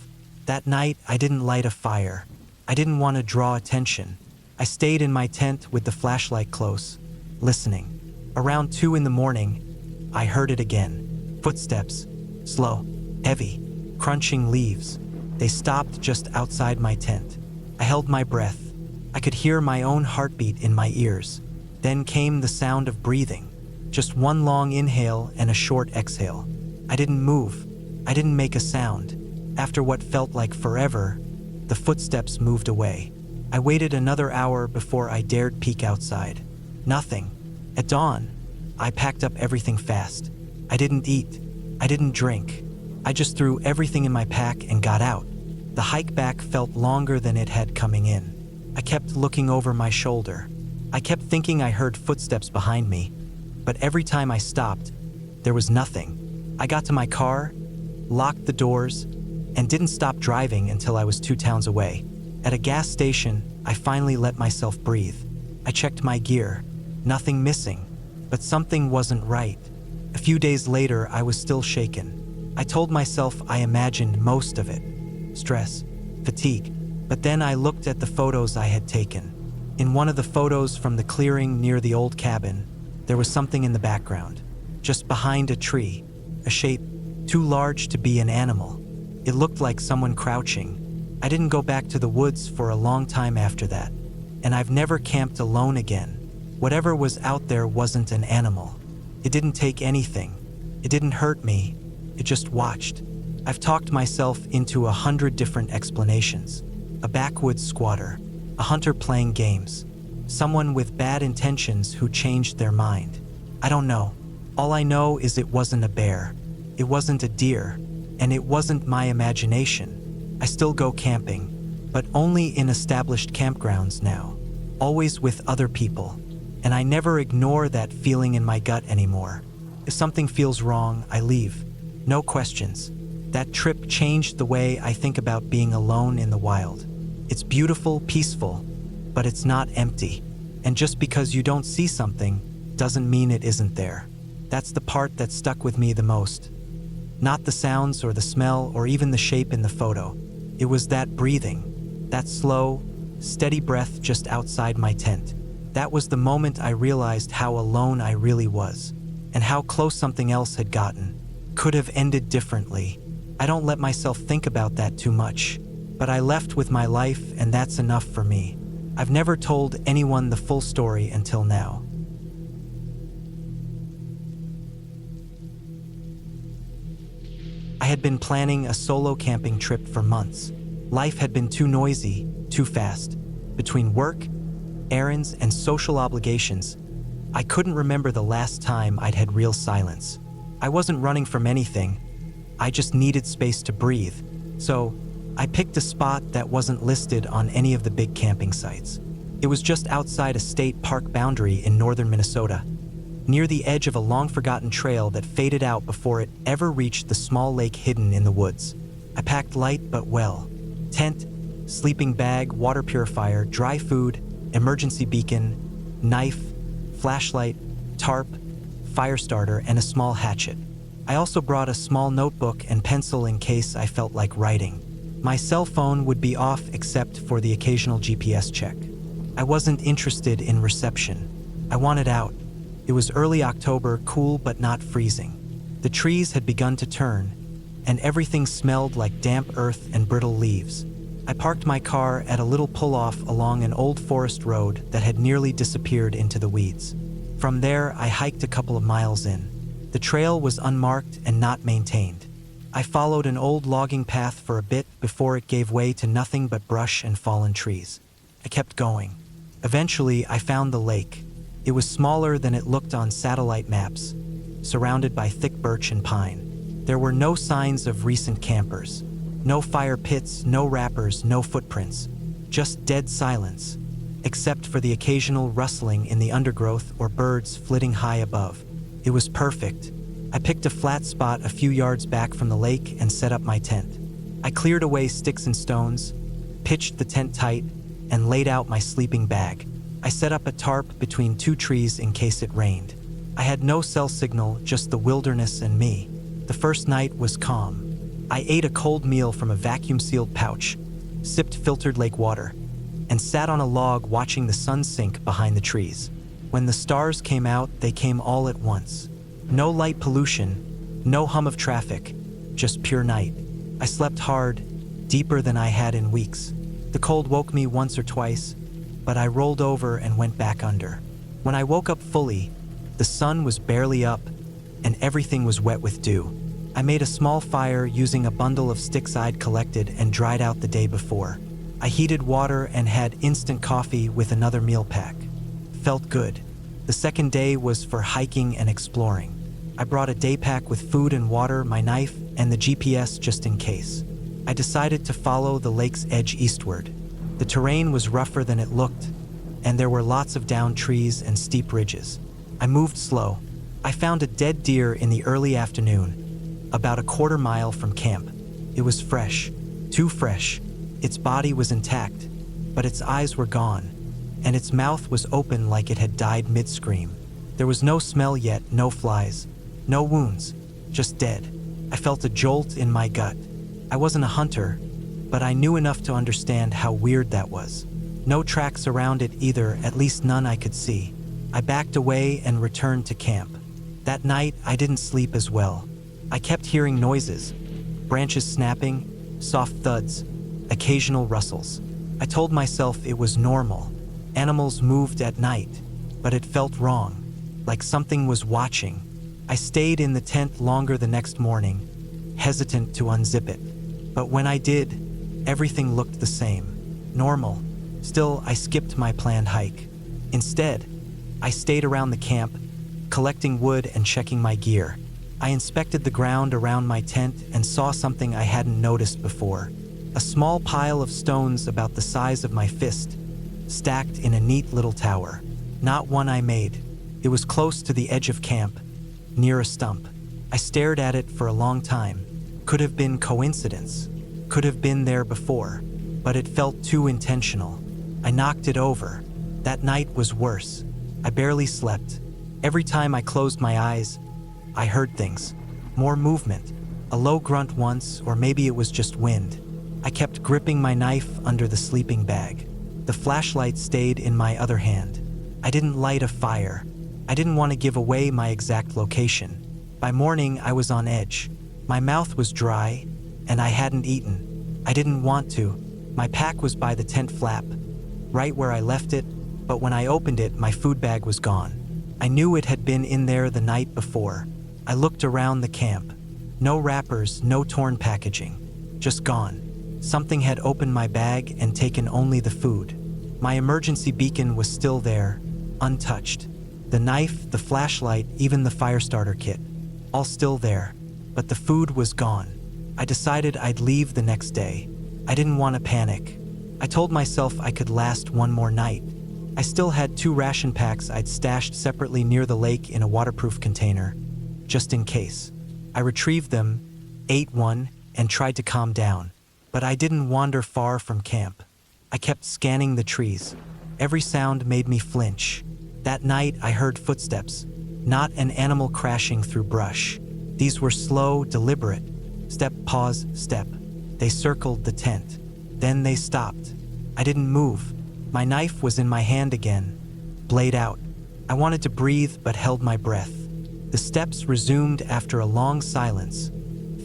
That night, I didn't light a fire. I didn't want to draw attention. I stayed in my tent with the flashlight close, listening. Around 2 in the morning, I heard it again. Footsteps, slow, heavy, crunching leaves. They stopped just outside my tent. I held my breath. I could hear my own heartbeat in my ears. Then came the sound of breathing. Just one long inhale and a short exhale. I didn't move. I didn't make a sound. After what felt like forever, the footsteps moved away. I waited another hour before I dared peek outside. Nothing. At dawn, I packed up everything fast. I didn't eat. I didn't drink. I just threw everything in my pack and got out. The hike back felt longer than it had coming in. I kept looking over my shoulder. I kept thinking I heard footsteps behind me, but every time I stopped, there was nothing. I got to my car, locked the doors, and didn't stop driving until I was 2 towns away. At a gas station, I finally let myself breathe. I checked my gear. Nothing missing, but something wasn't right. A few days later, I was still shaken. I told myself I imagined most of it. Stress, fatigue. But then I looked at the photos I had taken. In one of the photos from the clearing near the old cabin, there was something in the background. Just behind a tree, a shape too large to be an animal. It looked like someone crouching. I didn't go back to the woods for a long time after that, and I've never camped alone again. Whatever was out there wasn't an animal. It didn't take anything. It didn't hurt me. It just watched. I've talked myself into 100 different explanations. A backwoods squatter, a hunter playing games, someone with bad intentions who changed their mind. I don't know. All I know is it wasn't a bear. It wasn't a deer. And it wasn't my imagination. I still go camping, but only in established campgrounds now. Always with other people. And I never ignore that feeling in my gut anymore. If something feels wrong, I leave. No questions. That trip changed the way I think about being alone in the wild. It's beautiful, peaceful, but it's not empty. And just because you don't see something doesn't mean it isn't there. That's the part that stuck with me the most. Not the sounds or the smell or even the shape in the photo. It was that breathing, that slow, steady breath just outside my tent. That was the moment I realized how alone I really was, and how close something else had gotten. Could have ended differently. I don't let myself think about that too much. But I left with my life, and that's enough for me. I've never told anyone the full story until now. I had been planning a solo camping trip for months. Life had been too noisy, too fast. Between work, errands, and social obligations, I couldn't remember the last time I'd had real silence. I wasn't running from anything. I just needed space to breathe. So, I picked a spot that wasn't listed on any of the big camping sites. It was just outside a state park boundary in northern Minnesota, near the edge of a long-forgotten trail that faded out before it ever reached the small lake hidden in the woods. I packed light but well. Tent, sleeping bag, water purifier, dry food, emergency beacon, knife, flashlight, tarp, fire starter, and a small hatchet. I also brought a small notebook and pencil in case I felt like writing. My cell phone would be off except for the occasional GPS check. I wasn't interested in reception. I wanted out. It was early October, cool but not freezing. The trees had begun to turn, and everything smelled like damp earth and brittle leaves. I parked my car at a little pull-off along an old forest road that had nearly disappeared into the weeds. From there, I hiked a couple of miles in. The trail was unmarked and not maintained. I followed an old logging path for a bit before it gave way to nothing but brush and fallen trees. I kept going. Eventually, I found the lake. It was smaller than it looked on satellite maps, surrounded by thick birch and pine. There were no signs of recent campers. No fire pits, no wrappers, no footprints. Just dead silence, except for the occasional rustling in the undergrowth or birds flitting high above. It was perfect. I picked a flat spot a few yards back from the lake and set up my tent. I cleared away sticks and stones, pitched the tent tight, and laid out my sleeping bag. I set up a tarp between two trees in case it rained. I had no cell signal, just the wilderness and me. The first night was calm. I ate a cold meal from a vacuum-sealed pouch, sipped filtered lake water, and sat on a log watching the sun sink behind the trees. When the stars came out, they came all at once. No light pollution, no hum of traffic, just pure night. I slept hard, deeper than I had in weeks. The cold woke me once or twice, but I rolled over and went back under. When I woke up fully, the sun was barely up, and everything was wet with dew. I made a small fire using a bundle of sticks I'd collected and dried out the day before. I heated water and had instant coffee with another meal pack. Felt good. The second day was for hiking and exploring. I brought a day pack with food and water, my knife, and the GPS just in case. I decided to follow the lake's edge eastward. The terrain was rougher than it looked, and there were lots of downed trees and steep ridges. I moved slow. I found a dead deer in the early afternoon, about a quarter mile from camp. It was fresh, too fresh. Its body was intact, but its eyes were gone, and its mouth was open like it had died mid-scream. There was no smell yet, no flies, no wounds, just dead. I felt a jolt in my gut. I wasn't a hunter, but I knew enough to understand how weird that was. No tracks around it either, at least none I could see. I backed away and returned to camp. That night, I didn't sleep as well. I kept hearing noises, branches snapping, soft thuds, occasional rustles. I told myself it was normal. Animals moved at night, but it felt wrong, like something was watching. I stayed in the tent longer the next morning, hesitant to unzip it. But when I did, everything looked the same, normal. Still, I skipped my planned hike. Instead, I stayed around the camp, collecting wood and checking my gear. I inspected the ground around my tent and saw something I hadn't noticed before. A small pile of stones about the size of my fist, stacked in a neat little tower. Not one I made. It was close to the edge of camp, near a stump. I stared at it for a long time. Could have been coincidence. Could have been there before, but it felt too intentional. I knocked it over. That night was worse. I barely slept. Every time I closed my eyes, I heard things. More movement. A low grunt once, or maybe it was just wind. I kept gripping my knife under the sleeping bag. The flashlight stayed in my other hand. I didn't light a fire. I didn't want to give away my exact location. By morning, I was on edge. My mouth was dry, and I hadn't eaten. I didn't want to. My pack was by the tent flap, right where I left it, but when I opened it, my food bag was gone. I knew it had been in there the night before. I looked around the camp. No wrappers, no torn packaging. Just gone. Something had opened my bag and taken only the food. My emergency beacon was still there, untouched. The knife, the flashlight, even the fire starter kit. All still there. But the food was gone. I decided I'd leave the next day. I didn't want to panic. I told myself I could last one more night. I still had 2 ration packs I'd stashed separately near the lake in a waterproof container, just in case. I retrieved them, ate one, and tried to calm down. But I didn't wander far from camp. I kept scanning the trees. Every sound made me flinch. That night, I heard footsteps, not an animal crashing through brush. These were slow, deliberate. Step, pause, step. They circled the tent. Then they stopped. I didn't move. My knife was in my hand again, blade out. I wanted to breathe but held my breath. The steps resumed after a long silence,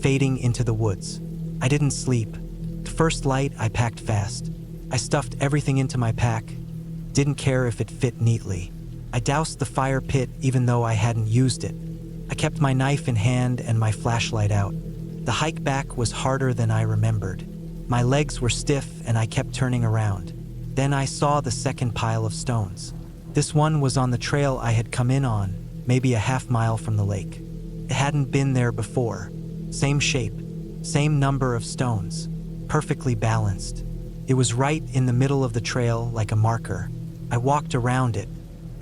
fading into the woods. I didn't sleep. The first light, I packed fast. I stuffed everything into my pack, didn't care if it fit neatly. I doused the fire pit even though I hadn't used it. I kept my knife in hand and my flashlight out. The hike back was harder than I remembered. My legs were stiff and I kept turning around. Then I saw the second pile of stones. This one was on the trail I had come in on, maybe a half-mile from the lake. It hadn't been there before. Same shape, same number of stones, perfectly balanced. It was right in the middle of the trail like a marker. I walked around it.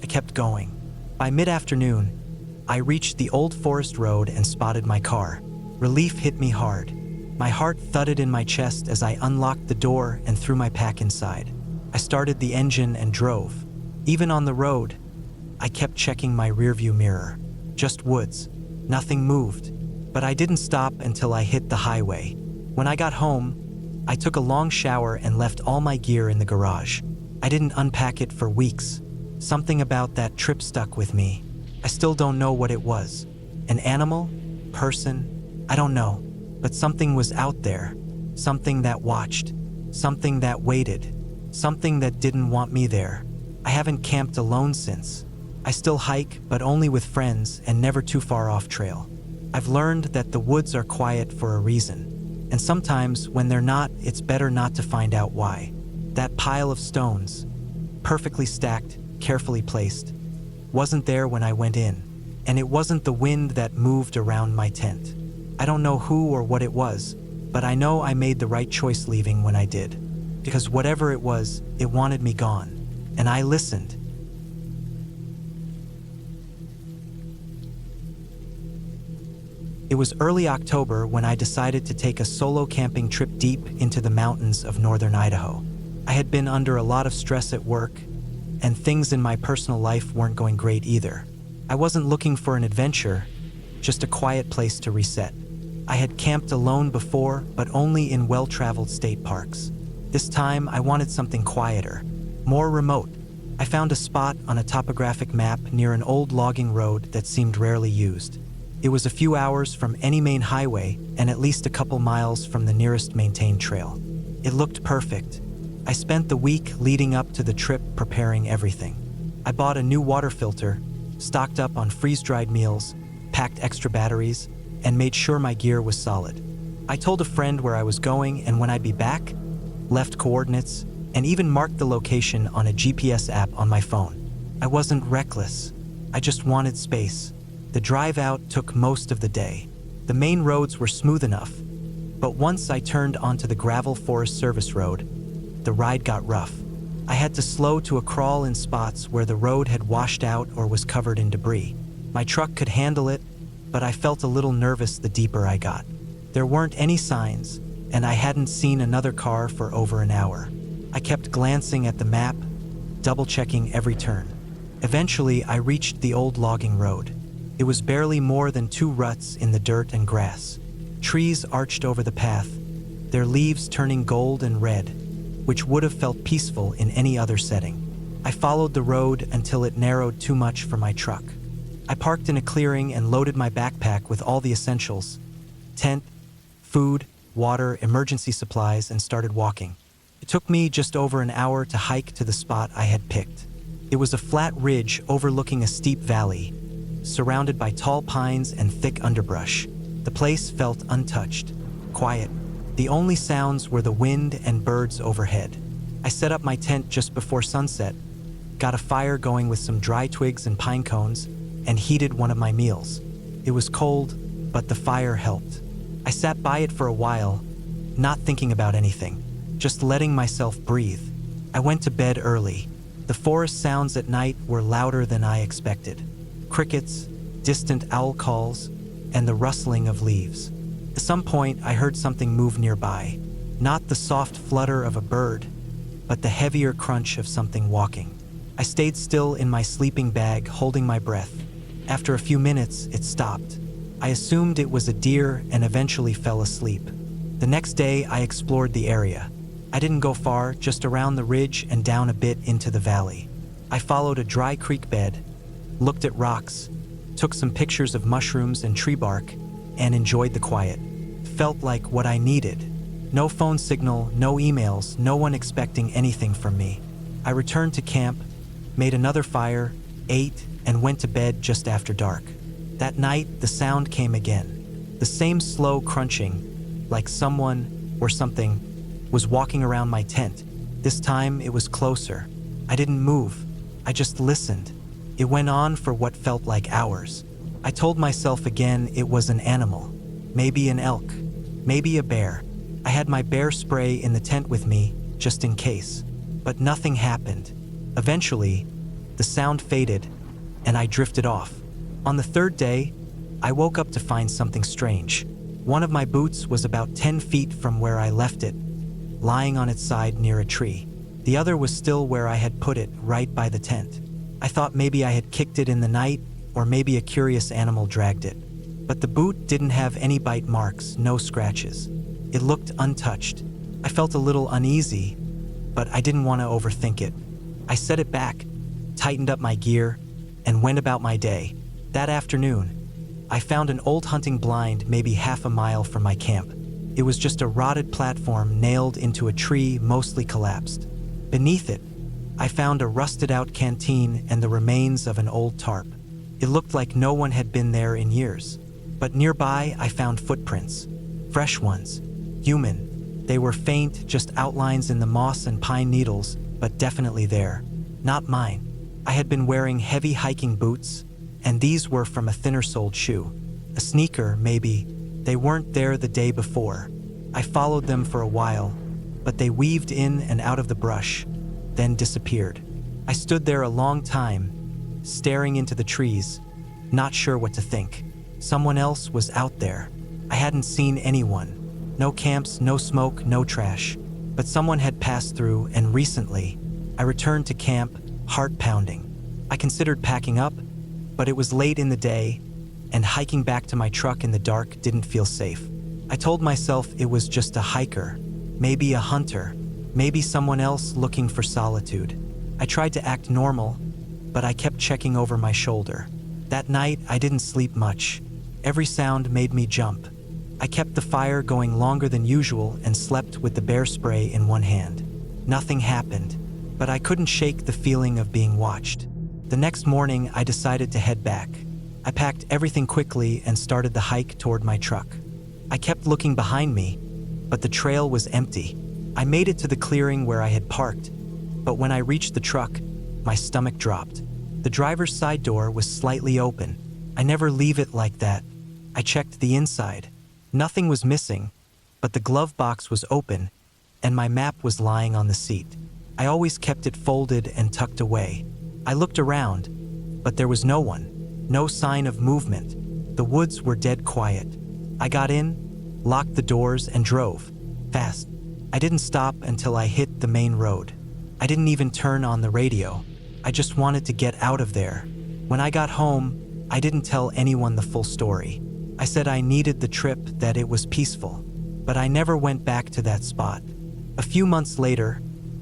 I kept going. By mid-afternoon, I reached the old forest road and spotted my car. Relief hit me hard. My heart thudded in my chest as I unlocked the door and threw my pack inside. I started the engine and drove. Even on the road, I kept checking my rearview mirror. Just woods. Nothing moved. But I didn't stop until I hit the highway. When I got home, I took a long shower and left all my gear in the garage. I didn't unpack it for weeks. Something about that trip stuck with me. I still don't know what it was. An animal? Person? I don't know. But something was out there. Something that watched. Something that waited. Something that didn't want me there. I haven't camped alone since. I still hike, but only with friends and never too far off trail. I've learned that the woods are quiet for a reason. And sometimes, when they're not, it's better not to find out why. That pile of stones, perfectly stacked, carefully placed, wasn't there when I went in. And it wasn't the wind that moved around my tent. I don't know who or what it was, but I know I made the right choice leaving when I did. Because whatever it was, it wanted me gone. And I listened. It was early October when I decided to take a solo camping trip deep into the mountains of northern Idaho. I had been under a lot of stress at work, and things in my personal life weren't going great either. I wasn't looking for an adventure, just a quiet place to reset. I had camped alone before, but only in well-traveled state parks. This time, I wanted something quieter, more remote. I found a spot on a topographic map near an old logging road that seemed rarely used. It was a few hours from any main highway and at least a couple miles from the nearest maintained trail. It looked perfect. I spent the week leading up to the trip preparing everything. I bought a new water filter, stocked up on freeze-dried meals, packed extra batteries, and made sure my gear was solid. I told a friend where I was going and when I'd be back, left coordinates, and even marked the location on a GPS app on my phone. I wasn't reckless. I just wanted space. The drive out took most of the day. The main roads were smooth enough, but once I turned onto the gravel Forest Service road, the ride got rough. I had to slow to a crawl in spots where the road had washed out or was covered in debris. My truck could handle it, but I felt a little nervous the deeper I got. There weren't any signs, and I hadn't seen another car for over an hour. I kept glancing at the map, double-checking every turn. Eventually, I reached the old logging road. It was barely more than 2 ruts in the dirt and grass. Trees arched over the path, their leaves turning gold and red, which would have felt peaceful in any other setting. I followed the road until it narrowed too much for my truck. I parked in a clearing and loaded my backpack with all the essentials: tent, food, water, emergency supplies, and started walking. It took me just over an hour to hike to the spot I had picked. It was a flat ridge overlooking a steep valley, surrounded by tall pines and thick underbrush. The place felt untouched, quiet. The only sounds were the wind and birds overhead. I set up my tent just before sunset, got a fire going with some dry twigs and pine cones, and heated one of my meals. It was cold, but the fire helped. I sat by it for a while, not thinking about anything, just letting myself breathe. I went to bed early. The forest sounds at night were louder than I expected. Crickets, distant owl calls, and the rustling of leaves. At some point, I heard something move nearby. Not the soft flutter of a bird, but the heavier crunch of something walking. I stayed still in my sleeping bag, holding my breath. After a few minutes, it stopped. I assumed it was a deer and eventually fell asleep. The next day, I explored the area. I didn't go far, just around the ridge and down a bit into the valley. I followed a dry creek bed, looked at rocks, took some pictures of mushrooms and tree bark, and enjoyed the quiet. It felt like what I needed. No phone signal, no emails, no one expecting anything from me. I returned to camp, made another fire, ate, and went to bed just after dark. That night, the sound came again. The same slow crunching, like someone or something was walking around my tent. This time, it was closer. I didn't move. I just listened. It went on for what felt like hours. I told myself again it was an animal. Maybe an elk. Maybe a bear. I had my bear spray in the tent with me, just in case. But nothing happened. Eventually, the sound faded, and I drifted off. On the third day, I woke up to find something strange. One of my boots was about 10 feet from where I left it, lying on its side near a tree. The other was still where I had put it, right by the tent. I thought maybe I had kicked it in the night, or maybe a curious animal dragged it. But the boot didn't have any bite marks, no scratches. It looked untouched. I felt a little uneasy, but I didn't want to overthink it. I set it back, tightened up my gear, and went about my day. That afternoon, I found an old hunting blind maybe half a mile from my camp. It was just a rotted platform nailed into a tree, mostly collapsed. Beneath it, I found a rusted-out canteen and the remains of an old tarp. It looked like no one had been there in years. But nearby, I found footprints. Fresh ones. Human. They were faint, just outlines in the moss and pine needles, but definitely there. Not mine. I had been wearing heavy hiking boots, and these were from a thinner-soled shoe. A sneaker, maybe. They weren't there the day before. I followed them for a while, but they weaved in and out of the brush, then disappeared. I stood there a long time, staring into the trees, not sure what to think. Someone else was out there. I hadn't seen anyone. No camps, no smoke, no trash. But someone had passed through, and recently, I returned to camp, heart pounding. I considered packing up, but it was late in the day, and hiking back to my truck in the dark didn't feel safe. I told myself it was just a hiker, maybe a hunter, maybe someone else looking for solitude. I tried to act normal, but I kept checking over my shoulder. That night, I didn't sleep much. Every sound made me jump. I kept the fire going longer than usual and slept with the bear spray in one hand. Nothing happened, but I couldn't shake the feeling of being watched. The next morning, I decided to head back. I packed everything quickly and started the hike toward my truck. I kept looking behind me, but the trail was empty. I made it to the clearing where I had parked, but when I reached the truck, my stomach dropped. The driver's side door was slightly open. I never leave it like that. I checked the inside. Nothing was missing, but the glove box was open, and my map was lying on the seat. I always kept it folded and tucked away. I looked around, but there was no one, no sign of movement. The woods were dead quiet. I got in, locked the doors, and drove, fast. I didn't stop until I hit the main road. I didn't even turn on the radio. I just wanted to get out of there. When I got home, I didn't tell anyone the full story. I said I needed the trip, that it was peaceful. But I never went back to that spot. A few months later,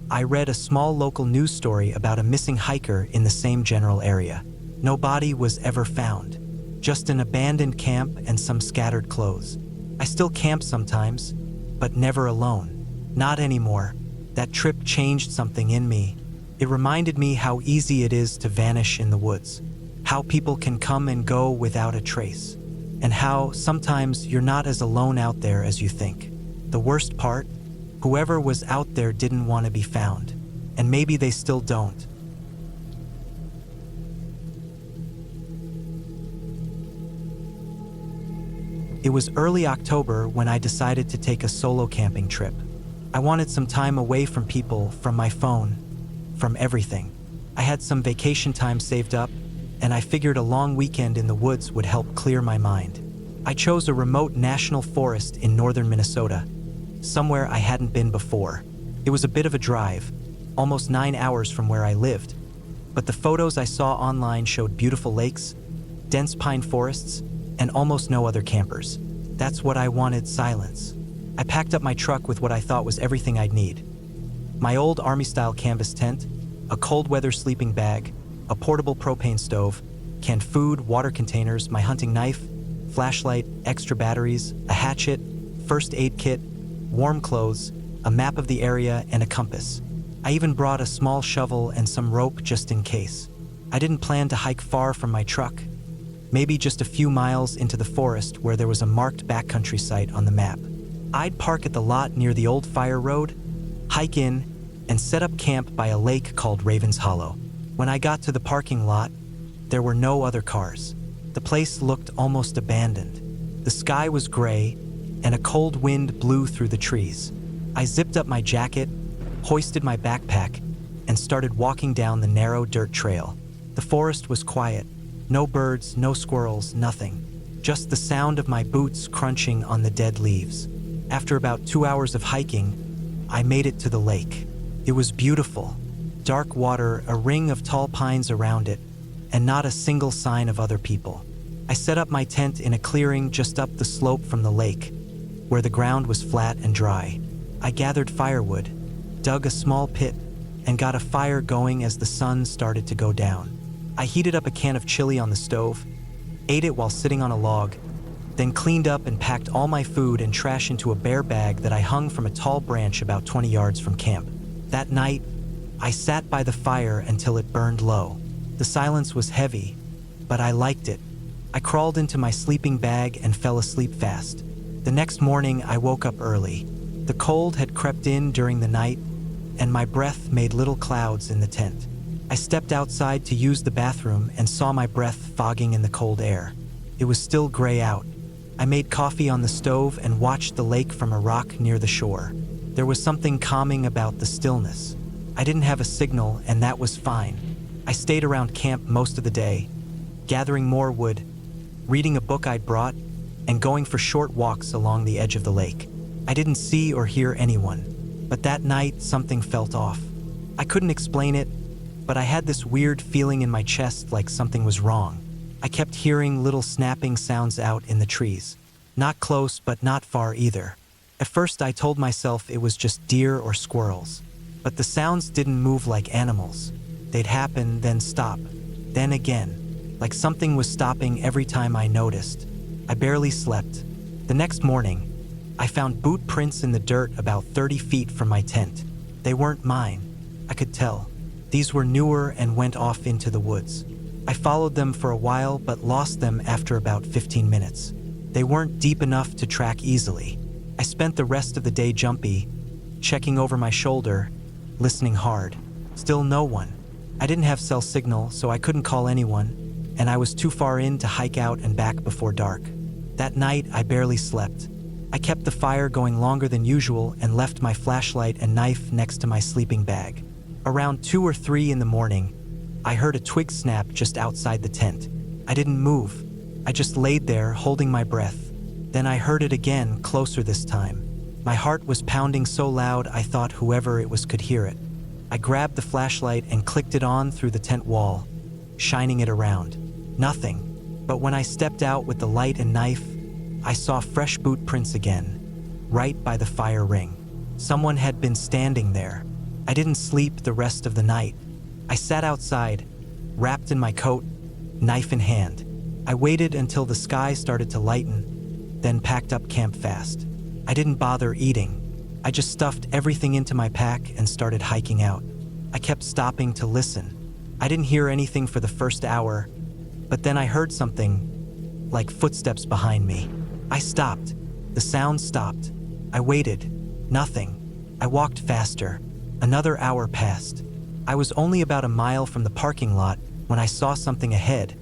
I read a small local news story about a missing hiker in the same general area. No body was ever found, just an abandoned camp and some scattered clothes. I still camp sometimes, but never alone. Not anymore. That trip changed something in me. It reminded me how easy it is to vanish in the woods, how people can come and go without a trace, and how sometimes you're not as alone out there as you think. The worst part? Whoever was out there didn't want to be found, and maybe they still don't. It was early October when I decided to take a solo camping trip. I wanted some time away from people, from my phone, from everything. I had some vacation time saved up, and I figured a long weekend in the woods would help clear my mind. I chose a remote national forest in northern Minnesota, somewhere I hadn't been before. It was a bit of a drive, almost 9 hours from where I lived, but the photos I saw online showed beautiful lakes, dense pine forests, and almost no other campers. That's what I wanted: silence. I packed up my truck with what I thought was everything I'd need. My old Army-style canvas tent, a cold-weather sleeping bag, a portable propane stove, canned food, water containers, my hunting knife, flashlight, extra batteries, a hatchet, first aid kit, warm clothes, a map of the area, and a compass. I even brought a small shovel and some rope just in case. I didn't plan to hike far from my truck, maybe just a few miles into the forest where there was a marked backcountry site on the map. I'd park at the lot near the old fire road, hike in, and set up camp by a lake called Raven's Hollow. When I got to the parking lot, there were no other cars. The place looked almost abandoned. The sky was gray, and a cold wind blew through the trees. I zipped up my jacket, hoisted my backpack, and started walking down the narrow dirt trail. The forest was quiet. No birds, no squirrels, nothing. Just the sound of my boots crunching on the dead leaves. After about 2 hours of hiking, I made it to the lake. It was beautiful. Dark water, a ring of tall pines around it, and not a single sign of other people. I set up my tent in a clearing just up the slope from the lake, where the ground was flat and dry. I gathered firewood, dug a small pit, and got a fire going as the sun started to go down. I heated up a can of chili on the stove, ate it while sitting on a log, then cleaned up and packed all my food and trash into a bear bag that I hung from a tall branch about 20 yards from camp. That night, I sat by the fire until it burned low. The silence was heavy, but I liked it. I crawled into my sleeping bag and fell asleep fast. The next morning, I woke up early. The cold had crept in during the night, and my breath made little clouds in the tent. I stepped outside to use the bathroom and saw my breath fogging in the cold air. It was still gray out. I made coffee on the stove and watched the lake from a rock near the shore. There was something calming about the stillness. I didn't have a signal, and that was fine. I stayed around camp most of the day, gathering more wood, reading a book I'd brought, and going for short walks along the edge of the lake. I didn't see or hear anyone, but that night something felt off. I couldn't explain it, but I had this weird feeling in my chest like something was wrong. I kept hearing little snapping sounds out in the trees. Not close, but not far either. At first I told myself it was just deer or squirrels, but the sounds didn't move like animals. They'd happen, then stop, then again, like something was stopping every time I noticed. I barely slept. The next morning, I found boot prints in the dirt about 30 feet from my tent. They weren't mine. I could tell. These were newer and went off into the woods. I followed them for a while but lost them after about 15 minutes. They weren't deep enough to track easily. I spent the rest of the day jumpy, checking over my shoulder, listening hard. Still no one. I didn't have cell signal, so I couldn't call anyone, and I was too far in to hike out and back before dark. That night, I barely slept. I kept the fire going longer than usual and left my flashlight and knife next to my sleeping bag. Around 2 or 3 in the morning, I heard a twig snap just outside the tent. I didn't move. I just laid there, holding my breath. Then I heard it again, closer this time. My heart was pounding so loud I thought whoever it was could hear it. I grabbed the flashlight and clicked it on through the tent wall, shining it around. Nothing. But when I stepped out with the light and knife, I saw fresh boot prints again, right by the fire ring. Someone had been standing there. I didn't sleep the rest of the night. I sat outside, wrapped in my coat, knife in hand. I waited until the sky started to lighten, then packed up camp fast. I didn't bother eating. I just stuffed everything into my pack and started hiking out. I kept stopping to listen. I didn't hear anything for the first hour, but then I heard something, like footsteps behind me. I stopped. The sound stopped. I waited. Nothing. I walked faster. Another hour passed. I was only about a mile from the parking lot when I saw something ahead,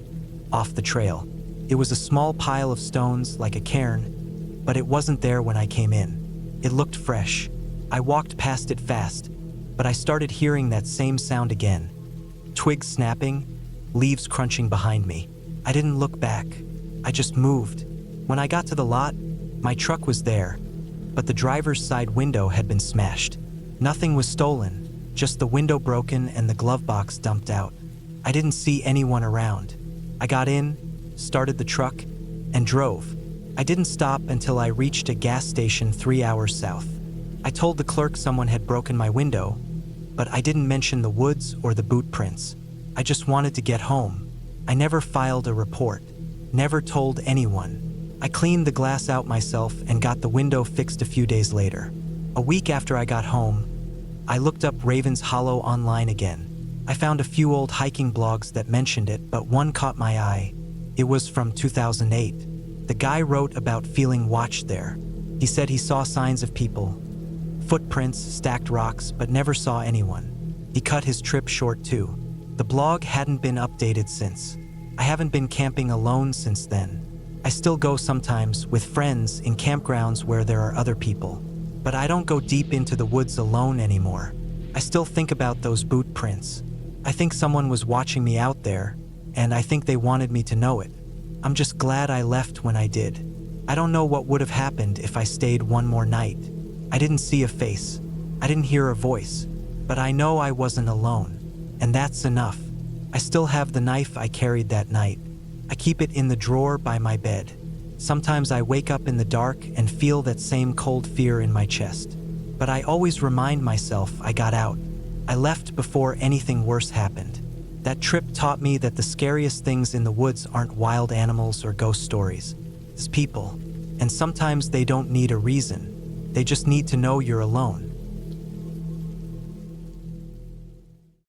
off the trail. It was a small pile of stones like a cairn, but it wasn't there when I came in. It looked fresh. I walked past it fast, but I started hearing that same sound again. Twigs snapping, leaves crunching behind me. I didn't look back. I just moved. When I got to the lot, my truck was there, but the driver's side window had been smashed. Nothing was stolen, just the window broken and the glove box dumped out. I didn't see anyone around. I got in, started the truck, and drove. I didn't stop until I reached a gas station 3 hours south. I told the clerk someone had broken my window, but I didn't mention the woods or the boot prints. I just wanted to get home. I never filed a report, never told anyone. I cleaned the glass out myself and got the window fixed a few days later. A week after I got home, I looked up Raven's Hollow online again. I found a few old hiking blogs that mentioned it, but one caught my eye. It was from 2008. The guy wrote about feeling watched there. He said he saw signs of people, footprints, stacked rocks, but never saw anyone. He cut his trip short too. The blog hadn't been updated since. I haven't been camping alone since then. I still go sometimes with friends in campgrounds where there are other people, but I don't go deep into the woods alone anymore. I still think about those boot prints. I think someone was watching me out there, and I think they wanted me to know it. I'm just glad I left when I did. I don't know what would have happened if I stayed one more night. I didn't see a face. I didn't hear a voice, but I know I wasn't alone, and that's enough. I still have the knife I carried that night. I keep it in the drawer by my bed. Sometimes I wake up in the dark and feel that same cold fear in my chest. But I always remind myself I got out. I left before anything worse happened. That trip taught me that the scariest things in the woods aren't wild animals or ghost stories. It's people. And sometimes they don't need a reason. They just need to know you're alone.